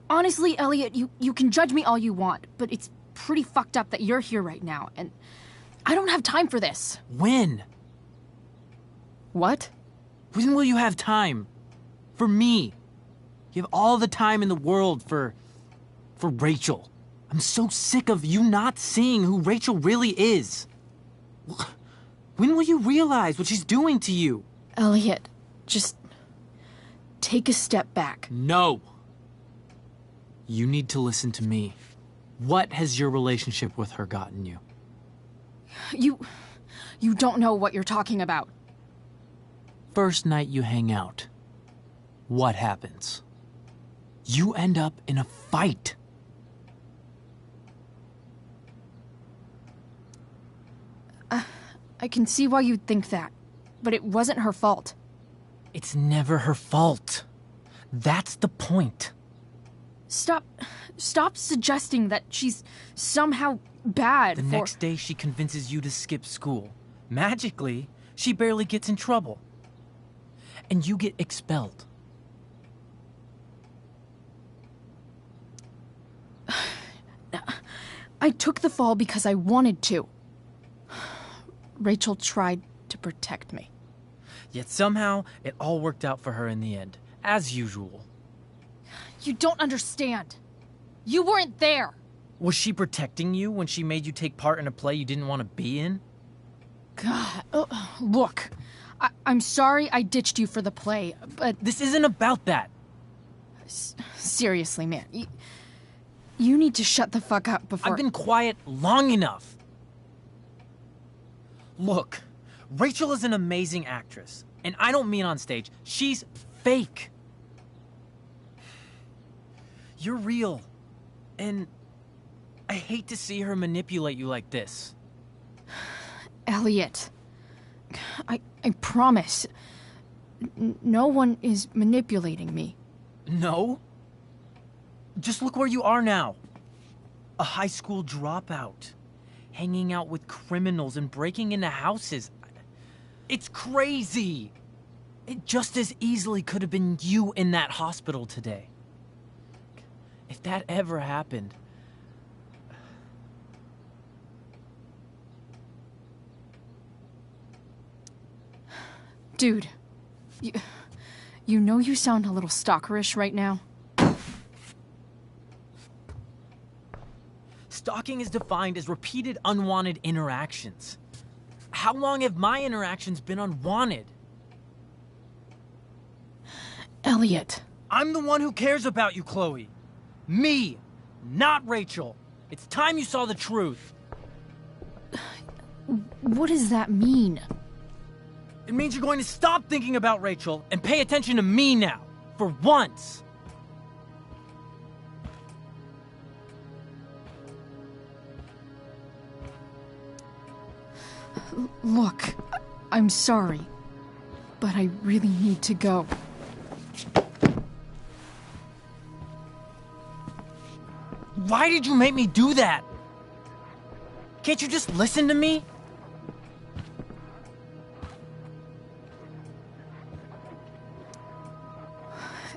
Honestly, Elliot, you can judge me all you want, but it's pretty fucked up that you're here right now, and I don't have time for this. When? What? When will you have time? For me. You have all the time in the world for Rachel. I'm so sick of you not seeing who Rachel really is. When will you realize what she's doing to you? Elliot, just take a step back. No. You need to listen to me. What has your relationship with her gotten you? You don't know what you're talking about. First night you hang out, what happens? You end up in a fight. I can see why you'd think that, but it wasn't her fault. It's never her fault. That's the point. Stop suggesting that she's somehow bad. The next day she convinces you to skip school. Magically, she barely gets in trouble. And you get expelled. I took the fall because I wanted to. Rachel tried to protect me. Yet somehow, it all worked out for her in the end, as usual. You don't understand. You weren't there. Was she protecting you when she made you take part in a play you didn't want to be in? God, look. I'm sorry I ditched you for the play, but... This isn't about that. Seriously, man. You need to shut the fuck up before... I've been quiet long enough. Look, Rachel is an amazing actress. And I don't mean on stage. She's fake. You're real. And I hate to see her manipulate you like this. Elliot, I promise. No one is manipulating me. No? Just look where you are now. A high school dropout. Hanging out with criminals and breaking into houses. It's crazy. It just as easily could have been you in that hospital today. If that ever happened... Dude, you know you sound a little stalkerish right now. Stalking is defined as repeated unwanted interactions. How long have my interactions been unwanted? Elliot. I'm the one who cares about you, Chloe. Me, not Rachel. It's time you saw the truth. What does that mean? It means you're going to stop thinking about Rachel and pay attention to me now, for once. Look, I'm sorry, but I really need to go. Why did you make me do that? Can't you just listen to me?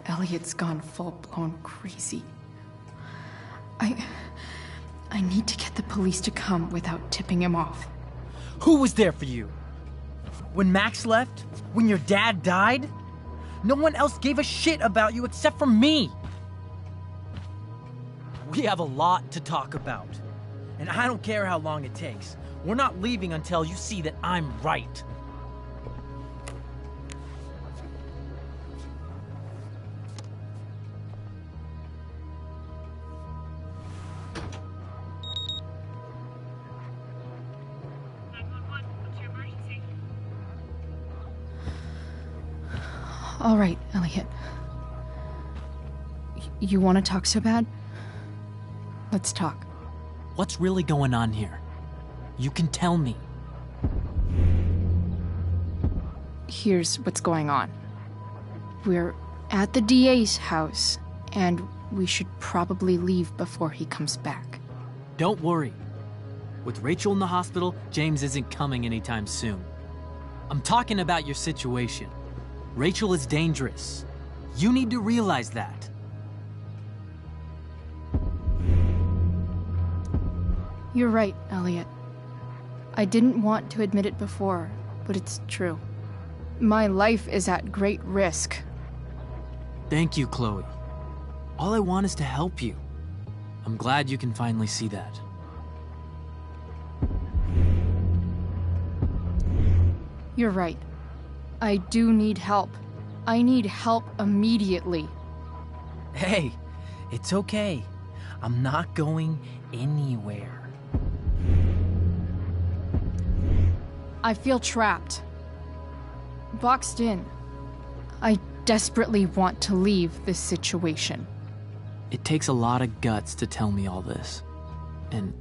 Elliot's gone full-blown crazy. I need to get the police to come without tipping him off. Who was there for you? When Max left? When your dad died? No one else gave a shit about you except for me. We have a lot to talk about. And I don't care how long it takes. We're not leaving until you see that I'm right. All right, Elliot. You want to talk so bad? Let's talk. What's really going on here? You can tell me. Here's what's going on. We're at the DA's house, and we should probably leave before he comes back. Don't worry. With Rachel in the hospital, James isn't coming anytime soon. I'm talking about your situation. Rachel is dangerous. You need to realize that. You're right, Elliot. I didn't want to admit it before, but it's true. My life is at great risk. Thank you, Chloe. All I want is to help you. I'm glad you can finally see that. You're right. I do need help. I need help immediately. Hey, it's okay. I'm not going anywhere. I feel trapped. Boxed in. I desperately want to leave this situation. It takes a lot of guts to tell me all this. And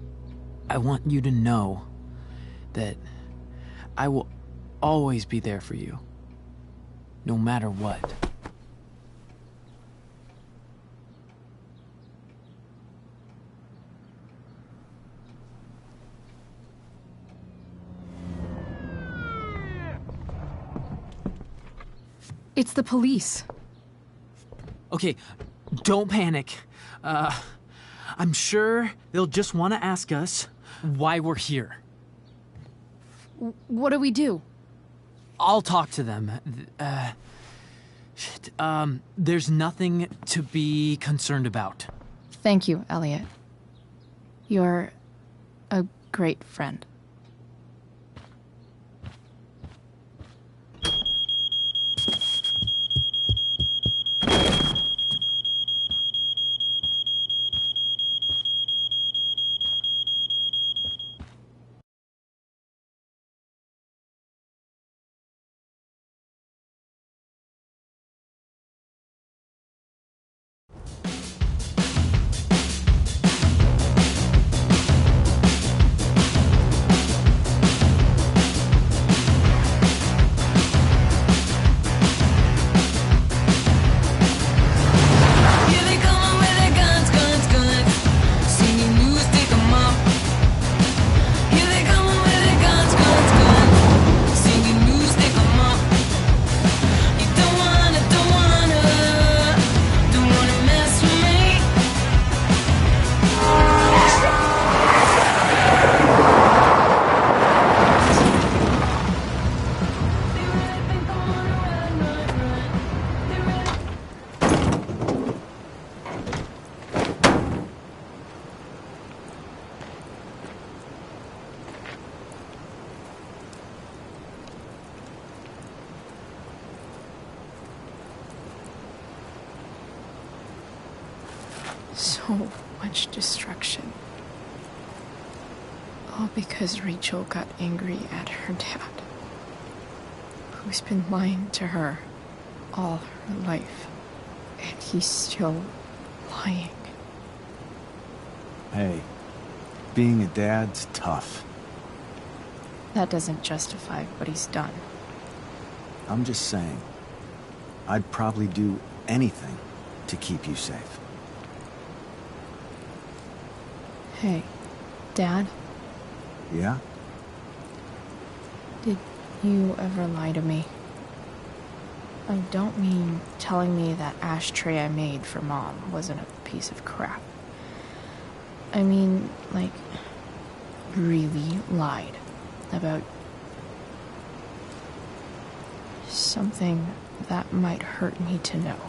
I want you to know that I will always be there for you. No matter what. It's the police. Okay, don't panic. I'm sure they'll just want to ask us why we're here. What do we do? I'll talk to them. There's nothing to be concerned about. Thank you, Elliot. You're a great friend. So much destruction. All because Rachel got angry at her dad, who's been lying to her all her life, and he's still lying. Hey, being a dad's tough. That doesn't justify what he's done. I'm just saying, I'd probably do anything to keep you safe. Hey, Dad? Yeah? Did you ever lie to me? I don't mean telling me that ashtray I made for Mom wasn't a piece of crap. I mean, like, really lied about something that might hurt me to know.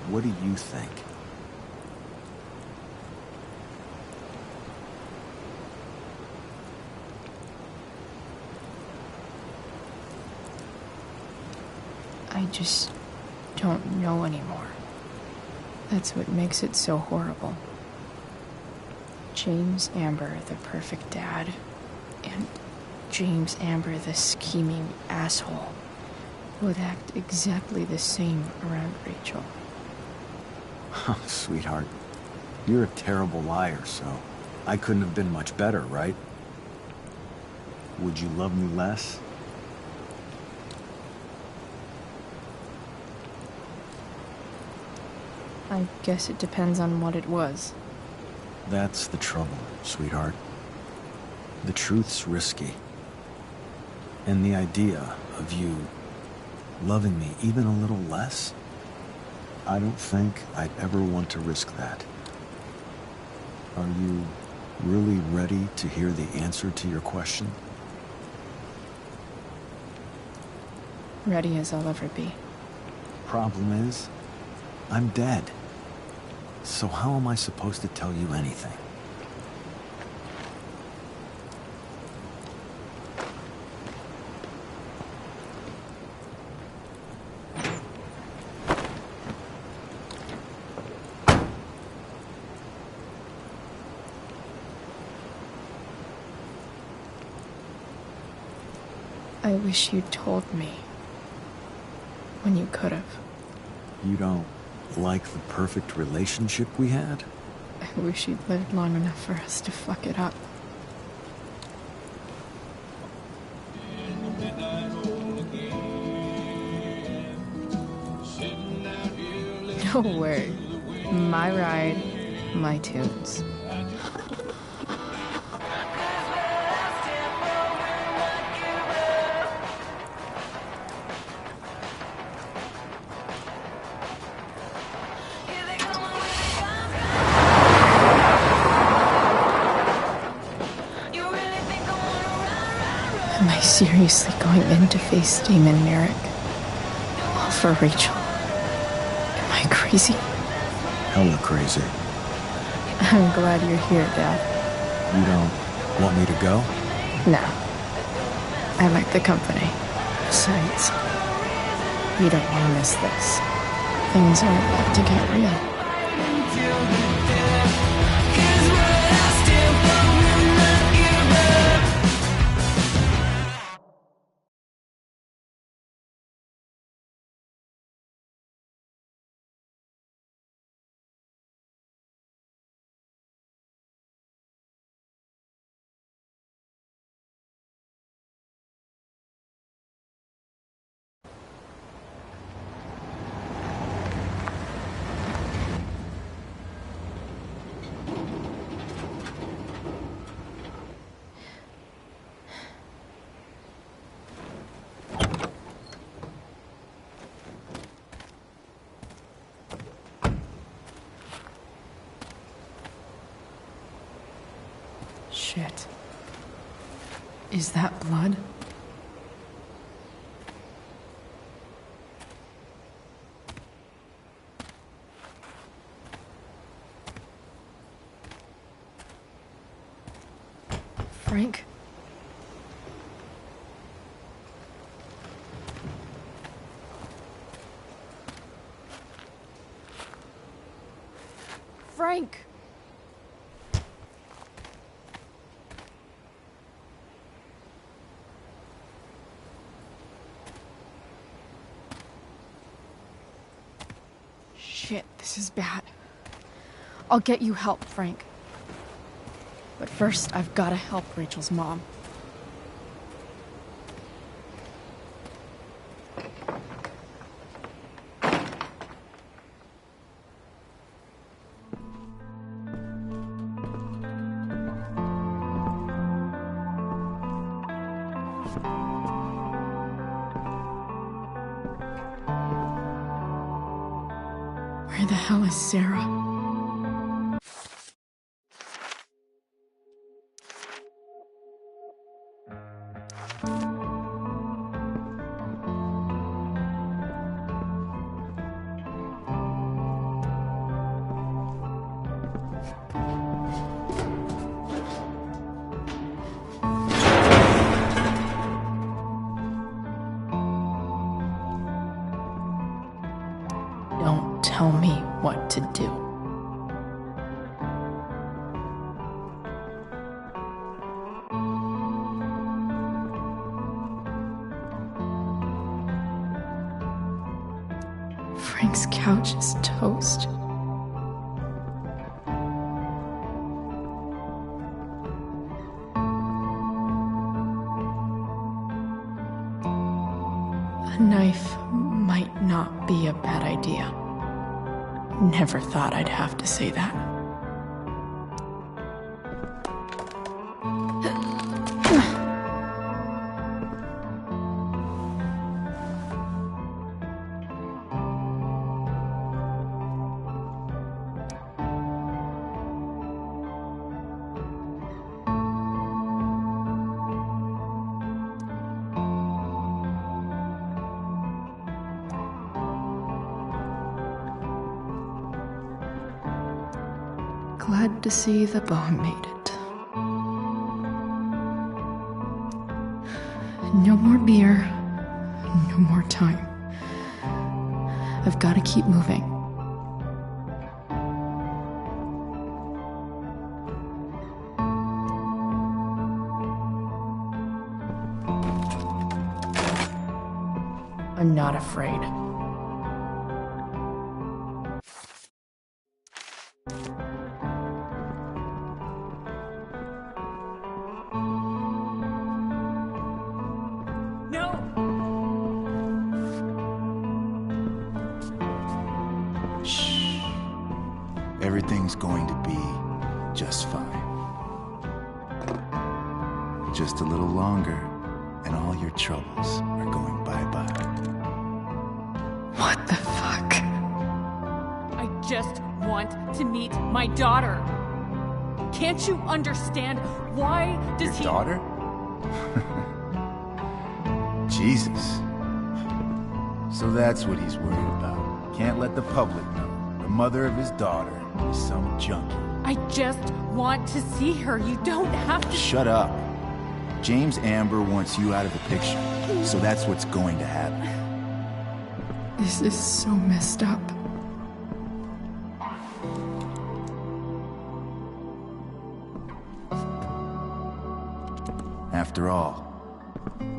What do you think? I just don't know anymore. That's what makes it so horrible. James Amber, the perfect dad, and James Amber, the scheming asshole, would act exactly the same around Rachel. Sweetheart, you're a terrible liar, so I couldn't have been much better, right? Would you love me less? I guess it depends on what it was. That's the trouble, sweetheart. The truth's risky. And the idea of you loving me even a little less, I don't think I'd ever want to risk that. Are you Really ready to hear the answer to your question? Ready as I'll ever be. Problem is, I'm dead. So how am I supposed to tell you anything? I wish you'd told me. When you could have. You don't like the perfect relationship we had? I wish you'd lived long enough for us to fuck it up. Don't worry. My ride, my tunes. Am I seriously going in to face Damon Merrick? All for Rachel? Am I crazy? Hella crazy. I'm glad you're here, Dad. You don't want me to go? No. I like the company. Besides, you don't want to miss this. Things are about to get real. Shit. Is that blood? Frank? Frank! Shit, this is bad. I'll get you help, Frank. But first, I've gotta help Rachel's mom. Where the hell is Sarah? Don't tell me what to do. Frank's couch is toast. A knife might not be a bad idea. Never thought I'd have to say that. glad to see the bone made it. No more beer. No more time. I've got to keep moving. I'm not afraid. Everything's going to be just fine. Just a little longer, and all your troubles are going bye-bye. What the fuck? I just want to meet my daughter. Can't you understand? Why does he... Your daughter? Jesus. So that's what he's worried about. Can't let the public know. The mother of his daughter is some junkie. I just want to see her. You don't have to... Shut up. James Amber wants you out of the picture, so that's what's going to happen. This is so messed up. After all,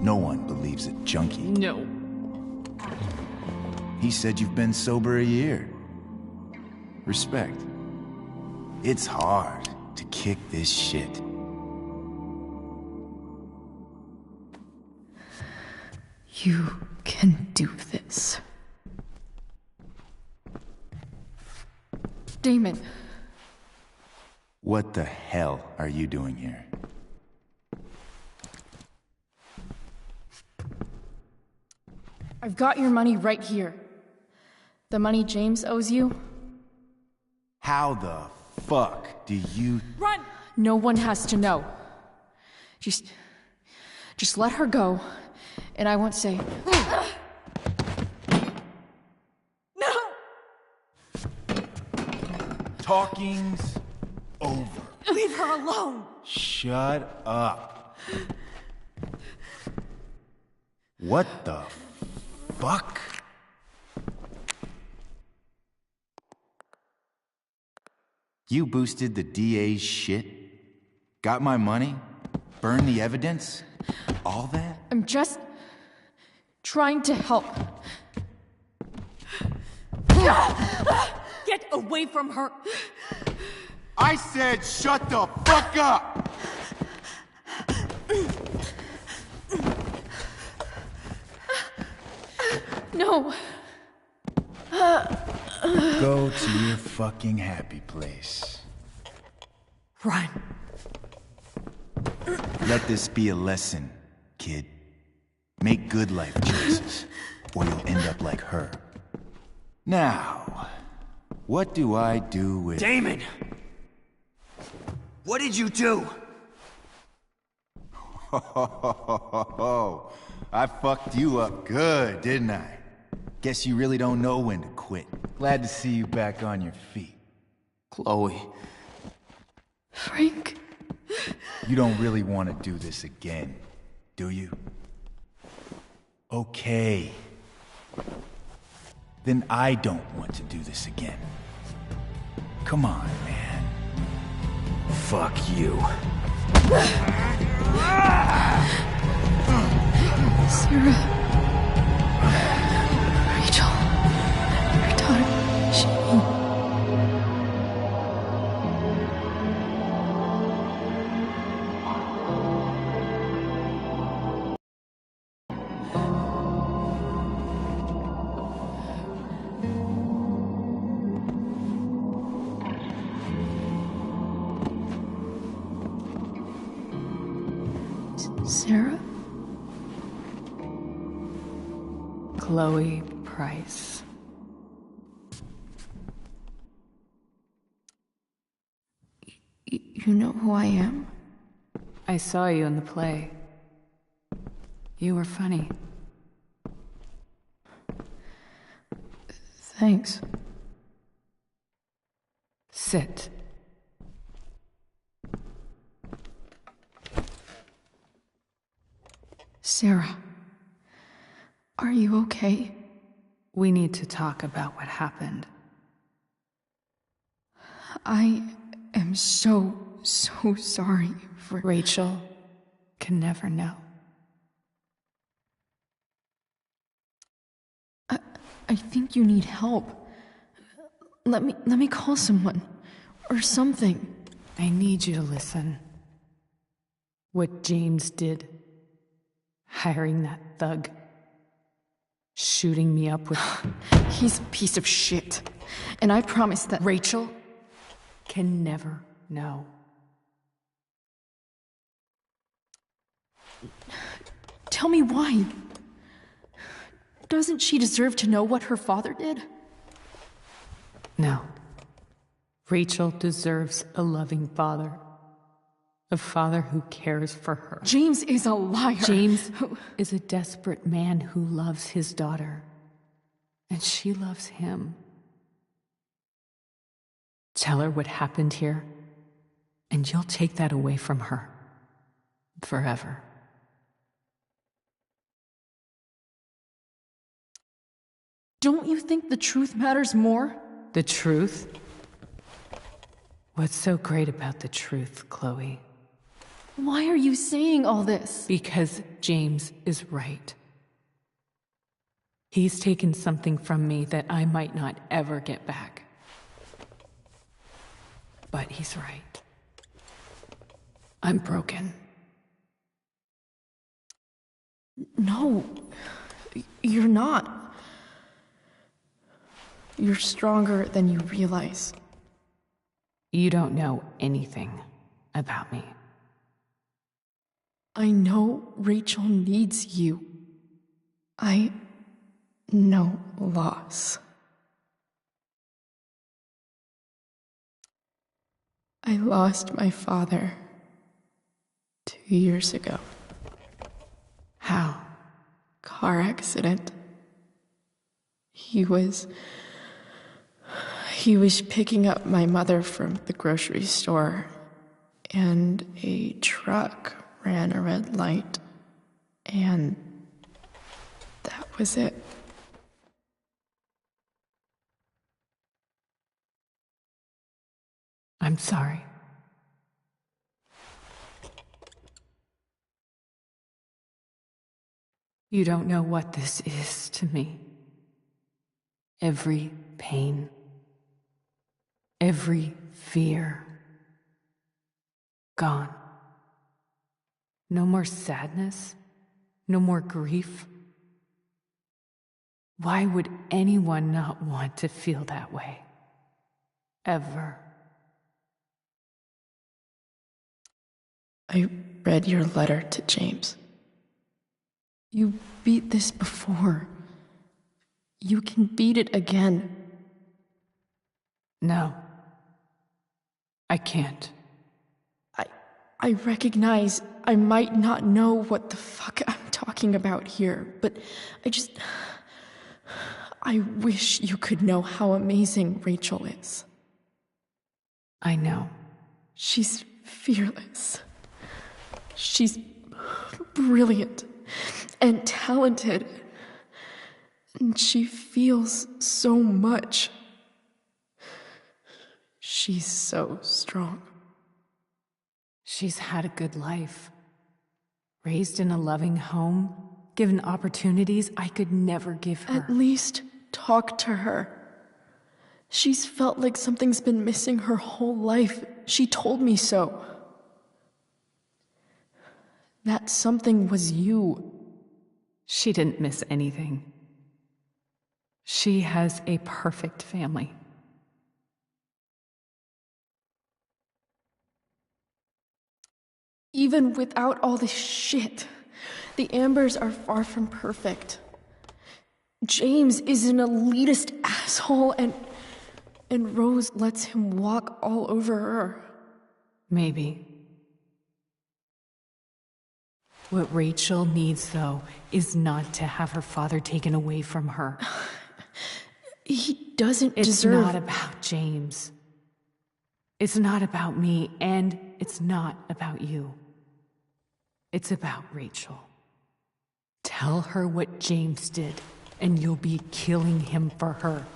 no one believes a junkie. No. He said you've been sober a year. Respect. It's hard to kick this shit. You can do this. Damon. What the hell are you doing here? I've got your money right here. The money James owes you. How the fuck do you... Run! No one has to know. Just let her go, and I won't say... No! Talking's over. Leave her alone! Shut up. What the fuck? You boosted the DA's shit? Got my money? Burned the evidence? All that? I'm just trying to help. Get away from her! I said shut the fuck up! No. Go to your fucking happy place. Run. Let this be a lesson, kid. Make good life choices, or you'll end up like her. Now, what do I do with... Damon! What did you do? I fucked you up good, didn't I? Guess you really don't know when to quit. Glad to see you back on your feet. Chloe. Frank. You don't really want to do this again, do you? Okay. Then I don't want to do this again. Come on, man. Fuck you. Sarah. Rachel. Her daughter, Shane. Sarah? Chloe Price. You know who I am? I saw you in the play. You were funny. Thanks. Sit. Sarah, are you okay? We need to talk about what happened. I am so sorry for... Rachel can never know. I think you need help. Let me call someone. Or something. I need you to listen. What James did. Hiring that thug. Shooting me up with... He's a piece of shit. And I promise that... Rachel can never know. Tell me why. Doesn't she deserve to know what her father did? No. Rachel deserves a loving father. A father who cares for her. James is a liar. James is a desperate man who loves his daughter. And she loves him. Tell her what happened here, and you'll take that away from her. Forever. Don't you think the truth matters more? The truth? What's so great about the truth, Chloe? Why are you saying all this? Because James is right. He's taken something from me that I might not ever get back. But he's right. I'm broken. No, you're not. You're stronger than you realize. You don't know anything about me. I know Rachel needs you. I know loss. I lost my father 2 years ago. How? Car accident. He was picking up my mother from the grocery store, and a truck ran a red light, and that was it. I'm sorry. You don't know what this is to me. Every pain, every fear, gone. No more sadness, no more grief. Why would anyone not want to feel that way? Ever. I read your letter to James. You beat this before. You can beat it again. No. I can't. I recognize I might not know what the fuck I'm talking about here, but I wish you could know how amazing Rachel is. I know. She's fearless. She's brilliant and talented. And she feels so much. She's so strong. She's had a good life. Raised in a loving home, given opportunities I could never give her. At least talk to her. She's felt like something's been missing her whole life. She told me so. That something was you. She didn't miss anything. She has a perfect family. Even without all this shit, the Ambers are far from perfect. James is an elitist asshole, and Rose lets him walk all over her. Maybe. What Rachel needs, though, is not to have her father taken away from her. He doesn't deserve... deserve... It's not about James. It's not about me, and it's not about you. It's about Rachel. Tell her what James did, and you'll be killing him for her.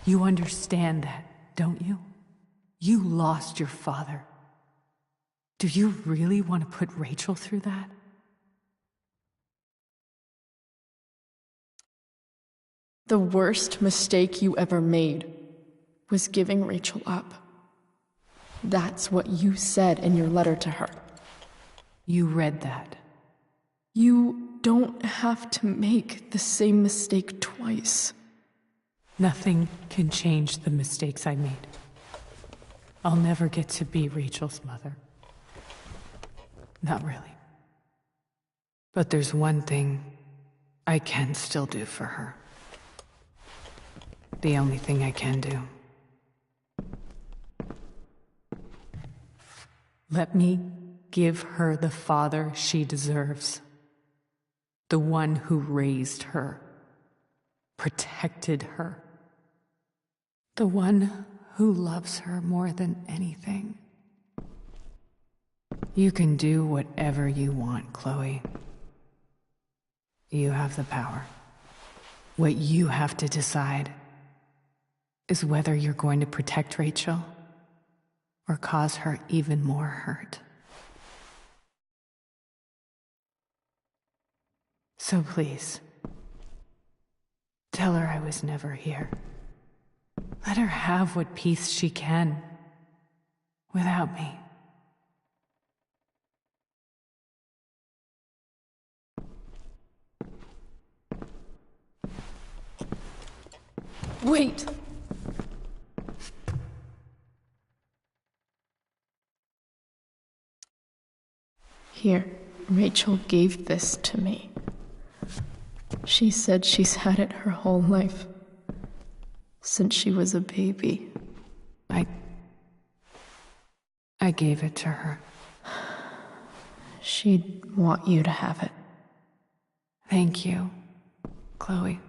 You understand that, don't you? You lost your father. Do you really want to put Rachel through that? The worst mistake you ever made was giving Rachel up. That's what you said in your letter to her. You read that. You don't have to make the same mistake twice. Nothing can change the mistakes I made. I'll never get to be Rachel's mother. Not really. But there's one thing I can still do for her. The only thing I can do. Let me give her the father she deserves. The one who raised her, protected her. The one who loves her more than anything. You can do whatever you want, Chloe. You have the power. What you have to decide is whether you're going to protect Rachel or cause her even more hurt. So please, tell her I was never here. Let her have what peace she can without me. Wait! Here, Rachel gave this to me. She said she's had it her whole life. Since she was a baby. I gave it to her. She'd want you to have it. Thank you, Chloe.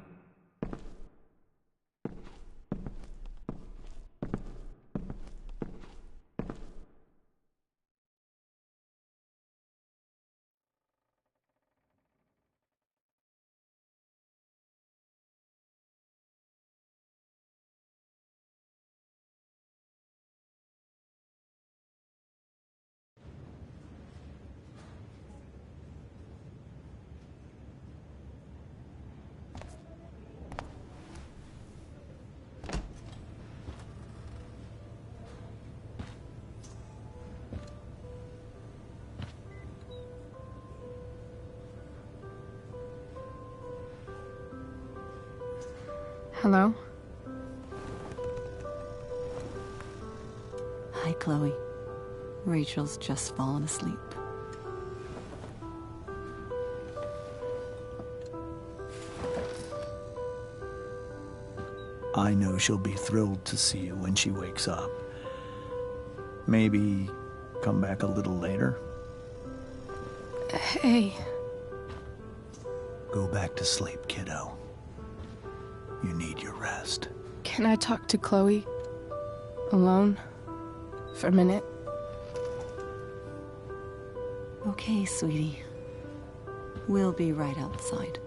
Hello? Hi, Chloe. Rachel's just fallen asleep. I know she'll be thrilled to see you when she wakes up. Maybe come back a little later? Hey. Go back to sleep, kiddo. You need your rest. Can I talk to Chloe? Alone? For a minute? Okay, sweetie. We'll be right outside.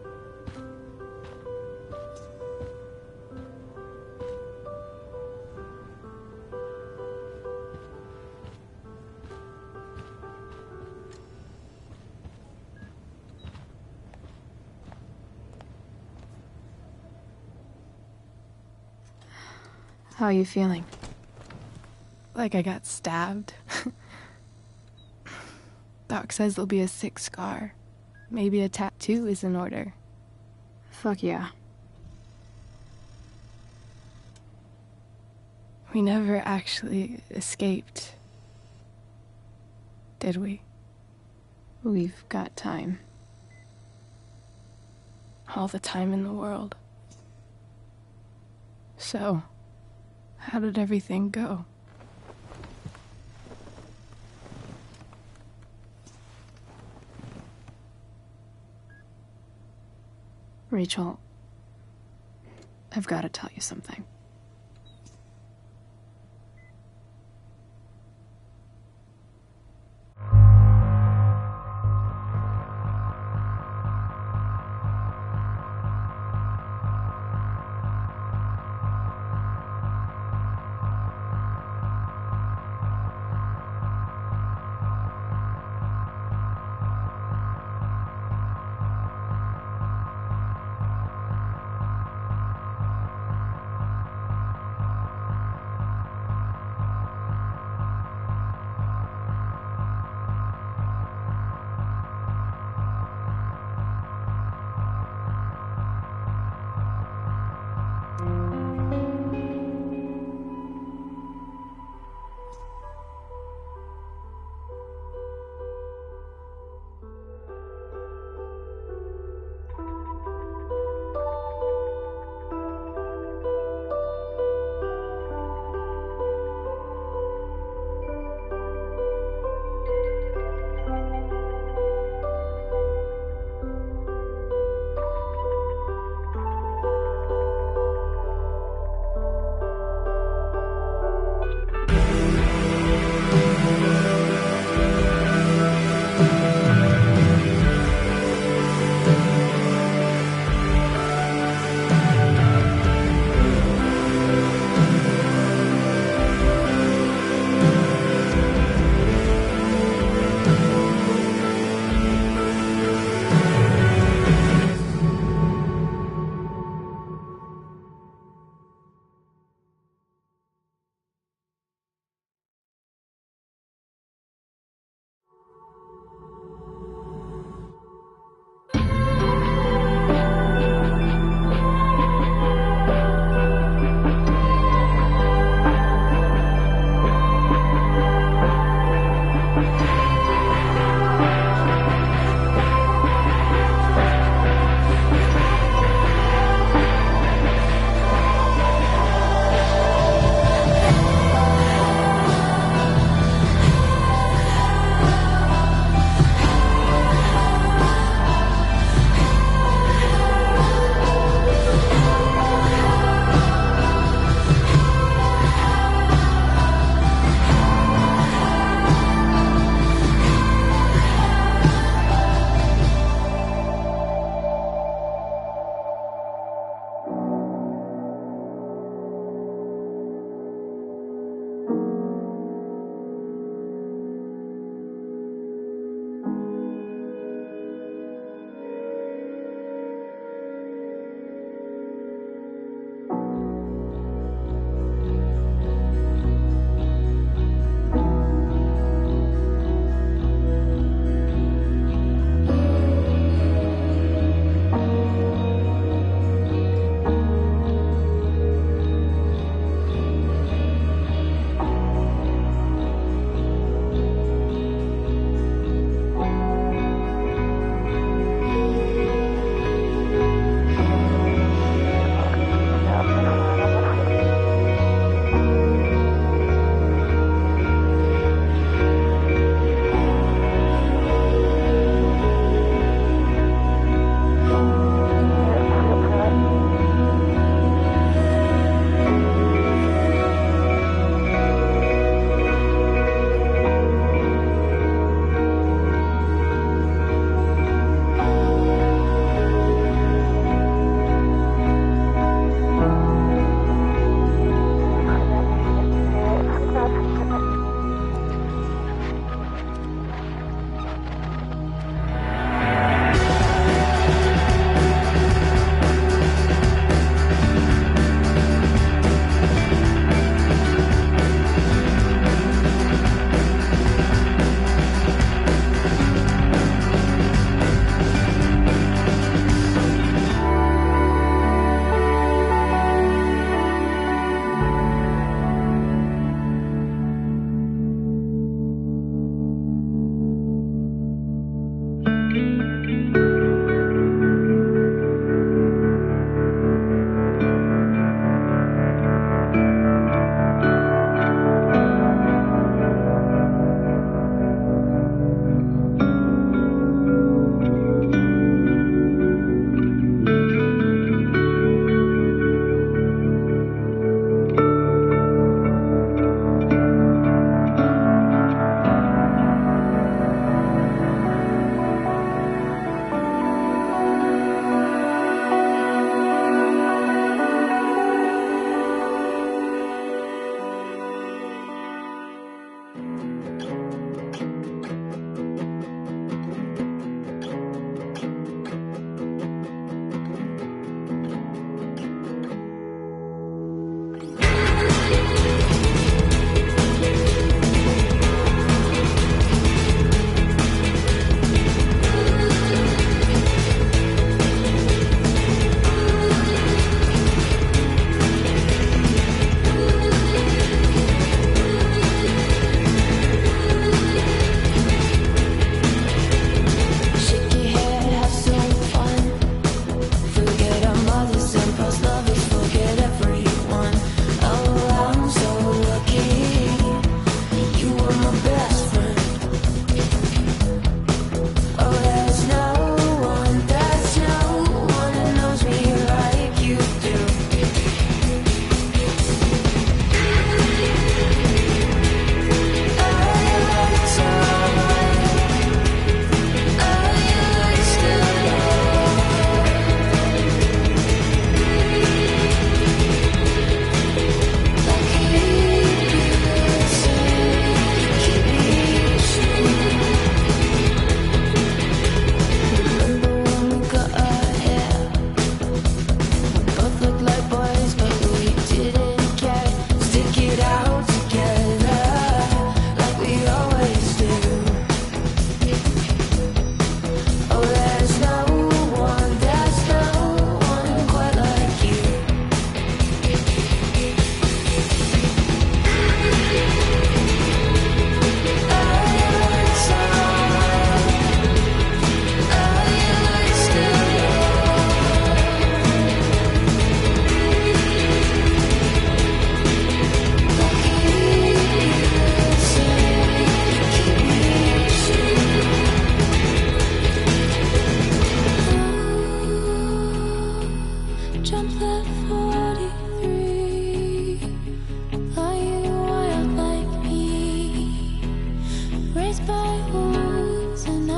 How are you feeling? Like I got stabbed? Doc says there'll be a sick scar. Maybe a tattoo is in order. Fuck yeah. We never actually escaped. Did we? We've got time. All the time in the world. So, how did everything go? Rachel, I've got to tell you something.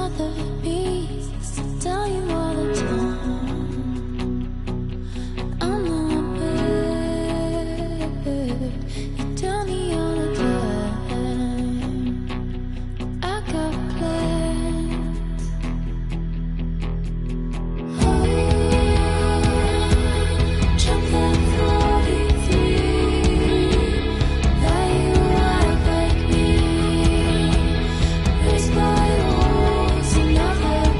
another beast to tell you all the time. I'm not bad. You tell me all the time. I got plans. Oh, jump that 43. Lie you out like me. Raised by wolves, another